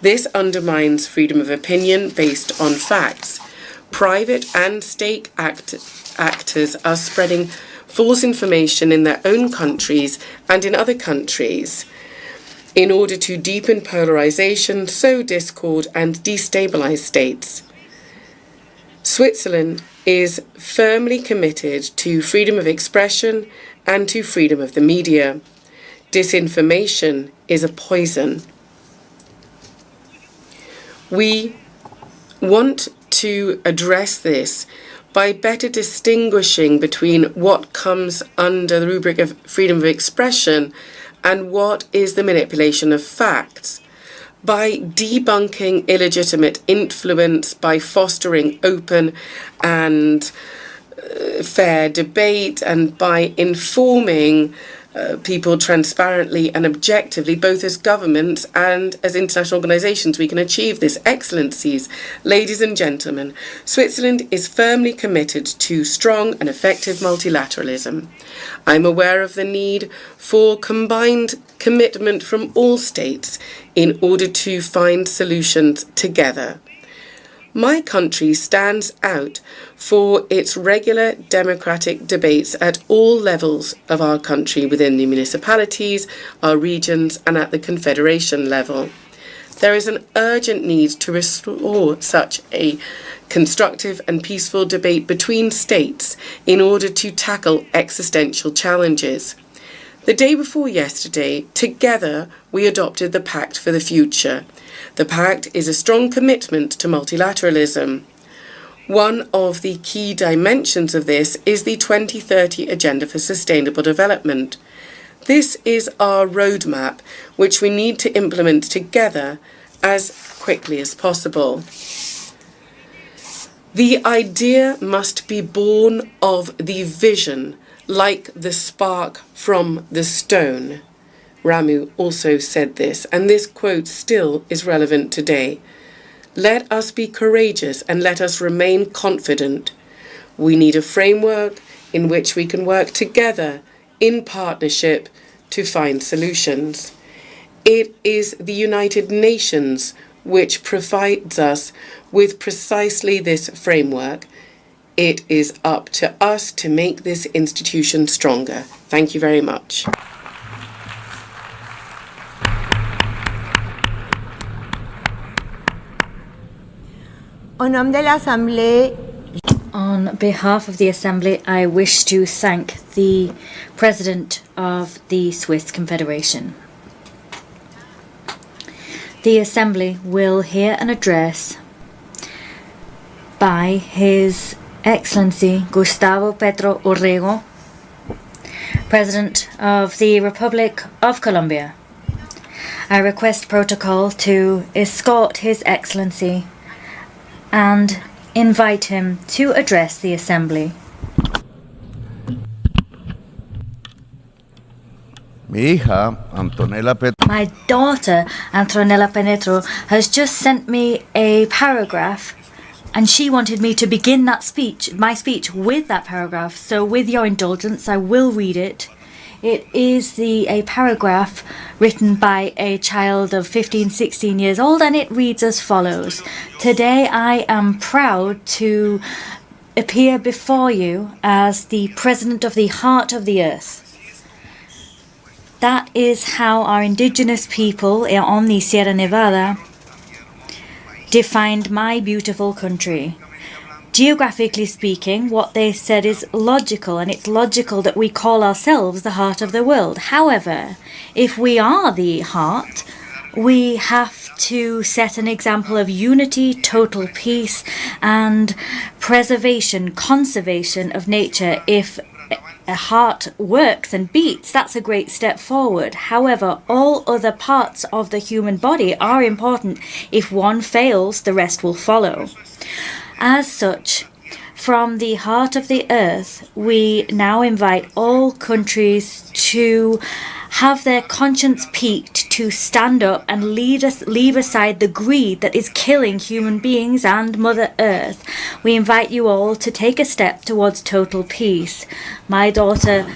This undermines freedom of opinion based on facts. Private and state actors are spreading false information in their own countries and in other countries in order to deepen polarization, sow discord, and destabilize states. Switzerland is firmly committed to freedom of expression and to freedom of the media. Disinformation is a poison. We want to address this by better distinguishing between what comes under the rubric of freedom of expression and what is the manipulation of facts, by debunking illegitimate influence, by fostering open and fair debate, and by informing people transparently and objectively, both as governments and as international organisations. We can achieve this. Excellencies, ladies and gentlemen, Switzerland is firmly committed to strong and effective multilateralism. I'm aware of the need for combined commitment from all states in order to find solutions together. My country stands out for its regular democratic debates at all levels of our country, within the municipalities, our regions, and at the confederation level. There is an urgent need to restore such a constructive and peaceful debate between states in order to tackle existential challenges. The day before yesterday, together, we adopted the Pact for the Future. The Pact is a strong commitment to multilateralism. One of the key dimensions of this is the 2030 Agenda for Sustainable Development. This is our roadmap, which we need to implement together as quickly as possible. The idea must be born of the vision, like the spark from the stone. Ramu also said this, and this quote still is relevant today. Let us be courageous and let us remain confident. We need a framework in which we can work together in partnership to find solutions. It is the United Nations which provides us with precisely this framework. It is up to us to make this institution stronger. Thank you very much. Au nom de l'Assemblée, on behalf of the Assembly, I wish to thank the President of the Swiss Confederation. The Assembly will hear an address by His Excellency Gustavo Petro Urrego, President of the Republic of Colombia. I request protocol to escort His Excellency and invite him to address the Assembly. My daughter, Antonella Penetro, has just sent me a paragraph, and she wanted me to begin my speech with that paragraph. So with your indulgence, I will read it. It is a paragraph written by a child of 15, 16 years old, and it reads as follows. Today I am proud to appear before you as the President of the Heart of the Earth. That is how our indigenous people on the Sierra Nevada defined my beautiful country. Geographically speaking, what they said is logical, and it's logical that we call ourselves the heart of the world. However, if we are the heart, we have to set an example of unity, total peace, and preservation, conservation of nature. If a heart works and beats, that's a great step forward. However, all other parts of the human body are important. If one fails, the rest will follow. As such, from the heart of the earth, we now invite all countries to have their conscience piqued, to stand up and leave aside the greed that is killing human beings and Mother Earth. We invite you all to take a step towards total peace. My daughter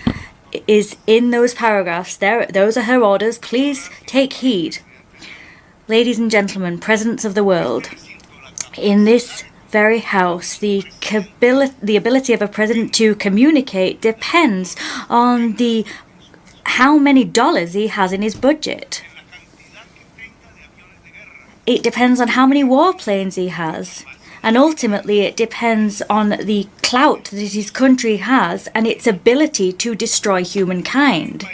is in those paragraphs. Those are her orders. Please take heed. Ladies and gentlemen, presidents of the world, in this very house, the ability of a president to communicate depends on how many dollars he has in his budget. It depends on how many warplanes he has. And ultimately, it depends on the clout that his country has and its ability to destroy humankind.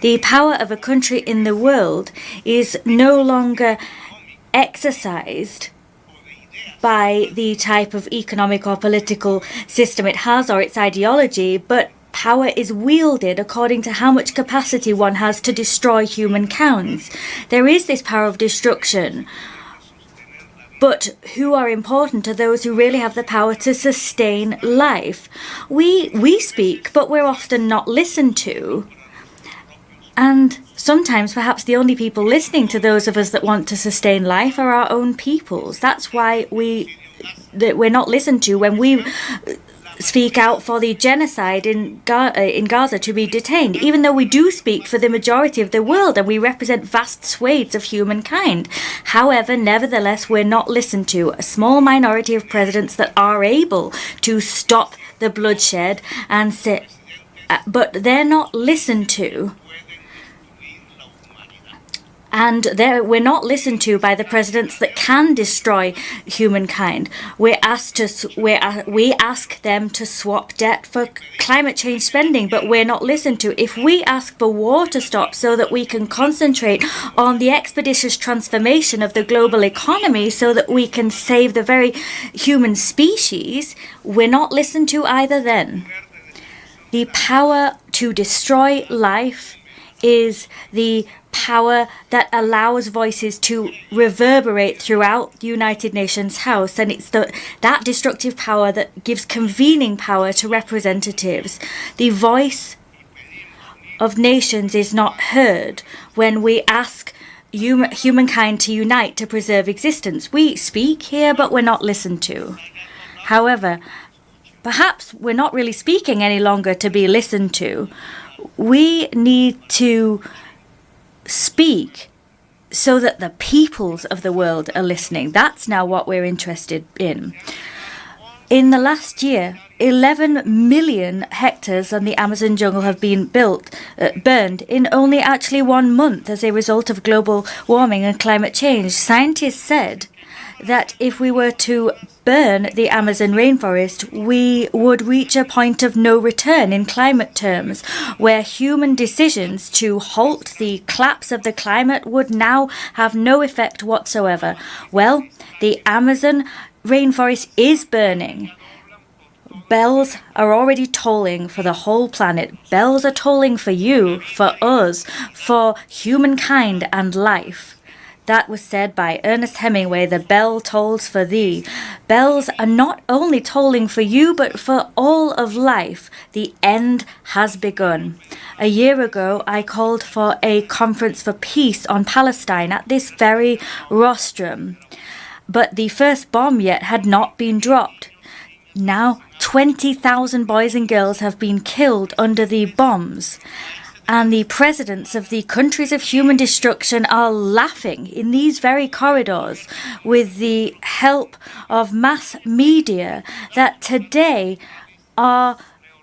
The power of a country in the world is no longer exercised by the type of economic or political system it has or its ideology, but power is wielded according to how much capacity one has to destroy humankind. There is this power of destruction, but who are important are those who really have the power to sustain life. We speak, but we're often not listened to. And sometimes perhaps the only people listening to those of us that want to sustain life are our own peoples. That's why we're not listened to when we speak out for the genocide in Gaza to be detained, even though we do speak for the majority of the world and we represent vast swathes of humankind. However, nevertheless, we're not listened to. A small minority of presidents that are able to stop the bloodshed and say, but they're not listened to. And we're not listened to by the presidents that can destroy humankind. We ask them to swap debt for climate change spending, but we're not listened to. If we ask for war to stop so that we can concentrate on the expeditious transformation of the global economy so that we can save the very human species, we're not listened to either then. The power to destroy life is the power that allows voices to reverberate throughout the United Nations House, and it's that destructive power that gives convening power to representatives. The voice of nations is not heard when we ask humankind to unite to preserve existence. We speak here, but we're not listened to. However, perhaps we're not really speaking any longer to be listened to. We need to speak so that the peoples of the world are listening. That's now what we're interested in. In the last year, 11 million hectares on the Amazon jungle have been burned in only actually 1 month as a result of global warming and climate change. Scientists said that if we were to burn the Amazon rainforest, we would reach a point of no return in climate terms, where human decisions to halt the collapse of the climate would now have no effect whatsoever. Well, the Amazon rainforest is burning. Bells are already tolling for the whole planet. Bells are tolling for you, for us, for humankind and life. That was said by Ernest Hemingway, "The bell tolls for thee." Bells are not only tolling for you, but for all of life. The end has begun. A year ago, I called for a conference for peace on Palestine at this very rostrum. But the first bomb yet had not been dropped. Now, 20,000 boys and girls have been killed under the bombs. And the presidents of the countries of human destruction are laughing in these very corridors with the help of mass media that today are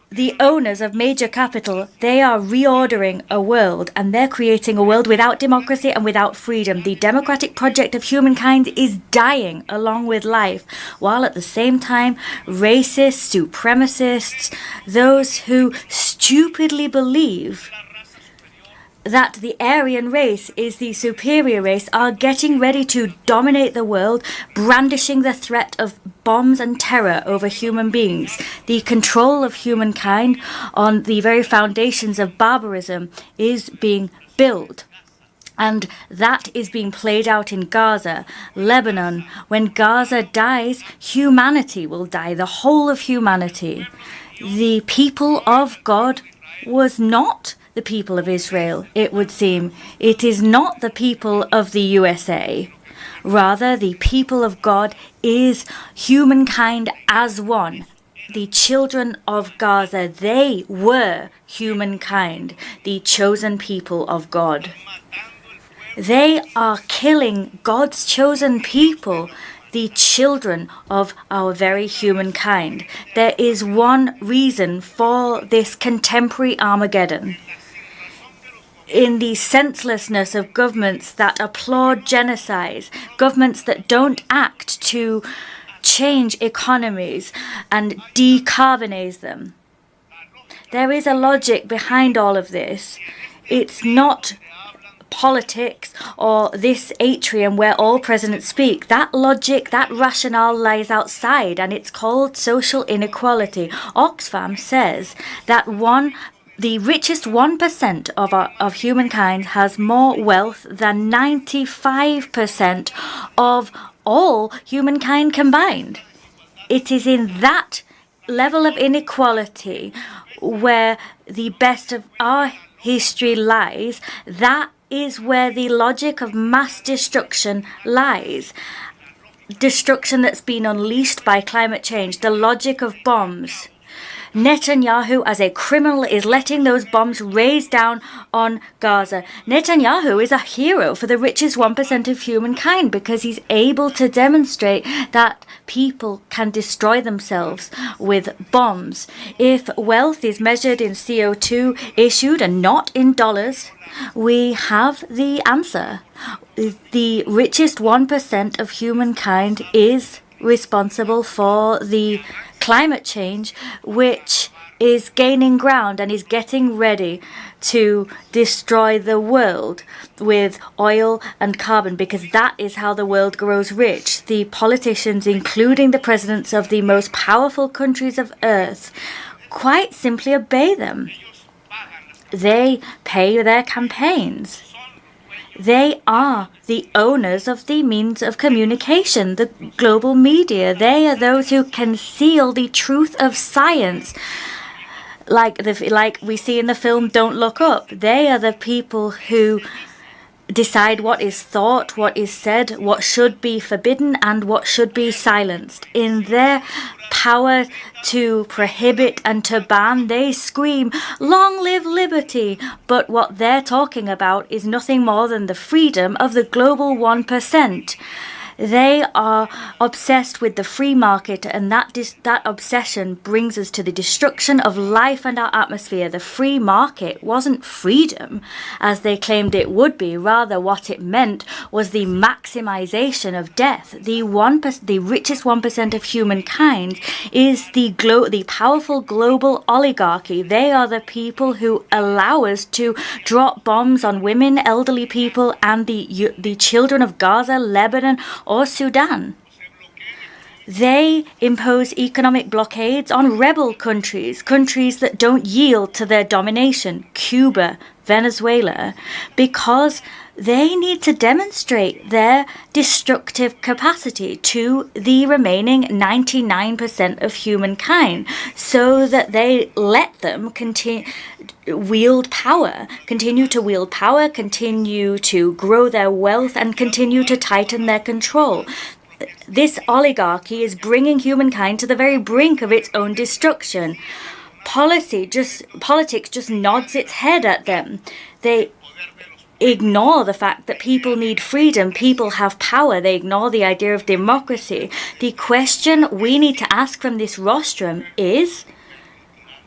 the owners of major capital. They are reordering a world, and they're creating a world without democracy and without freedom. The democratic project of humankind is dying along with life, while at the same time, racists, supremacists, those who stupidly believe that the Aryan race is the superior race are getting ready to dominate the world, brandishing the threat of bombs and terror over human beings. The control of humankind on the very foundations of barbarism is being built. And that is being played out in Gaza, Lebanon. When Gaza dies, humanity will die, the whole of humanity. The people of God was not the people of Israel, it would seem. It is not the people of the USA. Rather, the people of God is humankind as one. The children of Gaza, they were humankind, the chosen people of God. They are killing God's chosen people, the children of our very humankind. There is one reason for this contemporary Armageddon. In the senselessness of governments that applaud genocides, governments that don't act to change economies and decarbonize them. There is a logic behind all of this. It's not politics or this atrium where all presidents speak. That logic, that rationale lies outside, and it's called social inequality. Oxfam says that the richest 1% of humankind has more wealth than 95% of all humankind combined. It is in that level of inequality where the best of our history lies. That is where the logic of mass destruction lies. Destruction that's been unleashed by climate change, the logic of bombs. Netanyahu, as a criminal, is letting those bombs raise down on Gaza. Netanyahu is a hero for the richest 1% of humankind because he's able to demonstrate that people can destroy themselves with bombs. If wealth is measured in CO2 issued and not in dollars, we have the answer. The richest 1% of humankind is responsible for the climate change, which is gaining ground and is getting ready to destroy the world with oil and carbon, because that is how the world grows rich. The politicians, including the presidents of the most powerful countries of Earth, quite simply obey them. They pay their campaigns. They are the owners of the means of communication, the global media. They are those who conceal the truth of science. Like we see in the film Don't Look Up. They are the people who decide what is thought, what is said, what should be forbidden, and what should be silenced. In their power to prohibit and to ban, they scream, "Long live liberty!" But what they're talking about is nothing more than the freedom of the global 1%. They are obsessed with the free market, and that obsession brings us to the destruction of life and our atmosphere. The free market wasn't freedom, as they claimed it would be. Rather, what it meant was the maximization of death. The richest 1% of humankind is the powerful global oligarchy. They are the people who allow us to drop bombs on women, elderly people, and the children of Gaza, Lebanon, or Sudan. They impose economic blockades on rebel countries that don't yield to their domination, Cuba, Venezuela, because they need to demonstrate their destructive capacity to the remaining 99% of humankind, so that they let them continue to wield power, continue to grow their wealth, and continue to tighten their control. This oligarchy is bringing humankind to the very brink of its own destruction. Politics just nods its head at them. They ignore the fact that people need freedom, people have power. They ignore the idea of democracy. The question we need to ask from this rostrum is,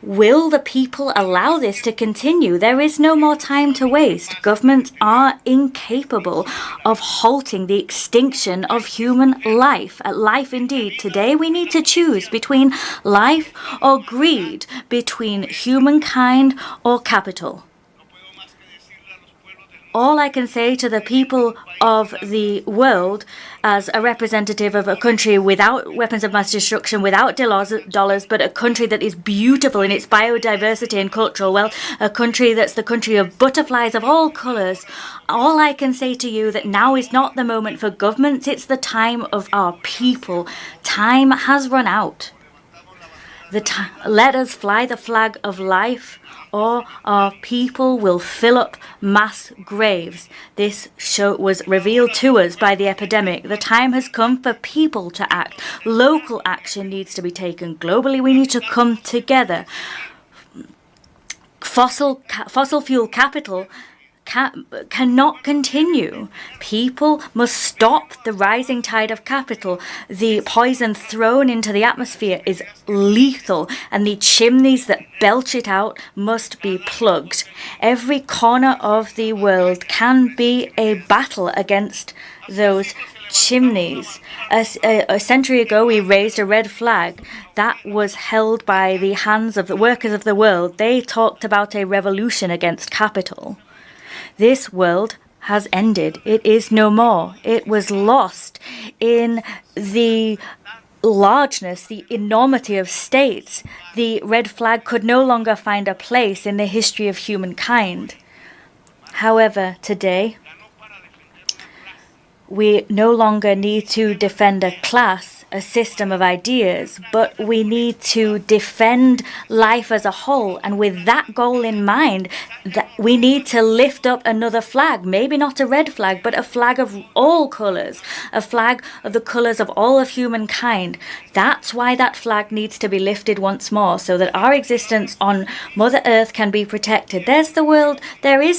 will the people allow this to continue? There is no more time to waste. Governments are incapable of halting the extinction of human life. Life indeed. Today we need to choose between life or greed, between humankind or capital. All I can say to the people of the world, as a representative of a country without weapons of mass destruction, without dollars, but a country that is beautiful in its biodiversity and cultural wealth, a country that's the country of butterflies of all colours, all I can say to you that now is not the moment for governments, it's the time of our people. Time has run out. Let us fly the flag of life, or our people will fill up mass graves. This was revealed to us by the epidemic. The time has come for people to act. Local action needs to be taken. Globally, we need to come together. Fossil fuel capital cannot continue. People must stop the rising tide of capital. The poison thrown into the atmosphere is lethal, and the chimneys that belch it out must be plugged. Every corner of the world can be a battle against those chimneys. A century ago, we raised a red flag that was held by the hands of the workers of the world. They talked about a revolution against capital. This world has ended. It is no more. It was lost in the largeness, the enormity of states. The red flag could no longer find a place in the history of humankind. However, today, we no longer need to defend a class, a system of ideas, but we need to defend life as a whole. And with that goal in mind, we need to lift up another flag, maybe not a red flag, but a flag of all colors, a flag of the colors of all of humankind. That's why that flag needs to be lifted once more, so that our existence on Mother Earth can be protected. There is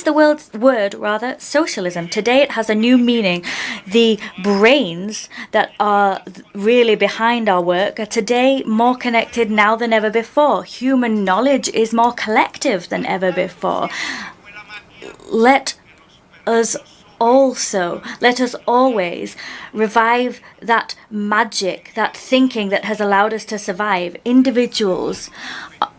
the word, socialism. Today it has a new meaning. The brains that are really behind our work are today more connected now than ever before. Human knowledge is more collective than ever before. Let us always revive that magic, that thinking that has allowed us to survive. Individuals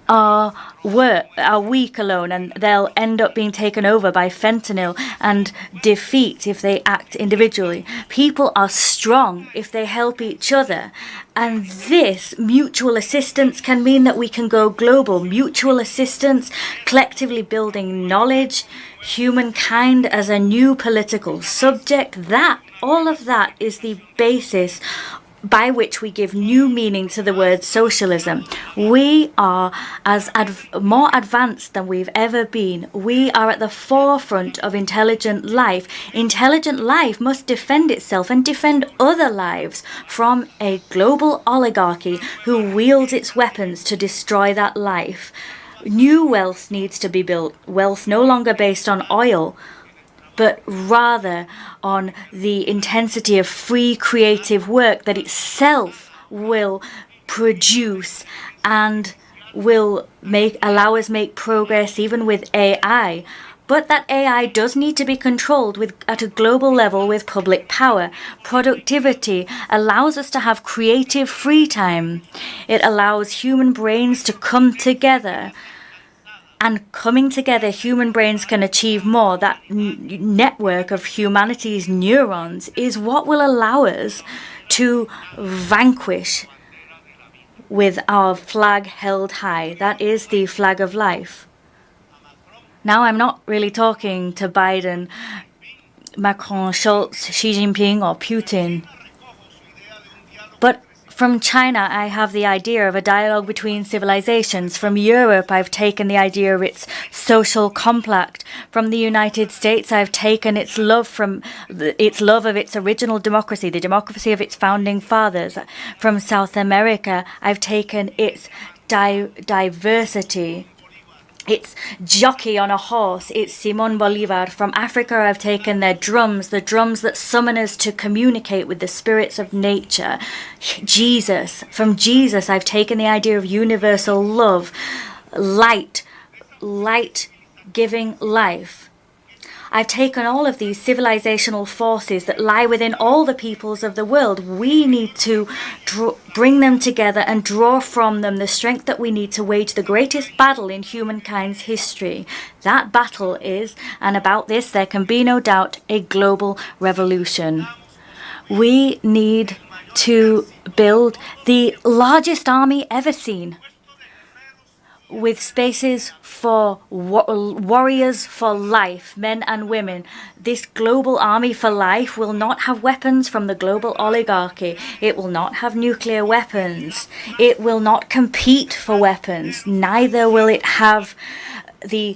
are weak alone, and they'll end up being taken over by fentanyl and defeat if they act individually. People are strong if they help each other, and this mutual assistance can mean that we can go global. Mutual assistance, collectively building knowledge, humankind as a new political subject, all of that is the basis by which we give new meaning to the word socialism. We are more advanced than we've ever been. We are at the forefront of intelligent life. Intelligent life must defend itself and defend other lives from a global oligarchy who wields its weapons to destroy that life. New wealth needs to be built, wealth no longer based on oil, but rather on the intensity of free creative work that itself will produce and will allow us make progress even with AI. But that AI does need to be controlled at a global level with public power. Productivity allows us to have creative free time. It allows human brains to come together. And coming together, human brains can achieve more. That network of humanity's neurons is what will allow us to vanquish with our flag held high. That is the flag of life. Now, I'm not really talking to Biden, Macron, Scholz, Xi Jinping, or Putin. But from China, I have the idea of a dialogue between civilizations. From Europe, I've taken the idea of its social compact. From the United States, I've taken its love of its original democracy, the democracy of its founding fathers. From South America, I've taken its diversity. It's jockey on a horse. It's Simon Bolivar. From Africa, I've taken their drums, the drums that summon us to communicate with the spirits of nature. Jesus. From Jesus, I've taken the idea of universal love, light giving life. I've taken all of these civilizational forces that lie within all the peoples of the world. We need to bring them together and draw from them the strength that we need to wage the greatest battle in humankind's history. That battle is, and about this there can be no doubt, a global revolution. We need to build the largest army ever seen, with spaces for warriors for life, men and women. This global army for life will not have weapons from the global oligarchy. It will not have nuclear weapons. It will not compete for weapons. Neither will it have the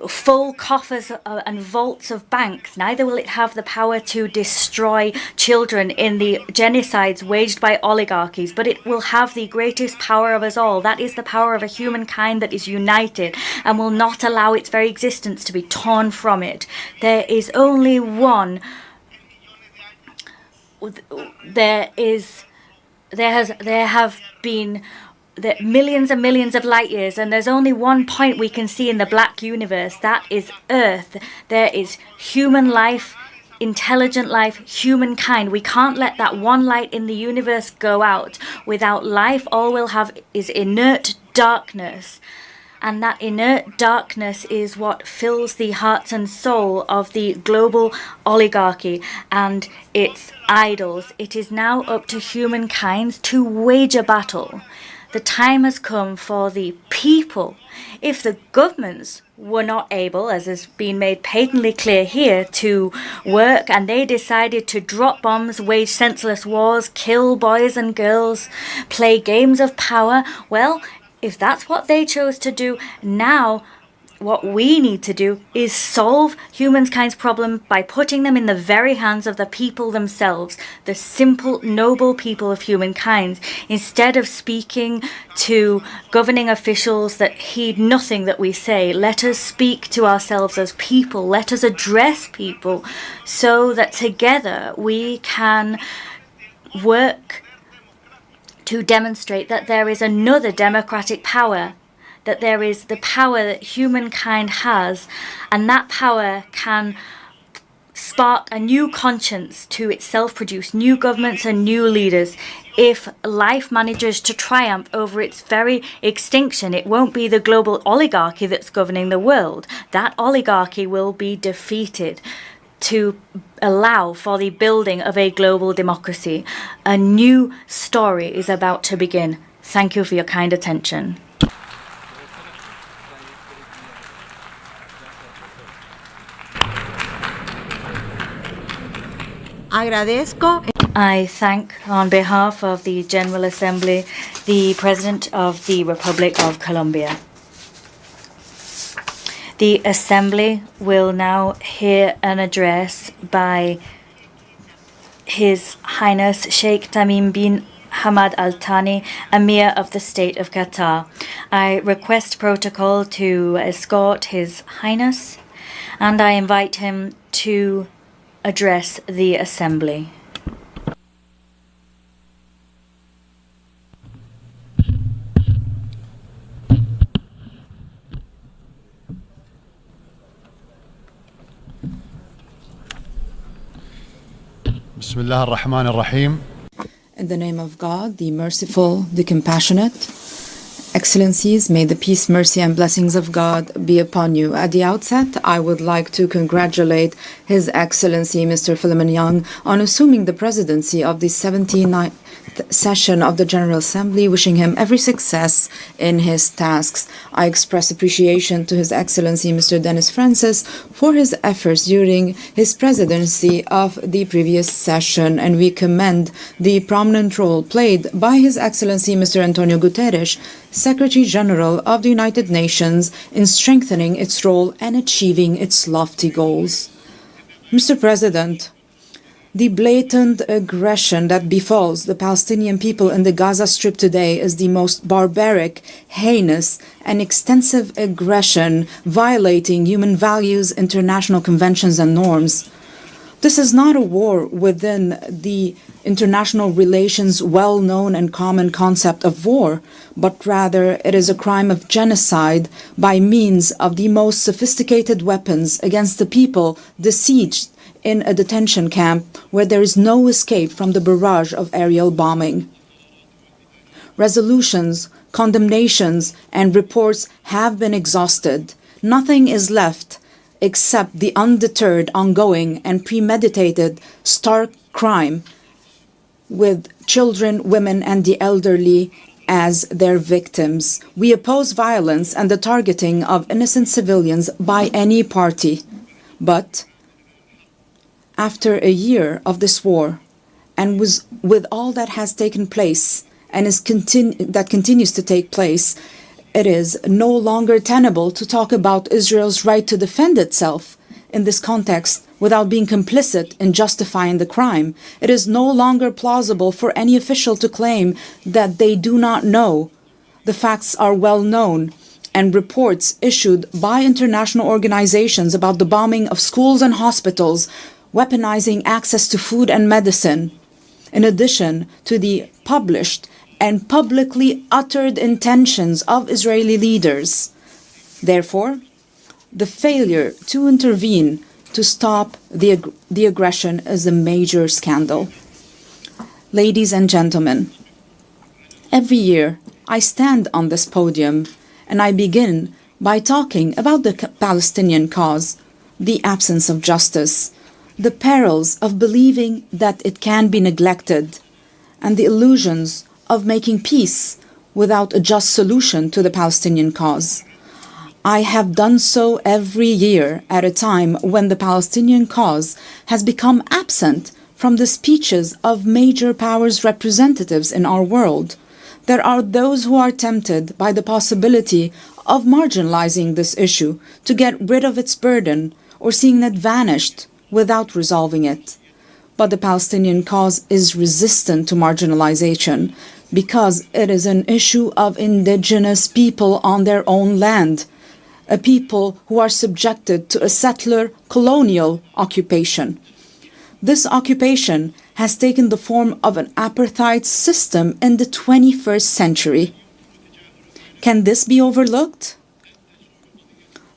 full coffers and vaults of banks. Neither will it have the power to destroy children in the genocides waged by oligarchies, but it will have the greatest power of us all. That is the power of a humankind that is united and will not allow its very existence to be torn from it. There is only one. There have been millions and millions of light years, and there's only one point we can see in the black universe. That is Earth. There is human life, intelligent life, humankind. We can't let that one light in the universe go out. Without life, all we'll have is inert darkness. And that inert darkness is what fills the hearts and soul of the global oligarchy and its idols. It is now up to humankind to wage a battle. The time has come for the people. If the governments were not able, as has been made patently clear here, to work, and they decided to drop bombs, wage senseless wars, kill boys and girls, play games of power, well, if that's what they chose to do, now what we need to do is solve humankind's problem by putting them in the very hands of the people themselves, the simple, noble people of humankind. Instead of speaking to governing officials that heed nothing that we say, let us speak to ourselves as people. Let us address people so that together we can work to demonstrate that there is another democratic power, that there is the power that humankind has, and that power can spark a new conscience to itself, produce new governments and new leaders. If life manages to triumph over its very extinction, it won't be the global oligarchy that's governing the world. That oligarchy will be defeated to allow for the building of a global democracy. A new story is about to begin. Thank you for your kind attention. I thank, on behalf of the General Assembly, the President of the Republic of Colombia. The Assembly will now hear an address by His Highness Sheikh Tamim bin Hamad Al Thani, Emir of the State of Qatar. I request protocol to escort His Highness, and I invite him to address the Assembly. Bismillah ar-Rahman ar-Rahim. In the name of God, the merciful, the compassionate. Excellencies, may the peace, mercy, and blessings of God be upon you. At the outset, I would like to congratulate His Excellency Mr. Philemon Young on assuming the presidency of the 79th session of the General Assembly, wishing him every success in his tasks. I express appreciation to His Excellency Mr. Dennis Francis for his efforts during his presidency of the previous session, and we commend the prominent role played by His Excellency Mr. Antonio Guterres, Secretary General of the United Nations, in strengthening its role and achieving its lofty goals. Mr. President, the blatant aggression that befalls the Palestinian people in the Gaza Strip today is the most barbaric, heinous, and extensive aggression violating human values, international conventions, and norms. This is not a war within the international relations well-known and common concept of war, but rather it is a crime of genocide by means of the most sophisticated weapons against the people besieged in a detention camp where there is no escape from the barrage of aerial bombing. Resolutions, condemnations, and reports have been exhausted. Nothing is left except the undeterred, ongoing, and premeditated stark crime with children, women, and the elderly as their victims. We oppose violence and the targeting of innocent civilians by any party. But after a year of this war, and with all that has taken place and that continues to take place, It is no longer tenable to talk about Israel's right to defend itself in this context without being complicit in justifying the crime. It is no longer plausible for any official to claim that they do not know. The facts are well known, and reports issued by international organizations about the bombing of schools and hospitals, weaponizing access to food and medicine, in addition to the published and publicly uttered intentions of Israeli leaders. Therefore, the failure to intervene to stop the aggression is a major scandal. Ladies and gentlemen, every year I stand on this podium and I begin by talking about the Palestinian cause, the absence of justice, the perils of believing that it can be neglected, and the illusions of making peace without a just solution to the Palestinian cause. I have done so every year at a time when the Palestinian cause has become absent from the speeches of major powers' representatives in our world. There are those who are tempted by the possibility of marginalizing this issue to get rid of its burden or seeing it vanished without resolving it. But the Palestinian cause is resistant to marginalization because it is an issue of indigenous people on their own land, a people who are subjected to a settler colonial occupation. This occupation has taken the form of an apartheid system in the 21st century. Can this be overlooked?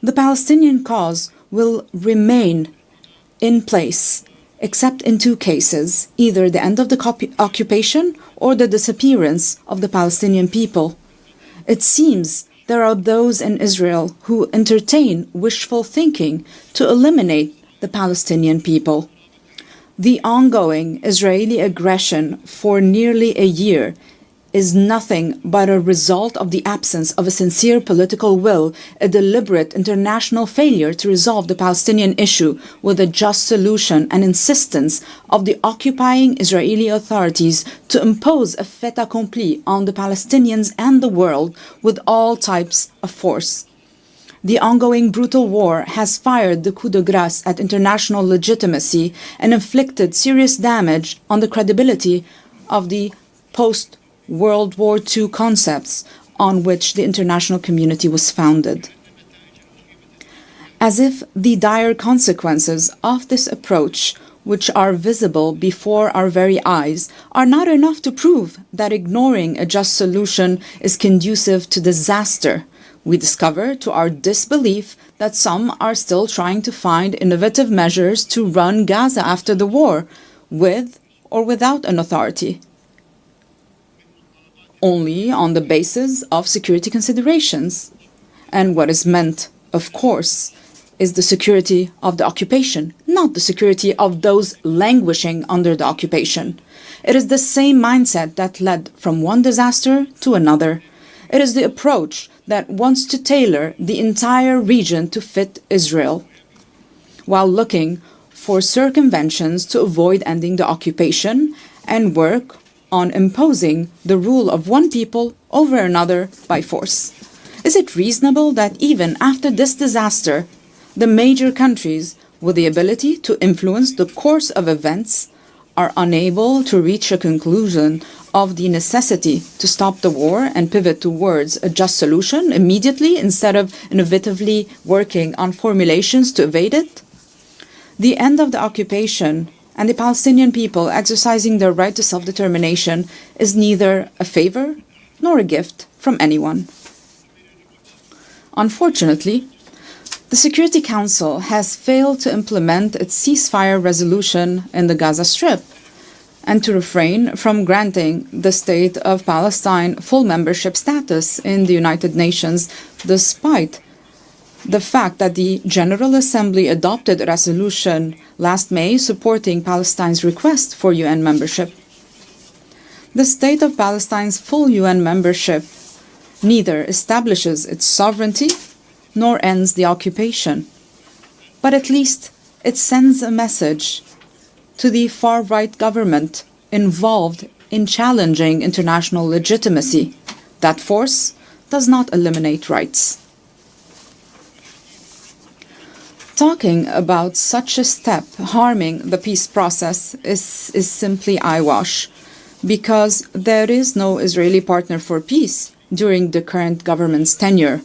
The Palestinian cause will remain in place, except in two cases, either the end of the occupation or the disappearance of the Palestinian people. It seems there are those in Israel who entertain wishful thinking to eliminate the Palestinian people. The ongoing Israeli aggression for nearly a year is nothing but a result of the absence of a sincere political will, a deliberate international failure to resolve the Palestinian issue with a just solution, and insistence of the occupying Israeli authorities to impose a fait accompli on the Palestinians and the world with all types of force. The ongoing brutal war has fired the coup de grace at international legitimacy and inflicted serious damage on the credibility of the post-World War II concepts on which the international community was founded. As if the dire consequences of this approach, which are visible before our very eyes, are not enough to prove that ignoring a just solution is conducive to disaster, we discover to our disbelief that some are still trying to find innovative measures to run Gaza after the war, with or without an authority, only on the basis of security considerations. And what is meant, of course, is the security of the occupation, not the security of those languishing under the occupation. It is the same mindset that led from one disaster to another. It is the approach that wants to tailor the entire region to fit Israel, while looking for circumventions to avoid ending the occupation and work on imposing the rule of one people over another by force. Is it reasonable that even after this disaster, the major countries with the ability to influence the course of events are unable to reach a conclusion of the necessity to stop the war and pivot towards a just solution immediately instead of innovatively working on formulations to evade it? The end of the occupation and the Palestinian people exercising their right to self-determination is neither a favor nor a gift from anyone. Unfortunately, the Security Council has failed to implement its ceasefire resolution in the Gaza Strip and to refrain from granting the State of Palestine full membership status in the United Nations, despite the fact that the General Assembly adopted a resolution last May supporting Palestine's request for UN membership. The State of Palestine's full UN membership neither establishes its sovereignty nor ends the occupation, but at least it sends a message to the far-right government involved in challenging international legitimacy that force does not eliminate rights. Talking about such a step harming the peace process is simply eyewash, because there is no Israeli partner for peace during the current government's tenure.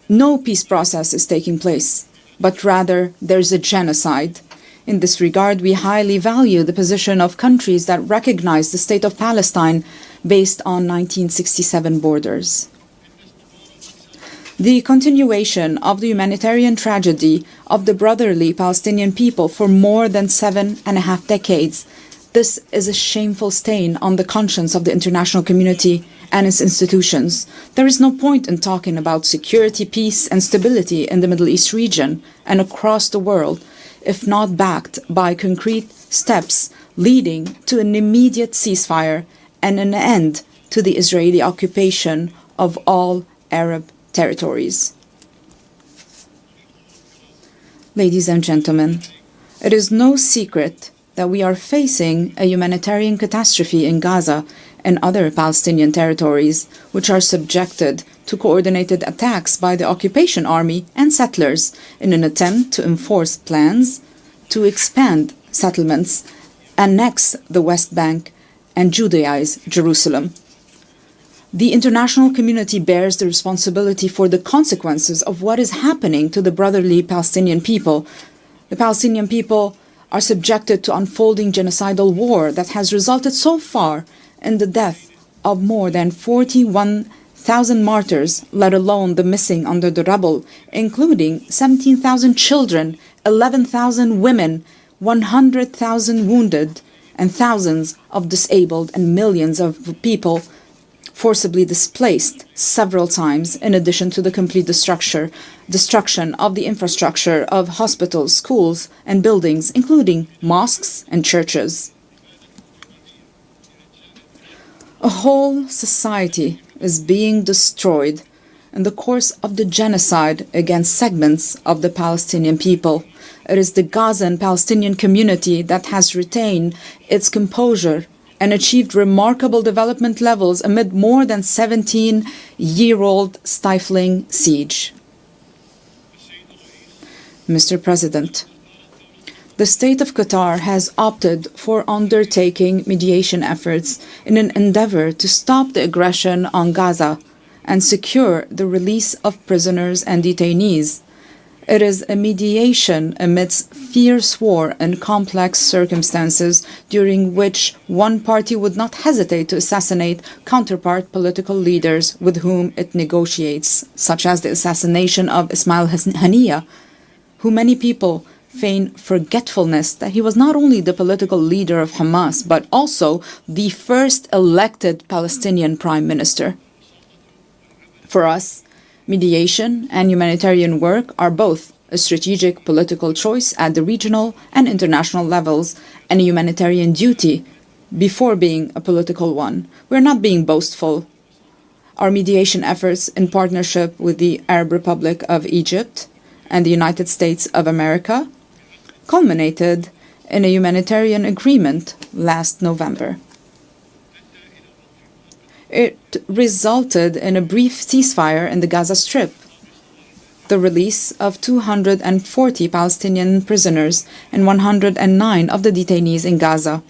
No peace process is taking place, but rather there's a genocide. In this regard, we highly value the position of countries that recognize the state of Palestine based on 1967 borders. The continuation of the humanitarian tragedy of the brotherly Palestinian people for more than 7.5 decades, this is a shameful stain on the conscience of the international community and its institutions. There is no point in talking about security, peace, and stability in the Middle East region and across the world if not backed by concrete steps leading to an immediate ceasefire and an end to the Israeli occupation of all Arab territories. Ladies and gentlemen, it is no secret that we are facing a humanitarian catastrophe in Gaza and other Palestinian territories, which are subjected to coordinated attacks by the occupation army and settlers in an attempt to enforce plans to expand settlements, annex the West Bank, and Judaize Jerusalem. The international community bears the responsibility for the consequences of what is happening to the brotherly Palestinian people. The Palestinian people are subjected to unfolding genocidal war that has resulted so far in the death of more than 41,000 martyrs, let alone the missing under the rubble, including 17,000 children, 11,000 women, 100,000 wounded, and thousands of disabled and millions of people forcibly displaced several times, in addition to the complete destruction of the infrastructure of hospitals, schools, and buildings, including mosques and churches. A whole society is being destroyed in the course of the genocide against segments of the Palestinian people. It is the Gazan Palestinian community that has retained its composure and achieved remarkable development levels amid more than 17-year-old stifling siege. Mr. President, the state of Qatar has opted for undertaking mediation efforts in an endeavor to stop the aggression on Gaza and secure the release of prisoners and detainees. It is a mediation amidst fierce war and complex circumstances during which one party would not hesitate to assassinate counterpart political leaders with whom it negotiates, such as the assassination of Ismail Haniyeh, who many people feign forgetfulness that he was not only the political leader of Hamas, but also the first elected Palestinian prime minister. For us, mediation and humanitarian work are both a strategic political choice at the regional and international levels and a humanitarian duty before being a political one. We're not being boastful. Our mediation efforts in partnership with the Arab Republic of Egypt and the United States of America culminated in a humanitarian agreement last November. It resulted in a brief ceasefire in the Gaza Strip, the release of 240 Palestinian prisoners and 109 of the detainees in Gaza.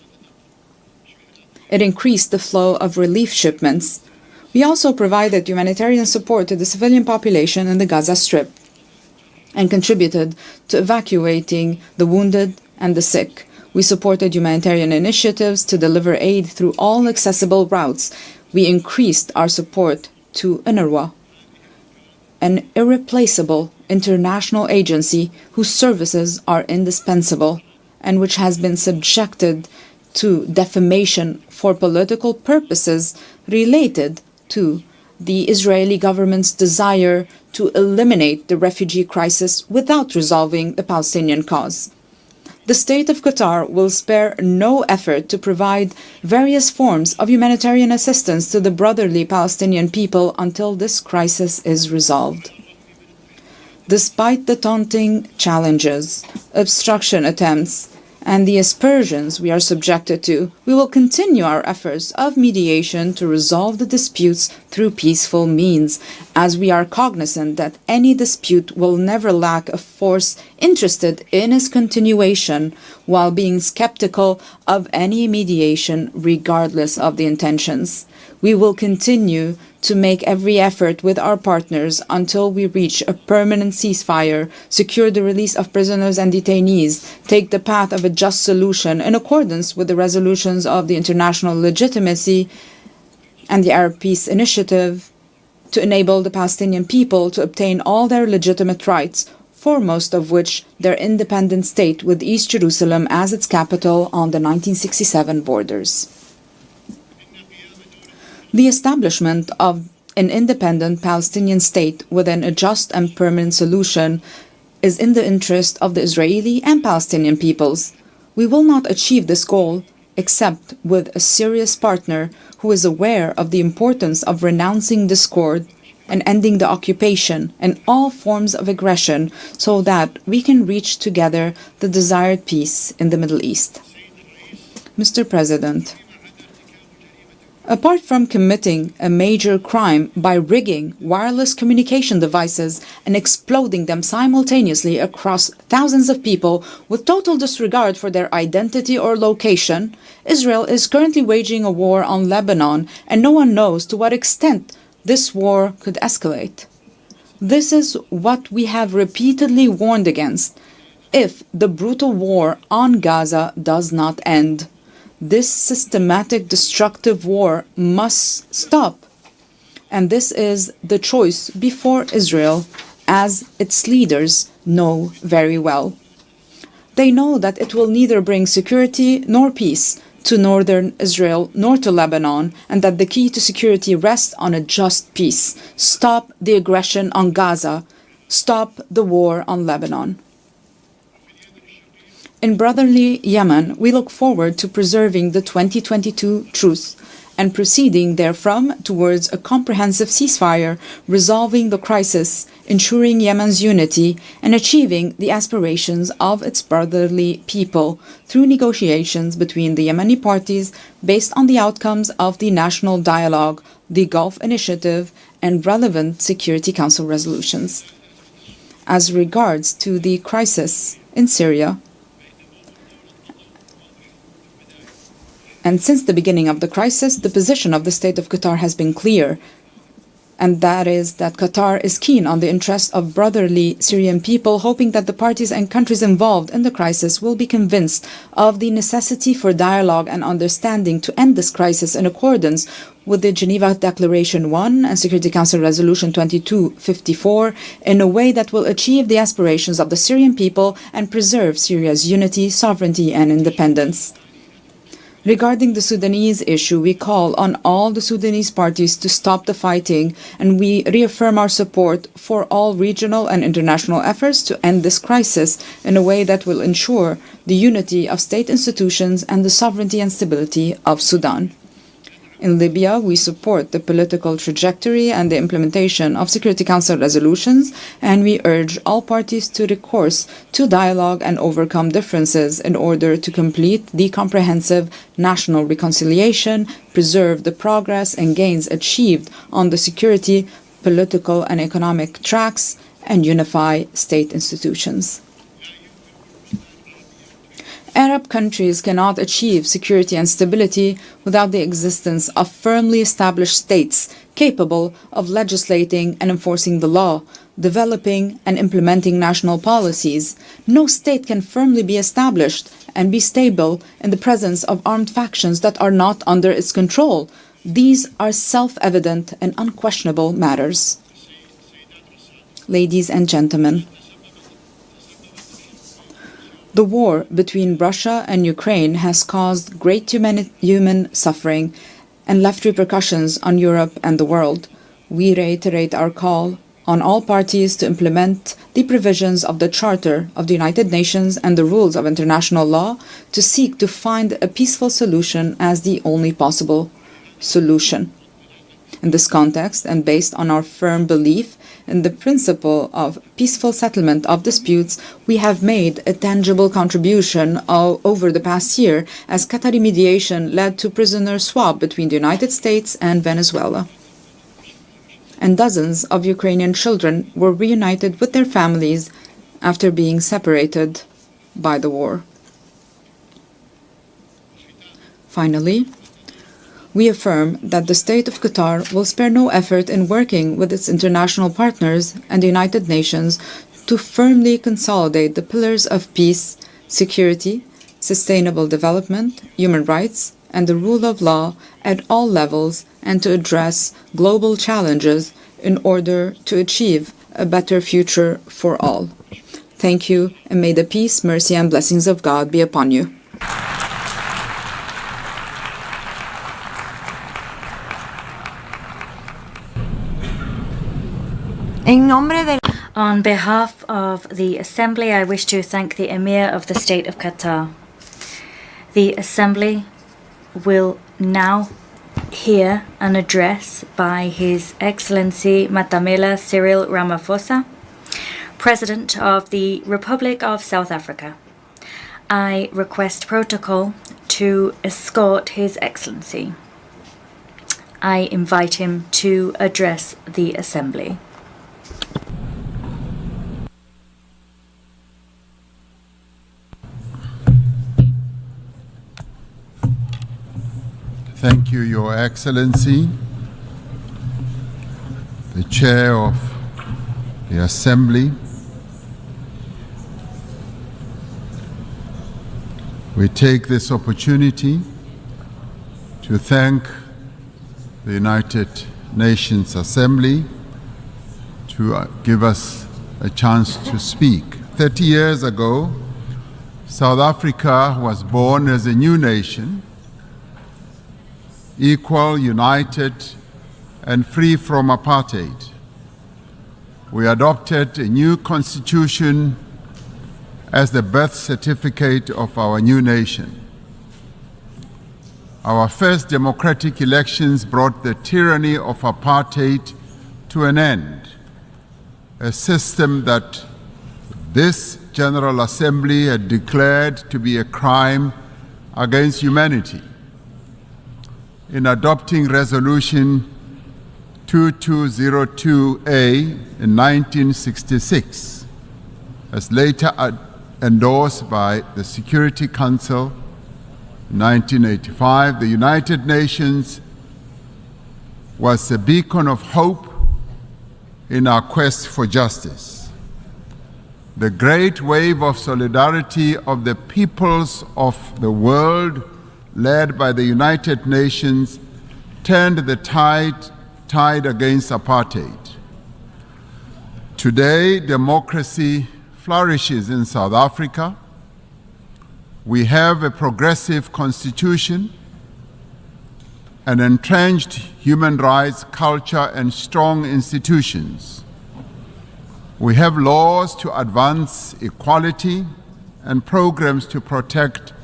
It increased the flow of relief shipments. We also provided humanitarian support to the civilian population in the Gaza Strip and contributed to evacuating the wounded and the sick. We supported humanitarian initiatives to deliver aid through all accessible routes. We increased our support to UNRWA, an irreplaceable international agency whose services are indispensable and which has been subjected to defamation for political purposes related to the Israeli government's desire to eliminate the refugee crisis without resolving the Palestinian cause. The state of Qatar will spare no effort to provide various forms of humanitarian assistance to the brotherly Palestinian people until this crisis is resolved. Despite the daunting challenges, obstruction attempts, and the aspersions we are subjected to, we will continue our efforts of mediation to resolve the disputes through peaceful means, as we are cognizant that any dispute will never lack a force interested in its continuation, while being skeptical of any mediation regardless of the intentions. We will continue to make every effort with our partners until we reach a permanent ceasefire, secure the release of prisoners and detainees, take the path of a just solution in accordance with the resolutions of the international legitimacy and the Arab Peace Initiative, to enable the Palestinian people to obtain all their legitimate rights, foremost of which their independent state with East Jerusalem as its capital on the 1967 borders. The establishment of an independent Palestinian state within a just and permanent solution is in the interest of the Israeli and Palestinian peoples. We will not achieve this goal except with a serious partner who is aware of the importance of renouncing discord and ending the occupation and all forms of aggression, so that we can reach together the desired peace in the Middle East. Mr. President, apart from committing a major crime by rigging wireless communication devices and exploding them simultaneously across thousands of people with total disregard for their identity or location, Israel is currently waging a war on Lebanon, and no one knows to what extent this war could escalate. This is what we have repeatedly warned against if the brutal war on Gaza does not end. This systematic destructive war must stop, and this is the choice before Israel, as its leaders know very well. They know that it will neither bring security nor peace to northern Israel nor to Lebanon, and that the key to security rests on a just peace. Stop the aggression on Gaza. Stop the war on Lebanon. In brotherly Yemen, we look forward to preserving the 2022 truce and proceeding therefrom towards a comprehensive ceasefire, resolving the crisis, ensuring Yemen's unity, and achieving the aspirations of its brotherly people through negotiations between the Yemeni parties based on the outcomes of the National Dialogue, the Gulf Initiative, and relevant Security Council resolutions. As regards to the crisis in Syria, and since the beginning of the crisis, the position of the State of Qatar has been clear, and that is that Qatar is keen on the interests of brotherly Syrian people, hoping that the parties and countries involved in the crisis will be convinced of the necessity for dialogue and understanding to end this crisis in accordance with the Geneva Declaration 1 and Security Council Resolution 2254 in a way that will achieve the aspirations of the Syrian people and preserve Syria's unity, sovereignty, and independence. Regarding the Sudanese issue, we call on all the Sudanese parties to stop the fighting, and we reaffirm our support for all regional and international efforts to end this crisis in a way that will ensure the unity of state institutions and the sovereignty and stability of Sudan. In Libya, we support the political trajectory and the implementation of Security Council resolutions, and we urge all parties to recourse to dialogue and overcome differences in order to complete the comprehensive national reconciliation, preserve the progress and gains achieved on the security, political, and economic tracks, and unify state institutions. Arab countries cannot achieve security and stability without the existence of firmly established states capable of legislating and enforcing the law, developing and implementing national policies. No state can firmly be established and be stable in the presence of armed factions that are not under its control. These are self-evident and unquestionable matters. Ladies and gentlemen, the war between Russia and Ukraine has caused great human suffering and left repercussions on Europe and the world. We reiterate our call on all parties to implement the provisions of the Charter of the United Nations and the rules of international law to seek to find a peaceful solution as the only possible solution. In this context, and based on our firm belief in the principle of peaceful settlement of disputes, we have made a tangible contribution over the past year as Qatari mediation led to prisoner swap between the United States and Venezuela. And dozens of Ukrainian children were reunited with their families after being separated by the war. Finally, we affirm that the State of Qatar will spare no effort in working with its international partners and the United Nations to firmly consolidate the pillars of peace, security, sustainable development, human rights, and the rule of law at all levels, and to address global challenges in order to achieve a better future for all. Thank you, and may the peace, mercy, and blessings of God be upon you. On behalf of the Assembly, I wish to thank the Emir of the State of Qatar. The Assembly will now hear an address by His Excellency Matamela Cyril Ramaphosa, President of the Republic of South Africa. I request protocol to escort His Excellency. I invite him to address the Assembly. Thank you, Your Excellency, the Chair of the Assembly. We take this opportunity to thank the United Nations Assembly to give us a chance to speak. 30 years ago, South Africa was born as a new nation, equal, united, and free from apartheid. We adopted a new constitution as the birth certificate of our new nation. Our first democratic elections brought the tyranny of apartheid to an end, a system that this General Assembly had declared to be a crime against humanity. In adopting Resolution 2202A in 1966, as later endorsed by the Security Council in 1985, the United Nations was a beacon of hope in our quest for justice. The great wave of solidarity of the peoples of the world, led by the United Nations, turned the tide against apartheid. Today, democracy flourishes in South Africa. We have a progressive constitution, an entrenched human rights culture, and strong institutions. We have laws to advance equality and programs to protect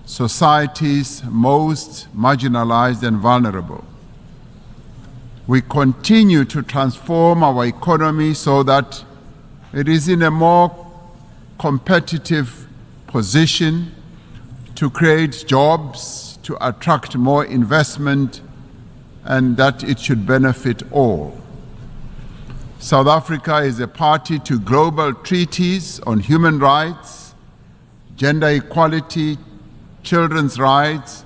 society's most marginalized and vulnerable. We continue to transform our economy so that it is in a more competitive position to create jobs, to attract more investment, and that it should benefit all. South Africa is a party to global treaties on human rights, gender equality, children's rights,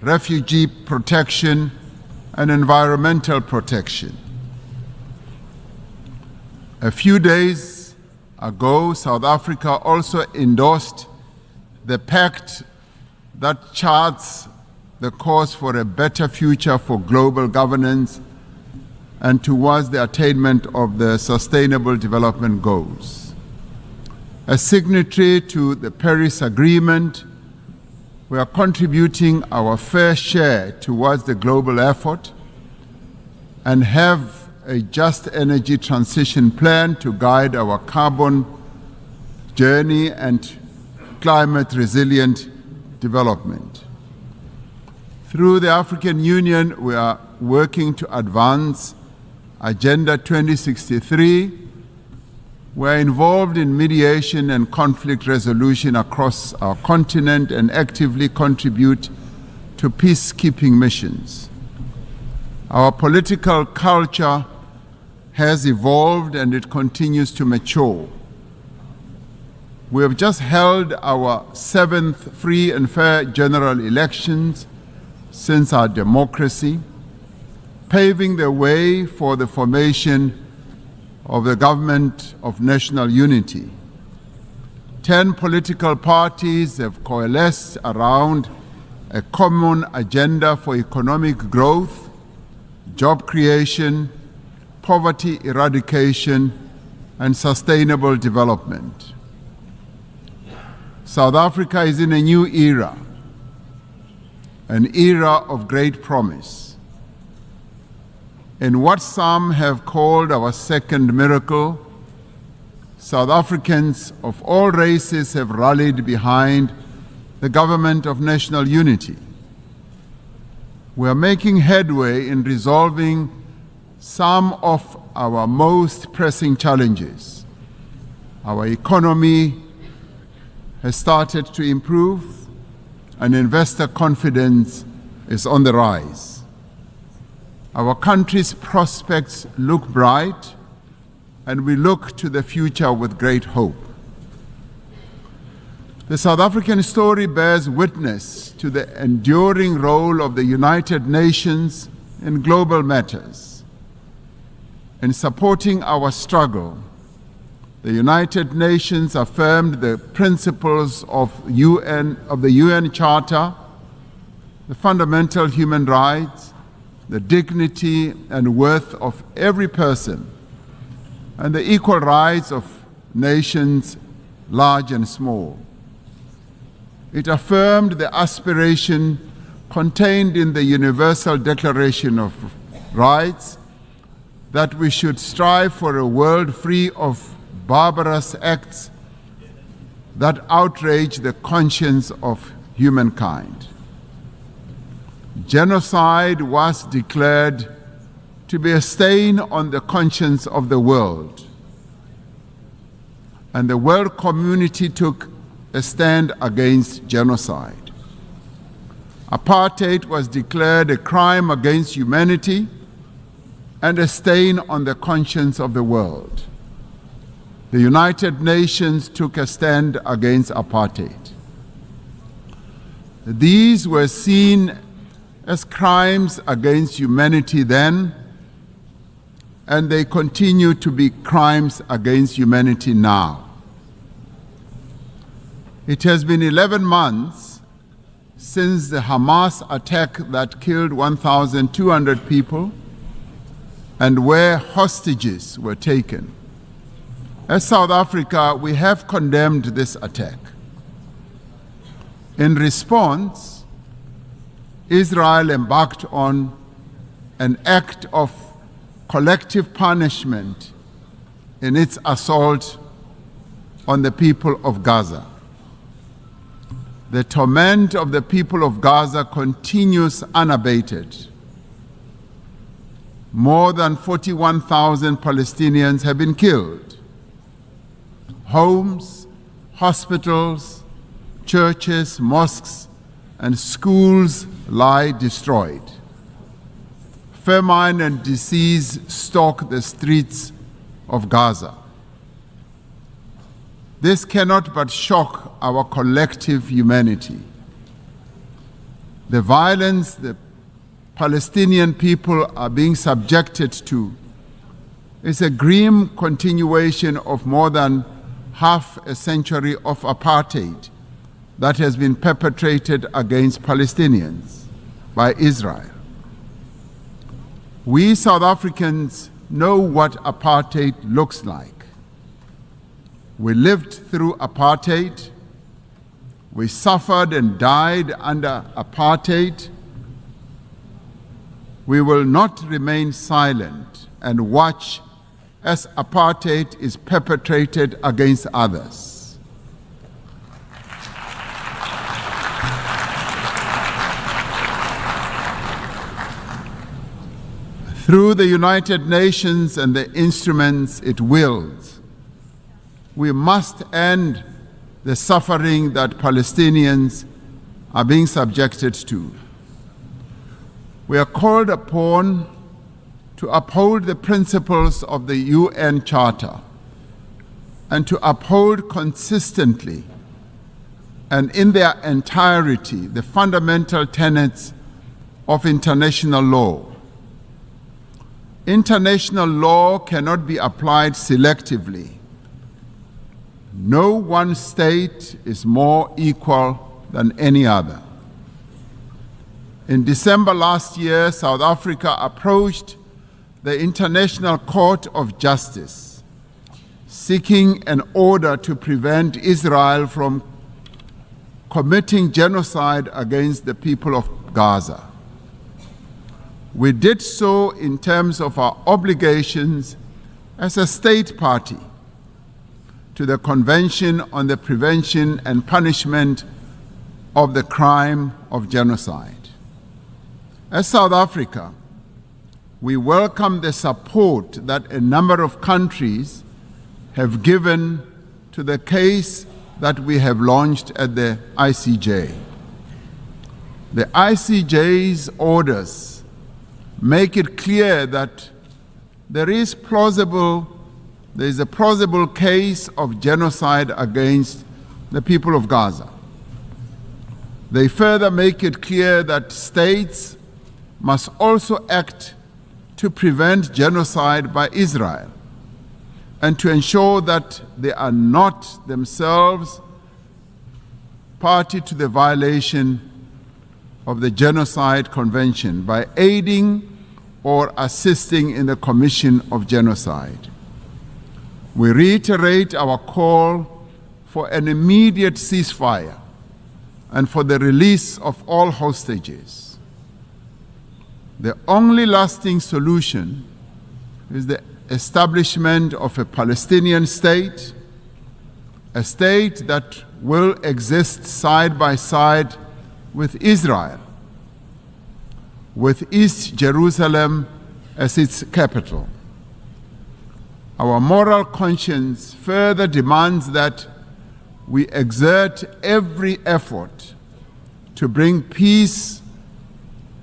refugee protection, and environmental protection. A few days ago, South Africa also endorsed the pact that charts the course for a better future for global governance and towards the attainment of the Sustainable Development Goals. As signatory to the Paris Agreement, we are contributing our fair share towards the global effort and have a just energy transition plan to guide our carbon journey and climate resilient development. Through the African Union, we are working to advance Agenda 2063, we're involved in mediation and conflict resolution across our continent and actively contribute to peacekeeping missions. Our political culture has evolved and it continues to mature. We have just held our 7th free and fair general elections since our democracy, paving the way for the formation of the Government of National Unity. 10 political parties have coalesced around a common agenda for economic growth, job creation, poverty eradication, and sustainable development. South Africa is in a new era, an era of great promise. In what some have called our second miracle, South Africans of all races have rallied behind the Government of National Unity. We are making headway in resolving some of our most pressing challenges. Our economy has started to improve and investor confidence is on the rise. Our country's prospects look bright and we look to the future with great hope. The South African story bears witness to the enduring role of the United Nations in global matters. In supporting our struggle, the United Nations affirmed the principles of the UN Charter, the fundamental human rights, the dignity and worth of every person, and the equal rights of nations large and small. It affirmed the aspiration contained in the Universal Declaration of Rights that we should strive for a world free of barbarous acts that outrage the conscience of humankind. Genocide was declared to be a stain on the conscience of the world, and the world community took a stand against genocide. Apartheid was declared a crime against humanity and a stain on the conscience of the world. The United Nations took a stand against apartheid. These were seen as crimes against humanity then, and they continue to be crimes against humanity now. It has been 11 months since the Hamas attack that killed 1,200 people and where hostages were taken. As South Africa, we have condemned this attack. In response, Israel embarked on an act of collective punishment in its assault on the people of Gaza. The torment of the people of Gaza continues unabated. More than 41,000 Palestinians have been killed. Homes, hospitals, churches, mosques, and schools lie destroyed. Famine and disease stalk the streets of Gaza. This cannot but shock our collective humanity. The violence the Palestinian people are being subjected to is a grim continuation of more than half a century of apartheid that has been perpetrated against Palestinians by Israel. We South Africans know what apartheid looks like. We lived through apartheid. We suffered and died under apartheid. We will not remain silent and watch as apartheid is perpetrated against others. through the United Nations and the instruments it wields. We must end the suffering that Palestinians are being subjected to. We are called upon to uphold the principles of the UN Charter and to uphold consistently and in their entirety the fundamental tenets of international law. International law cannot be applied selectively. No one state is more equal than any other. In December last year, South Africa approached the International Court of Justice, seeking an order to prevent Israel from committing genocide against the people of Gaza. We did so in terms of our obligations as a state party to the Convention on the Prevention and Punishment of the Crime of Genocide. As South Africa, we welcome the support that a number of countries have given to the case that we have launched at the ICJ. The ICJ's orders make it clear that there is a plausible case of genocide against the people of Gaza. They further make it clear that states must also act to prevent genocide by Israel and to ensure that they are not themselves party to the violation of the Genocide Convention by aiding or assisting in the commission of genocide. We reiterate our call for an immediate ceasefire and for the release of all hostages. The only lasting solution is the establishment of a Palestinian state, a state that will exist side by side with Israel, with East Jerusalem as its capital. Our moral conscience further demands that we exert every effort to bring peace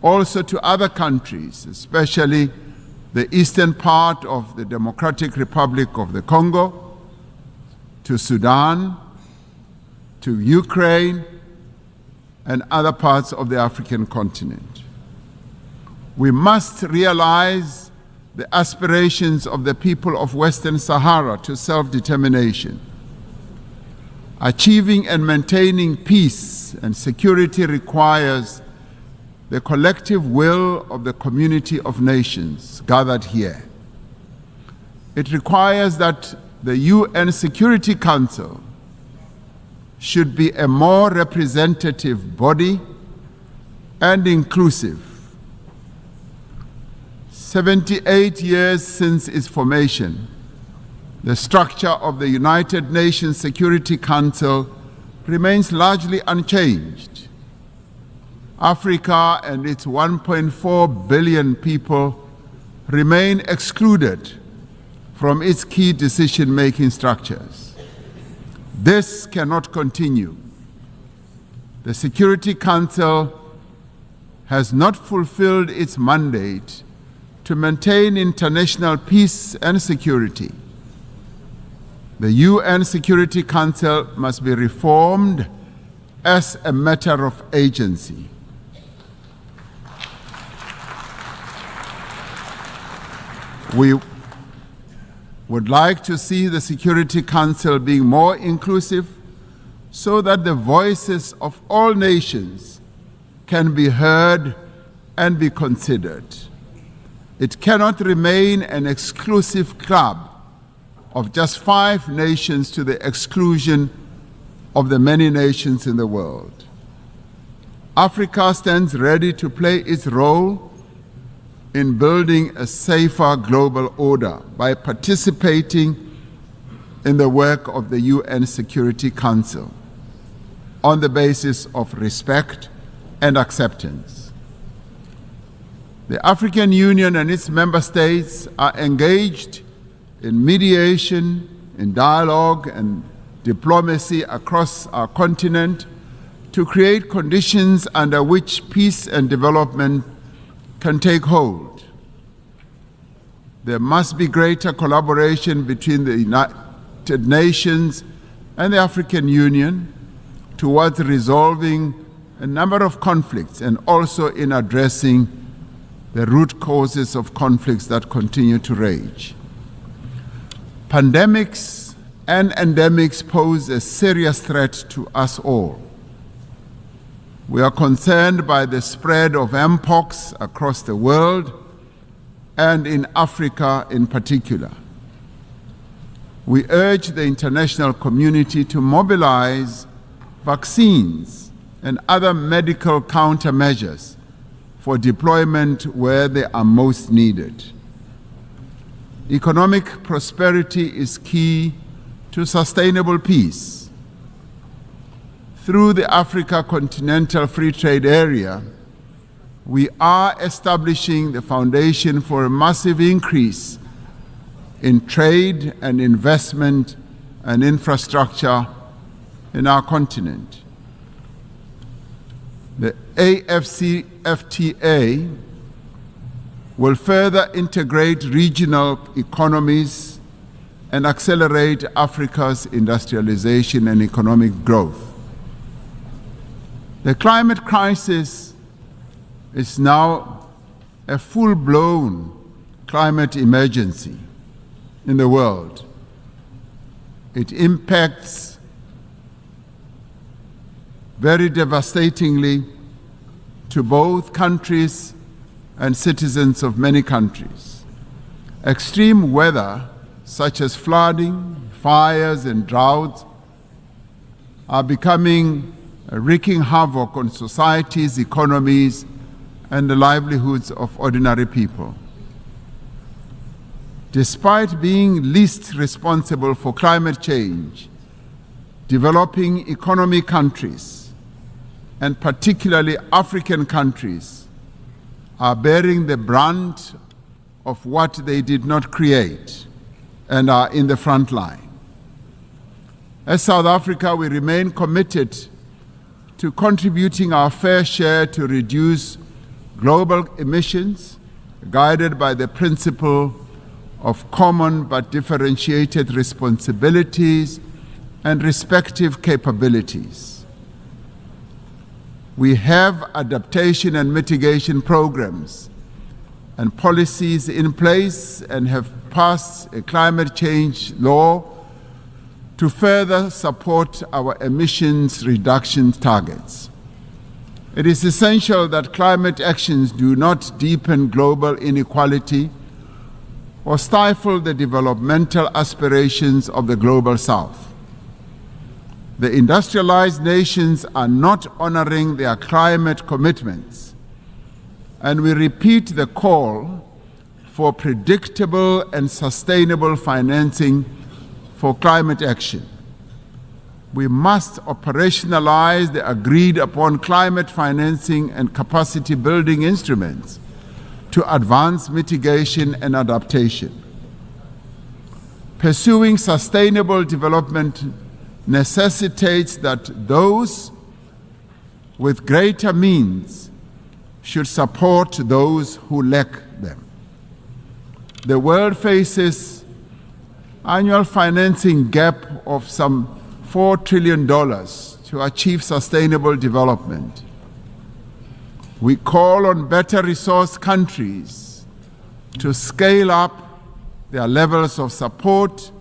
also to other countries, especially the eastern part of the Democratic Republic of the Congo, to Sudan, to Ukraine, and other parts of the African continent. We must realize the aspirations of the people of Western Sahara to self-determination. Achieving and maintaining peace and security requires the collective will of the community of nations gathered here. It requires that the UN Security Council should be a more representative body and inclusive. 78 years since its formation, the structure of the United Nations Security Council remains largely unchanged. Africa and its 1.4 billion people remain excluded from its key decision-making structures. This cannot continue. The Security Council has not fulfilled its mandate to maintain international peace and security. The UN Security Council must be reformed as a matter of agency. We would like to see the Security Council being more inclusive so that the voices of all nations can be heard and be considered. It cannot remain an exclusive club of just 5 nations to the exclusion of the many nations in the world. Africa stands ready to play its role in building a safer global order by participating in the work of the UN Security Council on the basis of respect and acceptance. The African Union and its member states are engaged in mediation, in dialogue and diplomacy across our continent to create conditions under which peace and development can take hold. There must be greater collaboration between the United Nations and the African Union towards resolving a number of conflicts and also in addressing the root causes of conflicts that continue to rage. Pandemics and endemics pose a serious threat to us all. We are concerned by the spread of mpox across the world and in Africa in particular. We urge the international community to mobilize vaccines and other medical countermeasures for deployment where they are most needed. Economic prosperity is key to sustainable peace. Through the Africa Continental Free Trade Area, we are establishing the foundation for a massive increase in trade and investment and infrastructure in our continent. The AFCFTA will further integrate regional economies and accelerate Africa's industrialization and economic growth. The climate crisis is now a full-blown climate emergency in the world. It impacts very devastatingly to both countries and citizens of many countries. Extreme weather, such as flooding, fires, and droughts, are becoming wreaking havoc on societies, economies, and the livelihoods of ordinary people. Despite being least responsible for climate change, developing economy countries, and particularly African countries, are bearing the brunt of what they did not create and are in the front line. As South Africa, we remain committed to contributing our fair share to reduce global emissions, guided by the principle of common but differentiated responsibilities and respective capabilities. We have adaptation and mitigation programs and policies in place and have passed a climate change law to further support our emissions reduction targets. It is essential that climate actions do not deepen global inequality or stifle the developmental aspirations of the Global South. The industrialized nations are not honoring their climate commitments, and we repeat the call for predictable and sustainable financing for climate action. We must operationalize the agreed upon climate financing and capacity building instruments to advance mitigation and adaptation. Pursuing sustainable development necessitates that those with greater means should support those who lack them. The world faces annual financing gap of some $4 trillion to achieve sustainable development. We call on better resourced countries to scale up their levels of support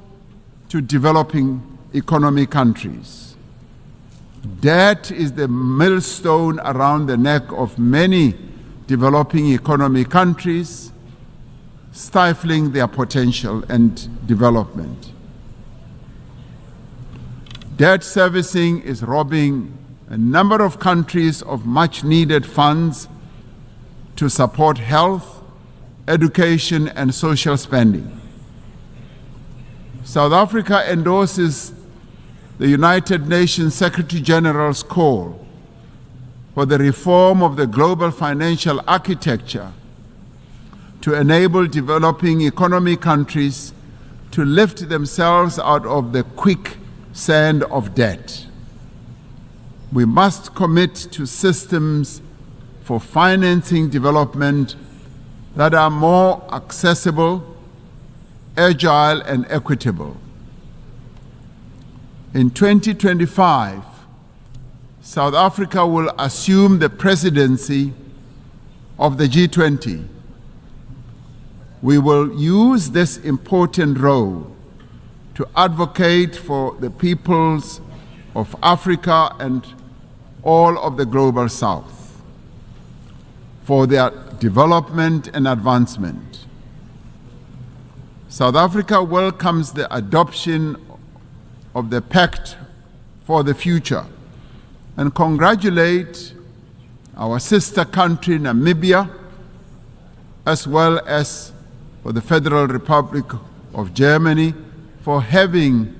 to developing economy countries. Debt is the millstone around the neck of many developing economy countries, stifling their potential and development. Debt servicing is robbing a number of countries of much needed funds to support health, education, and social spending. South Africa endorses the United Nations Secretary General's call for the reform of the global financial architecture to enable developing economy countries to lift themselves out of the quicksand of debt. We must commit to systems for financing development that are more accessible, agile, and equitable. In 2025, South Africa will assume the presidency of the G20. We will use this important role to advocate for the peoples of Africa and all of the global South, for their development and advancement. South Africa welcomes the adoption of the Pact for the Future and congratulate our sister country, Namibia, as well as for the Federal Republic of Germany for having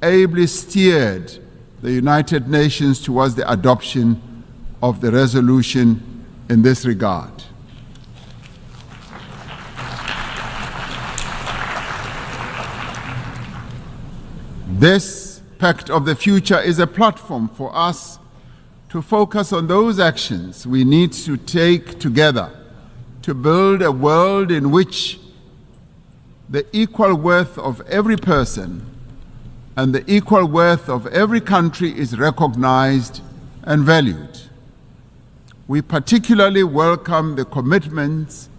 ably steered the United Nations towards the adoption of the resolution in this regard. This Pact of the Future is a platform for us to focus on those actions we need to take together to build a world in which the equal worth of every person and the equal worth of every country is recognized and valued. We particularly welcome the commitments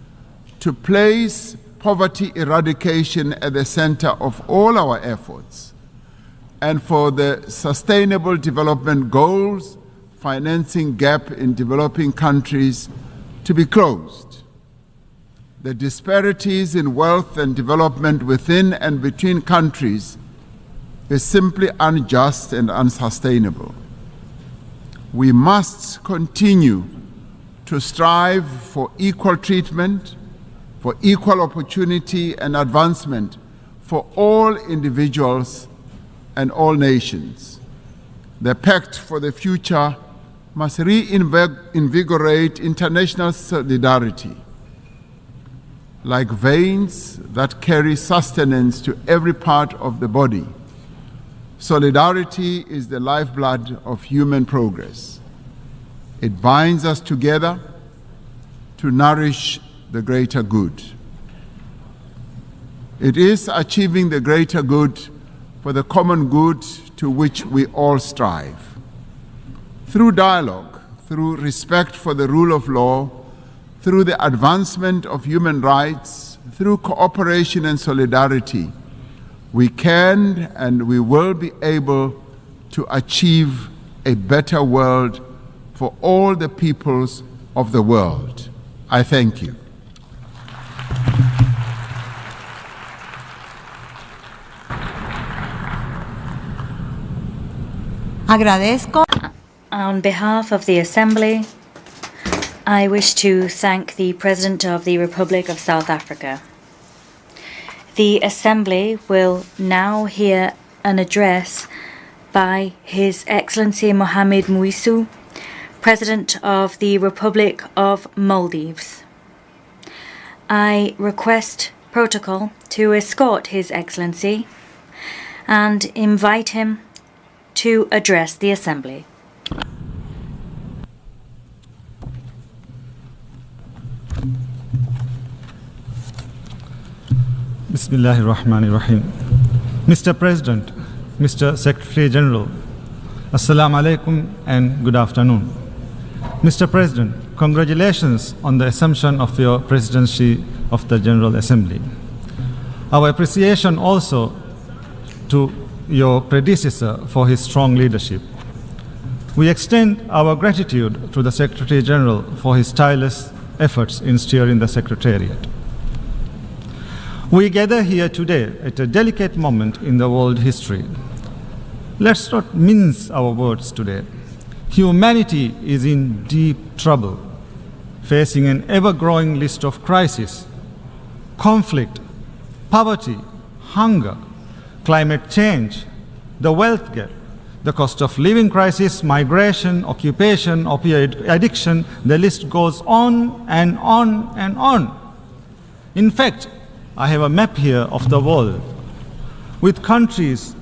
to place poverty eradication at the center of all our efforts, and for the Sustainable Development Goals financing gap in developing countries to be closed. The disparities in wealth and development within and between countries is simply unjust and unsustainable. We must continue to strive for equal treatment, for equal opportunity and advancement for all individuals and all nations. The Pact for the Future must reinvigorate international solidarity. Like veins that carry sustenance to every part of the body, solidarity is the lifeblood of human progress. It binds us together to nourish the greater good. It is achieving the greater good for the common good to which we all strive. Through dialogue, through respect for the rule of law, through the advancement of human rights, through cooperation and solidarity, we can and we will be able to achieve a better world for all the peoples of the world. I thank you. Agradezco. On behalf of the Assembly, I wish to thank the President of the Republic of South Africa. The Assembly will now hear an address by His Excellency Mohamed Muizu, President of the Republic of Maldives. I request protocol to escort His Excellency and invite him to address the Assembly. Bismillahir Rahmanir Rahim. Mr. President, Mr. Secretary General, Assalamu alaikum and good afternoon. Mr. President, congratulations on the assumption of your presidency of the General Assembly. Our appreciation also to your predecessor for his strong leadership. We extend our gratitude to the Secretary General for his tireless efforts in steering the Secretariat. We gather here today at a delicate moment in the world history. Let's not mince our words today. Humanity is in deep trouble, facing an ever-growing list of crises: conflict, poverty, hunger, climate change, the wealth gap, the cost of living crisis, migration, occupation, opioid addiction, the list goes on and on and on. In fact, I have a map here of the world with countries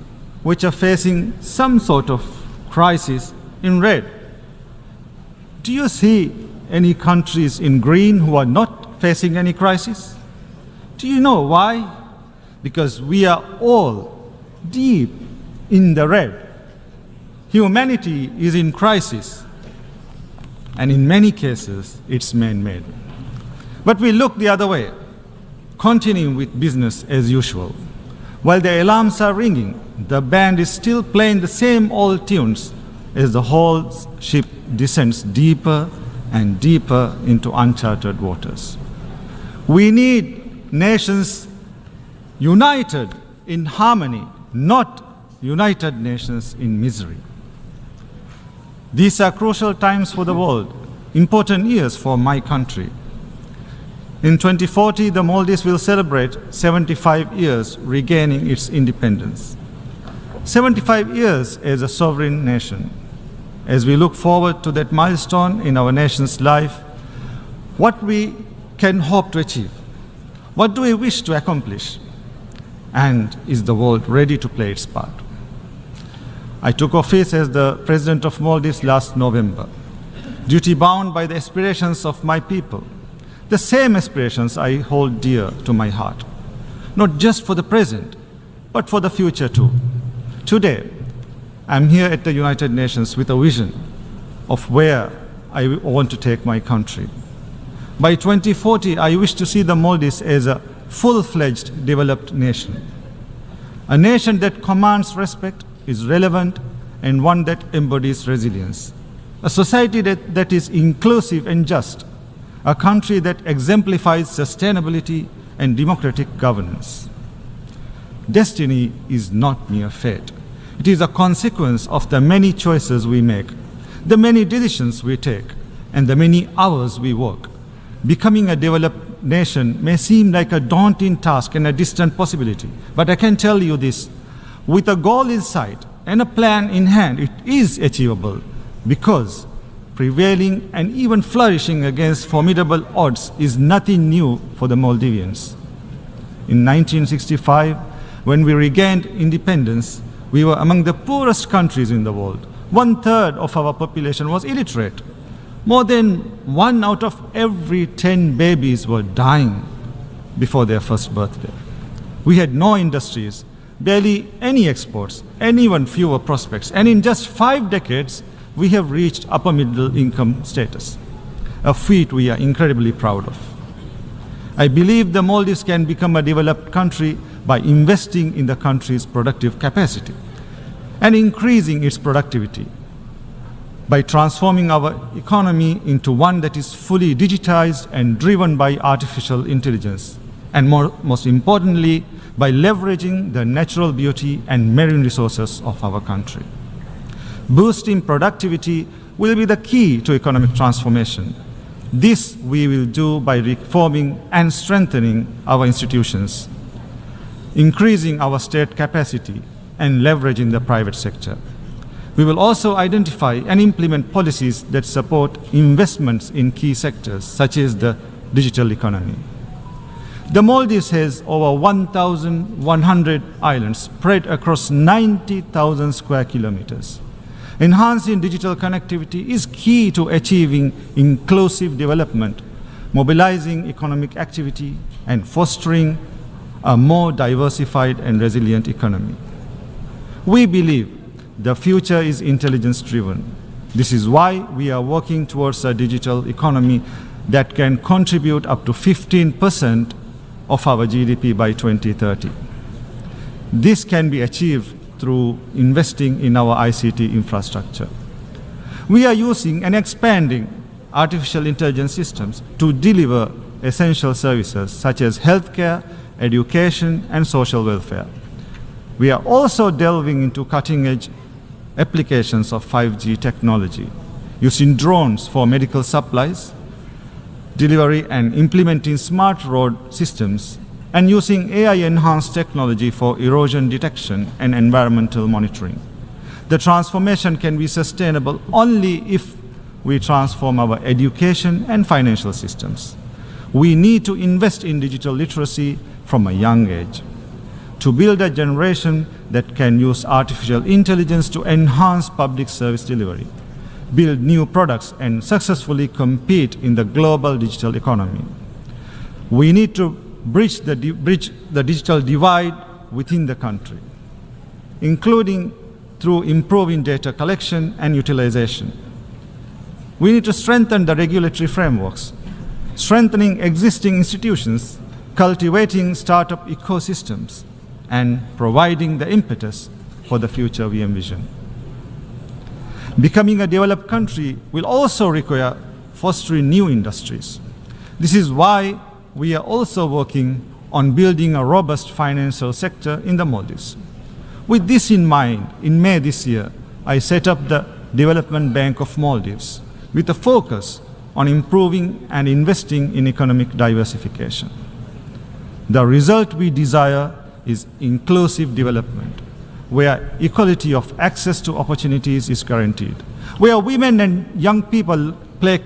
which are facing some sort of crisis in red. Do you see any countries in green who are not facing any crisis? Do you know why? Because we are all deep in the red. Humanity is in crisis, and in many cases, it's man-made. But we look the other way, continuing with business as usual. While the alarms are ringing, the band is still playing the same old tunes as the whole ship descends deeper and deeper into uncharted waters. We need nations united in harmony, not united nations in misery. These are crucial times for the world, important years for my country. In 2040, the Maldives will celebrate 75 years regaining its independence. 75 years as a sovereign nation. As we look forward to that milestone in our nation's life, what we can hope to achieve? What do we wish to accomplish? And is the world ready to play its part? I took office as the President of Maldives last November, duty-bound by the aspirations of my people, the same aspirations I hold dear to my heart, not just for the present, but for the future too. Today, I'm here at the United Nations with a vision of where I want to take my country. By 2040, I wish to see the Maldives as a full-fledged developed nation. A nation that commands respect, is relevant, and one that embodies resilience. A society that is inclusive and just. A country that exemplifies sustainability and democratic governance. Destiny is not mere fate. It is a consequence of the many choices we make, the many decisions we take, and the many hours we work. Becoming a developed nation may seem like a daunting task and a distant possibility, but I can tell you this, with a goal in sight and a plan in hand, it is achievable because prevailing and even flourishing against formidable odds is nothing new for the Maldivians. In 1965, when we regained independence, we were among the poorest countries in the world. 1/3 of our population was illiterate. More than 1 out of every 10 babies were dying before their first birthday. We had no industries, barely any exports, and even fewer prospects. And in just 5 decades, we have reached upper middle income status, a feat we are incredibly proud of. I believe the Maldives can become a developed country by investing in the country's productive capacity and increasing its productivity, by transforming our economy into one that is fully digitized and driven by artificial intelligence, and most importantly, by leveraging the natural beauty and marine resources of our country. Boosting productivity will be the key to economic transformation. This we will do by reforming and strengthening our institutions, increasing our state capacity, and leveraging the private sector. We will also identify and implement policies that support investments in key sectors, such as the digital economy. The Maldives has over 1,100 islands spread across 90,000 square kilometers. Enhancing digital connectivity is key to achieving inclusive development, mobilizing economic activity, and fostering a more diversified and resilient economy. We believe the future is intelligence-driven. This is why we are working towards a digital economy that can contribute up to 15% of our GDP by 2030. This can be achieved through investing in our ICT infrastructure. We are using and expanding artificial intelligence systems to deliver essential services such as healthcare, education, and social welfare. We are also delving into cutting-edge applications of 5G technology, using drones for medical supplies, delivery and implementing smart road systems, and using AI-enhanced technology for erosion detection and environmental monitoring. The transformation can be sustainable only if we transform our education and financial systems. We need to invest in digital literacy from a young age, to build a generation that can use artificial intelligence to enhance public service delivery, build new products, and successfully compete in the global digital economy. We need to bridge the digital divide within the country, including through improving data collection and utilization. We need to strengthen the regulatory frameworks, strengthening existing institutions, cultivating startup ecosystems, and providing the impetus for the future we envision. Becoming a developed country will also require fostering new industries. This is why we are also working on building a robust financial sector in the Maldives. With this in mind, in May this year, I set up the Development Bank of Maldives with a focus on improving and investing in economic diversification. The result we desire is inclusive development, where equality of access to opportunities is guaranteed, where women and young people play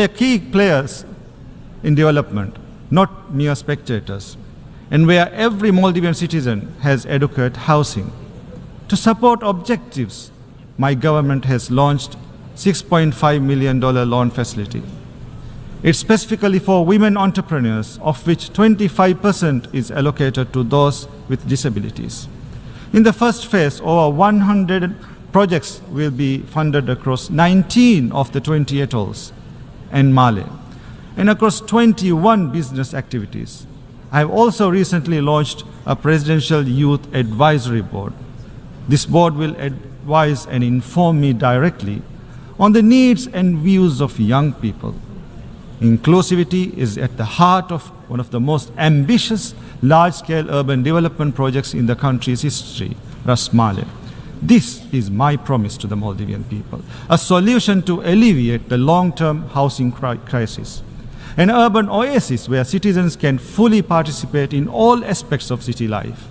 key players in development, not mere spectators, and where every Maldivian citizen has adequate housing. To support objectives, my government has launched $6.5 million loan facility. It's specifically for women entrepreneurs, of which 25% is allocated to those with disabilities. In the first phase, over 100 projects will be funded across 19 of the 20 atolls and Male, and across 21 business activities. I have also recently launched a Presidential Youth Advisory Board. This board will advise and inform me directly on the needs and views of young people. Inclusivity is at the heart of one of the most ambitious large-scale urban development projects in the country's history, Ras Male. This is my promise to the Maldivian people, a solution to alleviate the long-term housing crisis, an urban oasis where citizens can fully participate in all aspects of city life.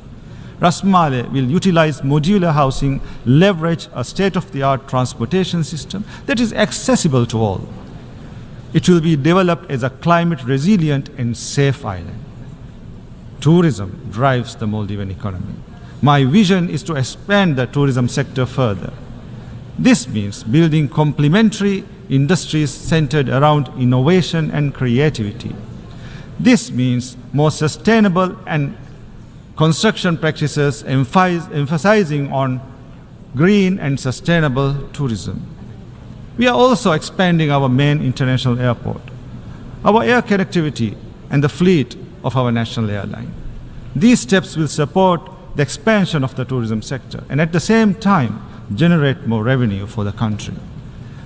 Ras Male will utilize modular housing, leverage a state-of-the-art transportation system that is accessible to all. It will be developed as a climate-resilient and safe island. Tourism drives the Maldivian economy. My vision is to expand the tourism sector further. This means building complementary industries centered around innovation and creativity. This means more sustainable and construction practices emphasizing on green and sustainable tourism. We are also expanding our main international airport, our air connectivity, and the fleet of our national airline. These steps will support the expansion of the tourism sector and at the same time generate more revenue for the country.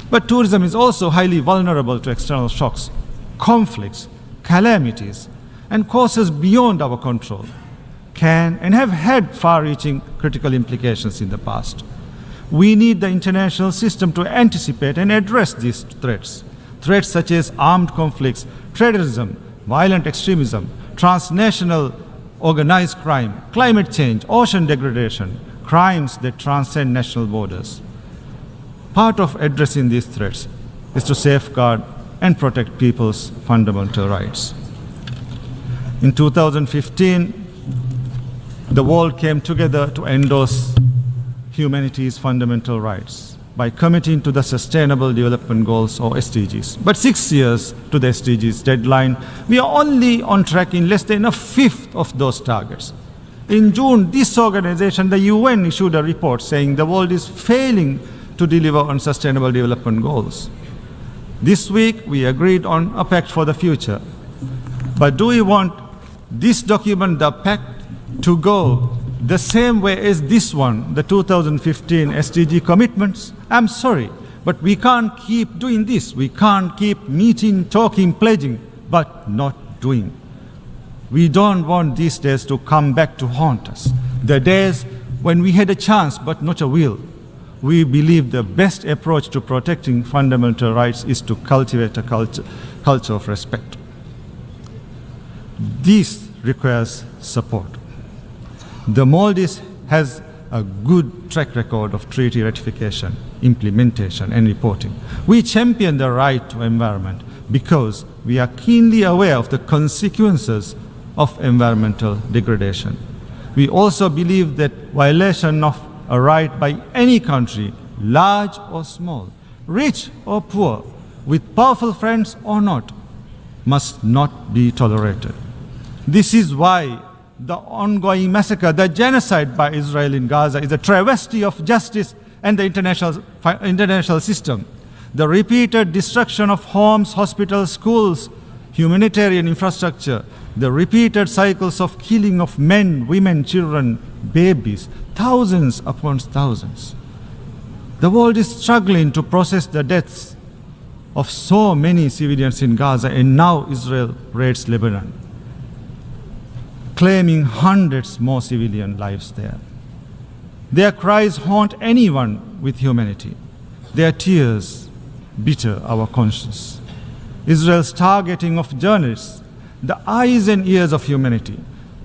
But tourism is also highly vulnerable to external shocks, conflicts, calamities, and causes beyond our control can and have had far-reaching critical implications in the past. We need the international system to anticipate and address these threats. Threats such as armed conflicts, terrorism, violent extremism, transnational organized crime, climate change, ocean degradation, crimes that transcend national borders. Part of addressing these threats is to safeguard and protect people's fundamental rights. In 2015, the world came together to endorse humanity's fundamental rights by committing to the Sustainable Development Goals, or SDGs. But 6 years to the SDGs deadline, we are only on track in less than a fifth of those targets. In June, this organization, the UN, issued a report saying the world is failing to deliver on Sustainable Development Goals. This week, we agreed on a pact for the future. But do we want this document, the pact, to go the same way as this one, the 2015 SDG commitments? I'm sorry, but we can't keep doing this. We can't keep meeting, talking, pledging, but not doing. We don't want these days to come back to haunt us. The days when we had a chance but not a will. We believe the best approach to protecting fundamental rights is to cultivate a culture of respect. This requires support. The Maldives has a good track record of treaty ratification, implementation, and reporting. We champion the right to environment, because we are keenly aware of the consequences of environmental degradation. We also believe that violation of a right by any country, large or small, rich or poor, with powerful friends or not, must not be tolerated. This is why the ongoing massacre, the genocide by Israel in Gaza, is a travesty of justice and the international system. The repeated destruction of homes, hospitals, schools, humanitarian infrastructure, the repeated cycles of killing of men, women, children, babies, thousands upon thousands. The world is struggling to process the deaths of so many civilians in Gaza, and now Israel raids Lebanon, claiming hundreds more civilian lives there. Their cries haunt anyone with humanity. Their tears bitter our conscience. Israel's targeting of journalists, the eyes and ears of humanity,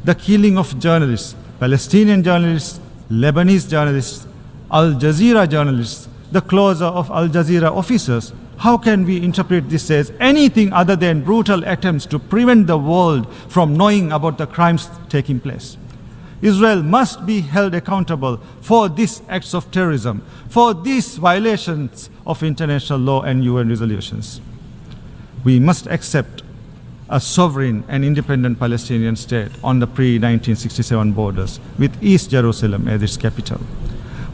the killing of journalists, Palestinian journalists, Lebanese journalists, Al Jazeera journalists, the closure of Al Jazeera officers. How can we interpret this as anything other than brutal attempts to prevent the world from knowing about the crimes taking place? Israel must be held accountable for these acts of terrorism, for these violations of international law and UN resolutions. We must accept a sovereign and independent Palestinian state on the pre-1967 borders with East Jerusalem as its capital.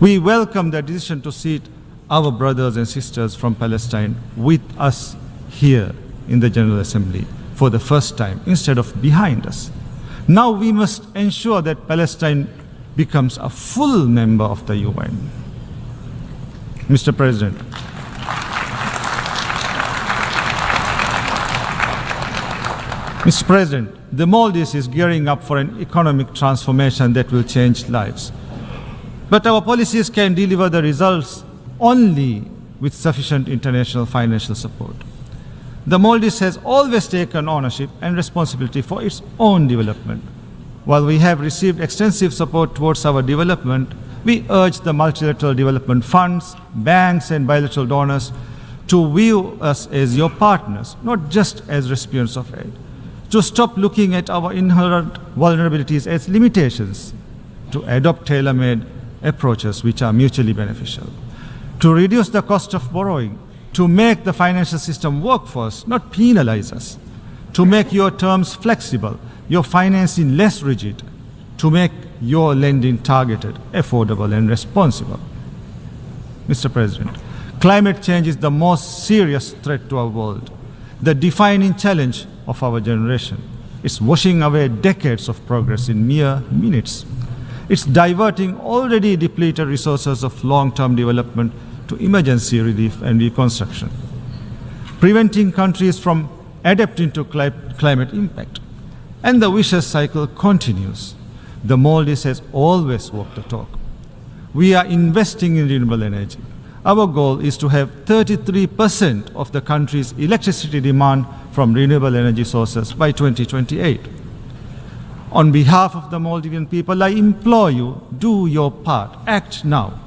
We welcome the decision to seat our brothers and sisters from Palestine with us here in the General Assembly for the first time instead of behind us. Now we must ensure that Palestine becomes a full member of the UN. Mr. President, the Maldives is gearing up for an economic transformation that will change lives. But our policies can deliver the results only with sufficient international financial support. The Maldives has always taken ownership and responsibility for its own development. While we have received extensive support towards our development, we urge the multilateral development funds, banks, and bilateral donors to view us as your partners, not just as recipients of aid, to stop looking at our inherent vulnerabilities as limitations, to adopt tailor-made approaches which are mutually beneficial, to reduce the cost of borrowing, to make the financial system work for us, not penalize us, to make your terms flexible, your financing less rigid, to make your lending targeted, affordable, and responsible. Mr. President, climate change is the most serious threat to our world, the defining challenge of our generation. It's washing away decades of progress in mere minutes. It's diverting already depleted resources of long-term development to emergency relief and reconstruction, preventing countries from adapting to climate impact. And the vicious cycle continues. The Maldives has always walked the talk. We are investing in renewable energy. Our goal is to have 33% of the country's electricity demand from renewable energy sources by 2028. On behalf of the Maldivian people, I implore you, do your part, act now.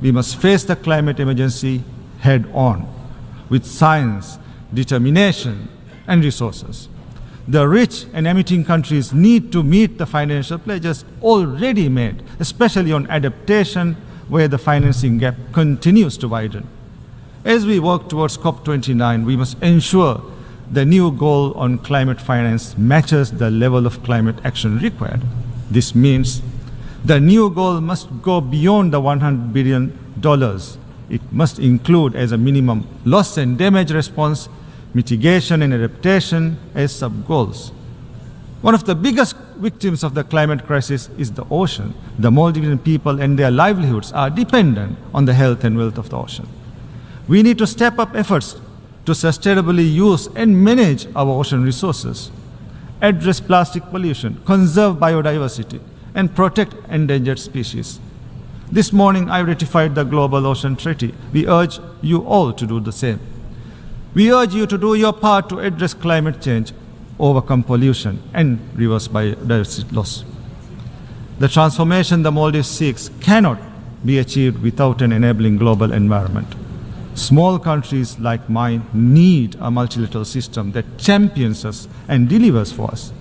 We must face the climate emergency head on with science, determination, and resources. The rich and emitting countries need to meet the financial pledges already made, especially on adaptation, where the financing gap continues to widen. As we work towards COP29, we must ensure the new goal on climate finance matches the level of climate action required. This means the new goal must go beyond the $100 billion. It must include as a minimum loss and damage response, mitigation and adaptation as sub-goals. One of the biggest victims of the climate crisis is the ocean. The Maldivian people and their livelihoods are dependent on the health and wealth of the ocean. We need to step up efforts to sustainably use and manage our ocean resources, address plastic pollution, conserve biodiversity, and protect endangered species. This morning, I ratified the Global Ocean Treaty. We urge you all to do the same. We urge you to do your part to address climate change, overcome pollution, and reverse biodiversity loss. The transformation the Maldives seeks cannot be achieved without an enabling global environment. Small countries like mine need a multilateral system that champions us and delivers for us.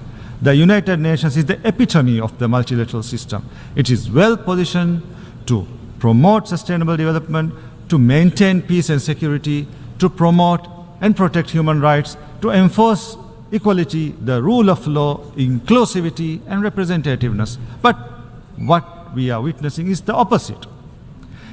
The United Nations is the epitome of the multilateral system. It is well positioned to promote sustainable development, to maintain peace and security, to promote and protect human rights, to enforce equality, the rule of law, inclusivity, and representativeness. But what we are witnessing is the opposite.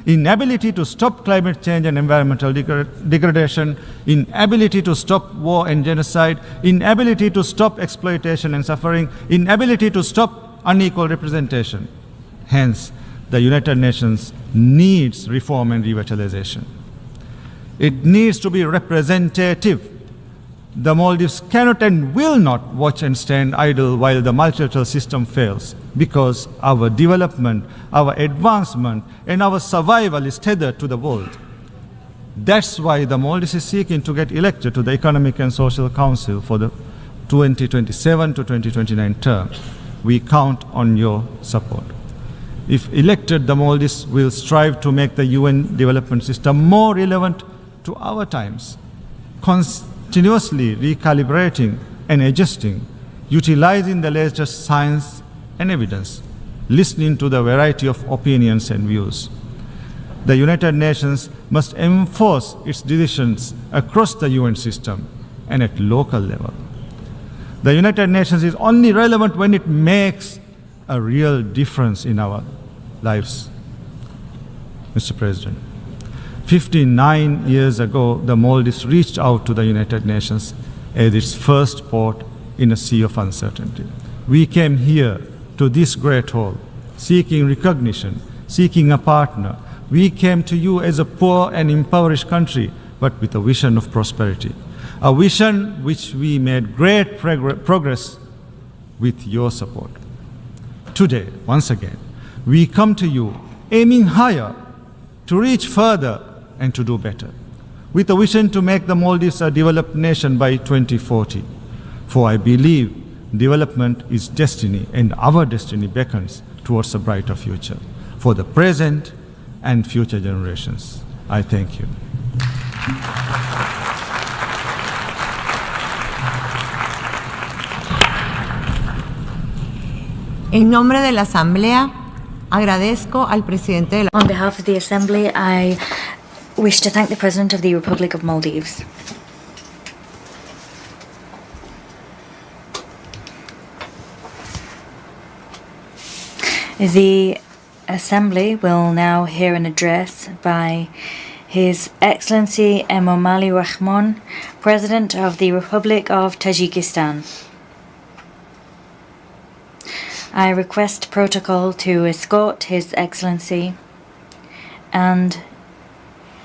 Inability to stop climate change and environmental degradation, inability to stop war and genocide, inability to stop exploitation and suffering, inability to stop unequal representation. Hence, the United Nations needs reform and revitalization. It needs to be representative. The Maldives cannot and will not watch and stand idle while the multilateral system fails, because our development, our advancement, and our survival is tethered to the world. That's why the Maldives is seeking to get elected to the Economic and Social Council for the 2027 to 2029 term. We count on your support. If elected, the Maldives will strive to make the UN development system more relevant to our times, continuously recalibrating and adjusting, utilizing the latest science and evidence, listening to the variety of opinions and views. The United Nations must enforce its decisions across the UN system and at local level. The United Nations is only relevant when it makes a real difference in our lives. Mr. President, 59 years ago, the Maldives reached out to the United Nations as its first port in a sea of uncertainty. We came here to this great hall, seeking recognition, seeking a partner. We came to you as a poor and impoverished country, but with a vision of prosperity, a vision which we made great progress with your support. Today, once again, we come to you aiming higher, to reach further, and to do better, with a vision to make the Maldives a developed nation by 2040. For I believe development is destiny, and our destiny beckons towards a brighter future for the present and future generations. I thank you. En nombre de la Asamblea, agradezco al presidente de la... On behalf of the Assembly, I wish to thank the President of the Republic of Maldives. The Assembly will now hear an address by His Excellency Emomali Rahmon, President of the Republic of Tajikistan. I request protocol to escort His Excellency and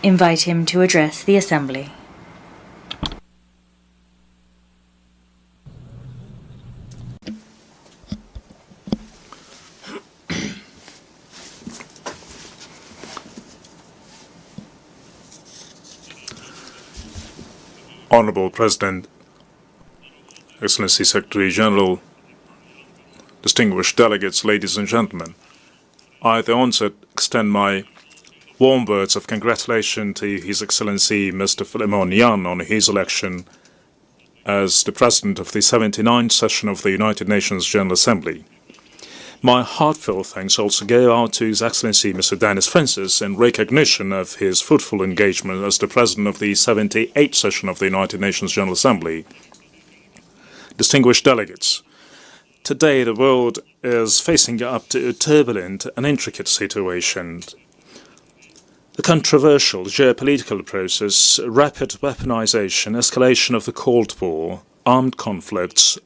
invite him to address the Assembly. Honorable President, Excellency Secretary General, distinguished delegates, ladies and gentlemen, I at the onset extend my warm words of congratulation to His Excellency Mr. Philemon Yan on his election as the President of the 79th session of the United Nations General Assembly. My heartfelt thanks also go out to His Excellency Mr. Denis Francis in recognition of his fruitful engagement as the President of the 78th session of the United Nations General Assembly. Distinguished delegates, today the world is facing up to a turbulent and intricate situation. The controversial geopolitical process, rapid weaponization, escalation of the Cold War, armed conflicts,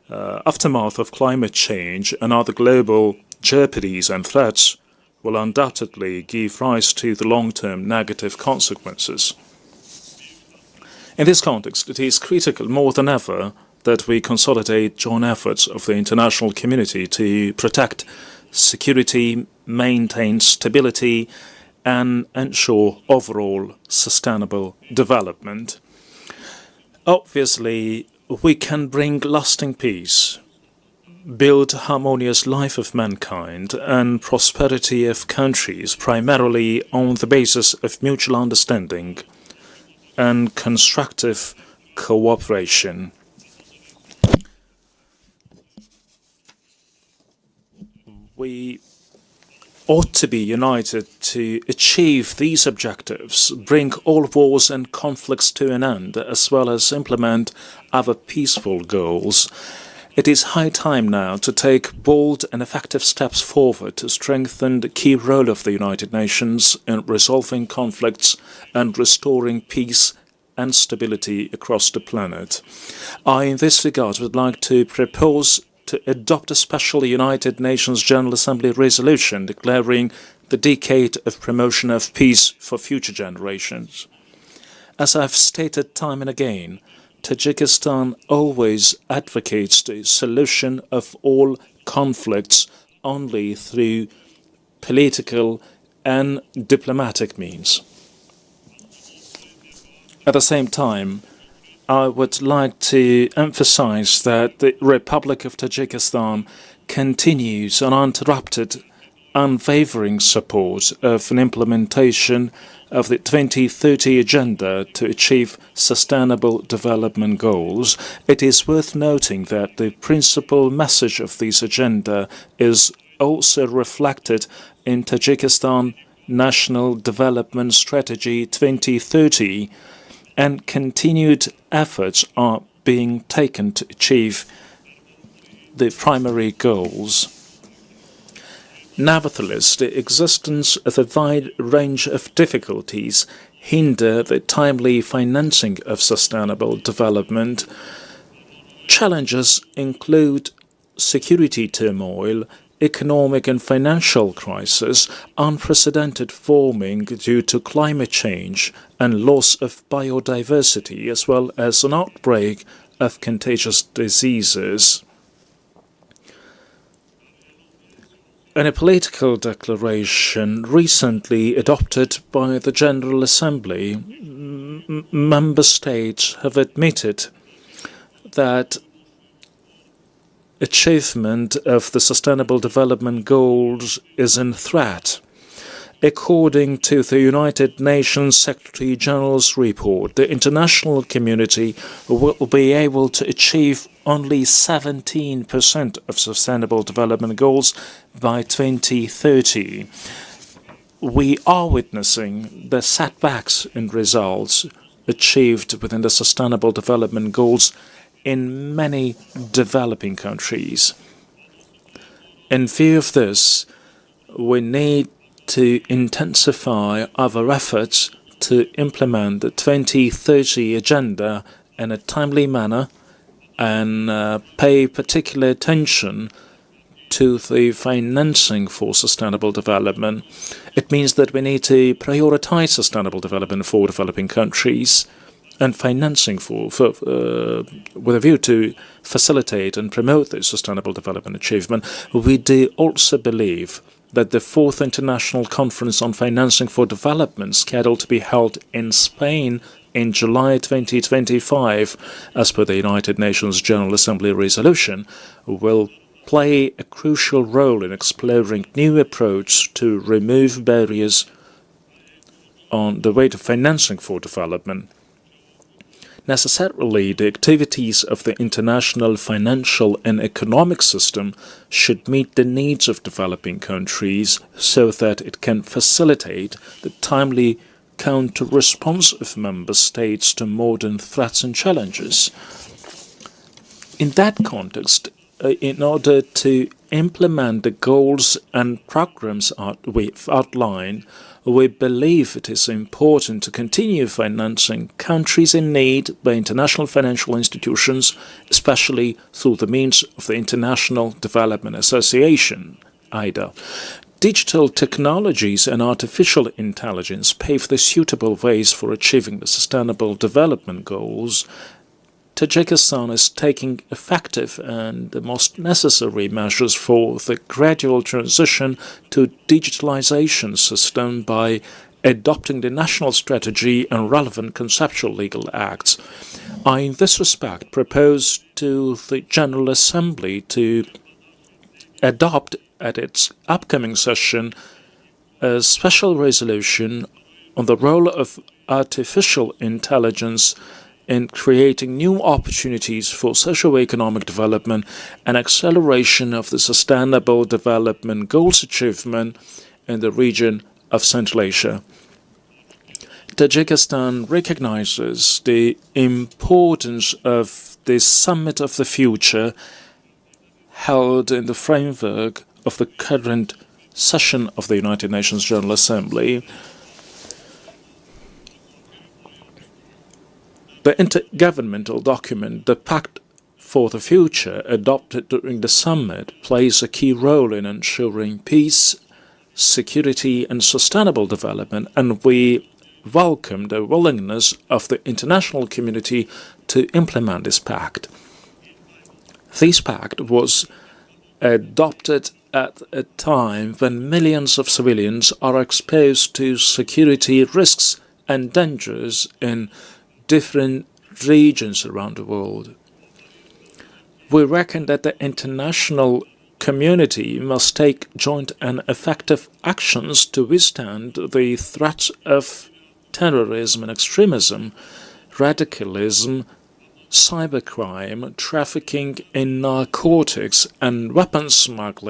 aftermath of climate change and other global jeopardies and threats will undoubtedly give rise to the long-term negative consequences. In this context, it is critical more than ever that we consolidate joint efforts of the international community to protect security, maintain stability, and ensure overall sustainable development. Obviously, we can bring lasting peace, build harmonious life of mankind and prosperity of countries primarily on the basis of mutual understanding and constructive cooperation. We ought to be united to achieve these objectives, bring all wars and conflicts to an end, as well as implement other peaceful goals. It is high time now to take bold and effective steps forward to strengthen the key role of the United Nations in resolving conflicts and restoring peace and stability across the planet. I, in this regard, would like to propose to adopt a special United Nations General Assembly resolution declaring the decade of promotion of peace for future generations. As I've stated time and again, Tajikistan always advocates the solution of all conflicts only through political and diplomatic means. At the same time, I would like to emphasize that the Republic of Tajikistan continues uninterrupted, unwavering support of an implementation of the 2030 Agenda to achieve Sustainable Development Goals. It is worth noting that the principal message of this agenda is also reflected in Tajikistan National Development Strategy 2030, and continued efforts are being taken to achieve the primary goals. Nevertheless, the existence of a wide range of difficulties hinder the timely financing of sustainable development. Challenges include security turmoil, economic and financial crisis, unprecedented warming due to climate change, and loss of biodiversity, as well as an outbreak of contagious diseases. In a political declaration recently adopted by the General Assembly, member states have admitted that achievement of the Sustainable Development Goals is in threat. According to the United Nations Secretary General's report, the international community will be able to achieve only 17% of Sustainable Development Goals by 2030. We are witnessing the setbacks in results achieved within the Sustainable Development Goals in many developing countries. In view of this, we need to intensify our efforts to implement the 2030 Agenda in a timely manner and pay particular attention to the financing for sustainable development. It means that we need to prioritize sustainable development for developing countries and financing with a view to facilitate and promote the sustainable development achievement. We do also believe that the 4th International Conference on Financing for Development, scheduled to be held in Spain in July 2025, as per the United Nations General Assembly resolution, will play a crucial role in exploring new approaches to remove barriers on the way to financing for development. Necessarily, the activities of the international financial and economic system should meet the needs of developing countries so that it can facilitate the timely counter-response of member states to modern threats and challenges. In that context, in order to implement the goals and programs we've outlined, we believe it is important to continue financing countries in need by international financial institutions, especially through the means of the International Development Association, IDA. Digital technologies and artificial intelligence pave the suitable ways for achieving the Sustainable Development Goals. Tajikistan is taking effective and the most necessary measures for the gradual transition to digitalization system by adopting the national strategy and relevant conceptual legal acts. I, in this respect, propose to the General Assembly to adopt at its upcoming session a special resolution on the role of artificial intelligence in creating new opportunities for socio-economic development and acceleration of the Sustainable Development Goals achievement in the region of Central Asia. Tajikistan recognizes the importance of this Summit of the Future held in the framework of the current session of the United Nations General Assembly. The intergovernmental document, the Pact for the Future, adopted during the summit, plays a key role in ensuring peace, security and sustainable development, and we welcome the willingness of the international community to implement this pact. This pact was adopted at a time when millions of civilians are exposed to security risks and dangers in different regions around the world. We reckon that the international community must take joint and effective actions to withstand the threats of terrorism and extremism, radicalism, cybercrime, trafficking in narcotics and weapons smuggling,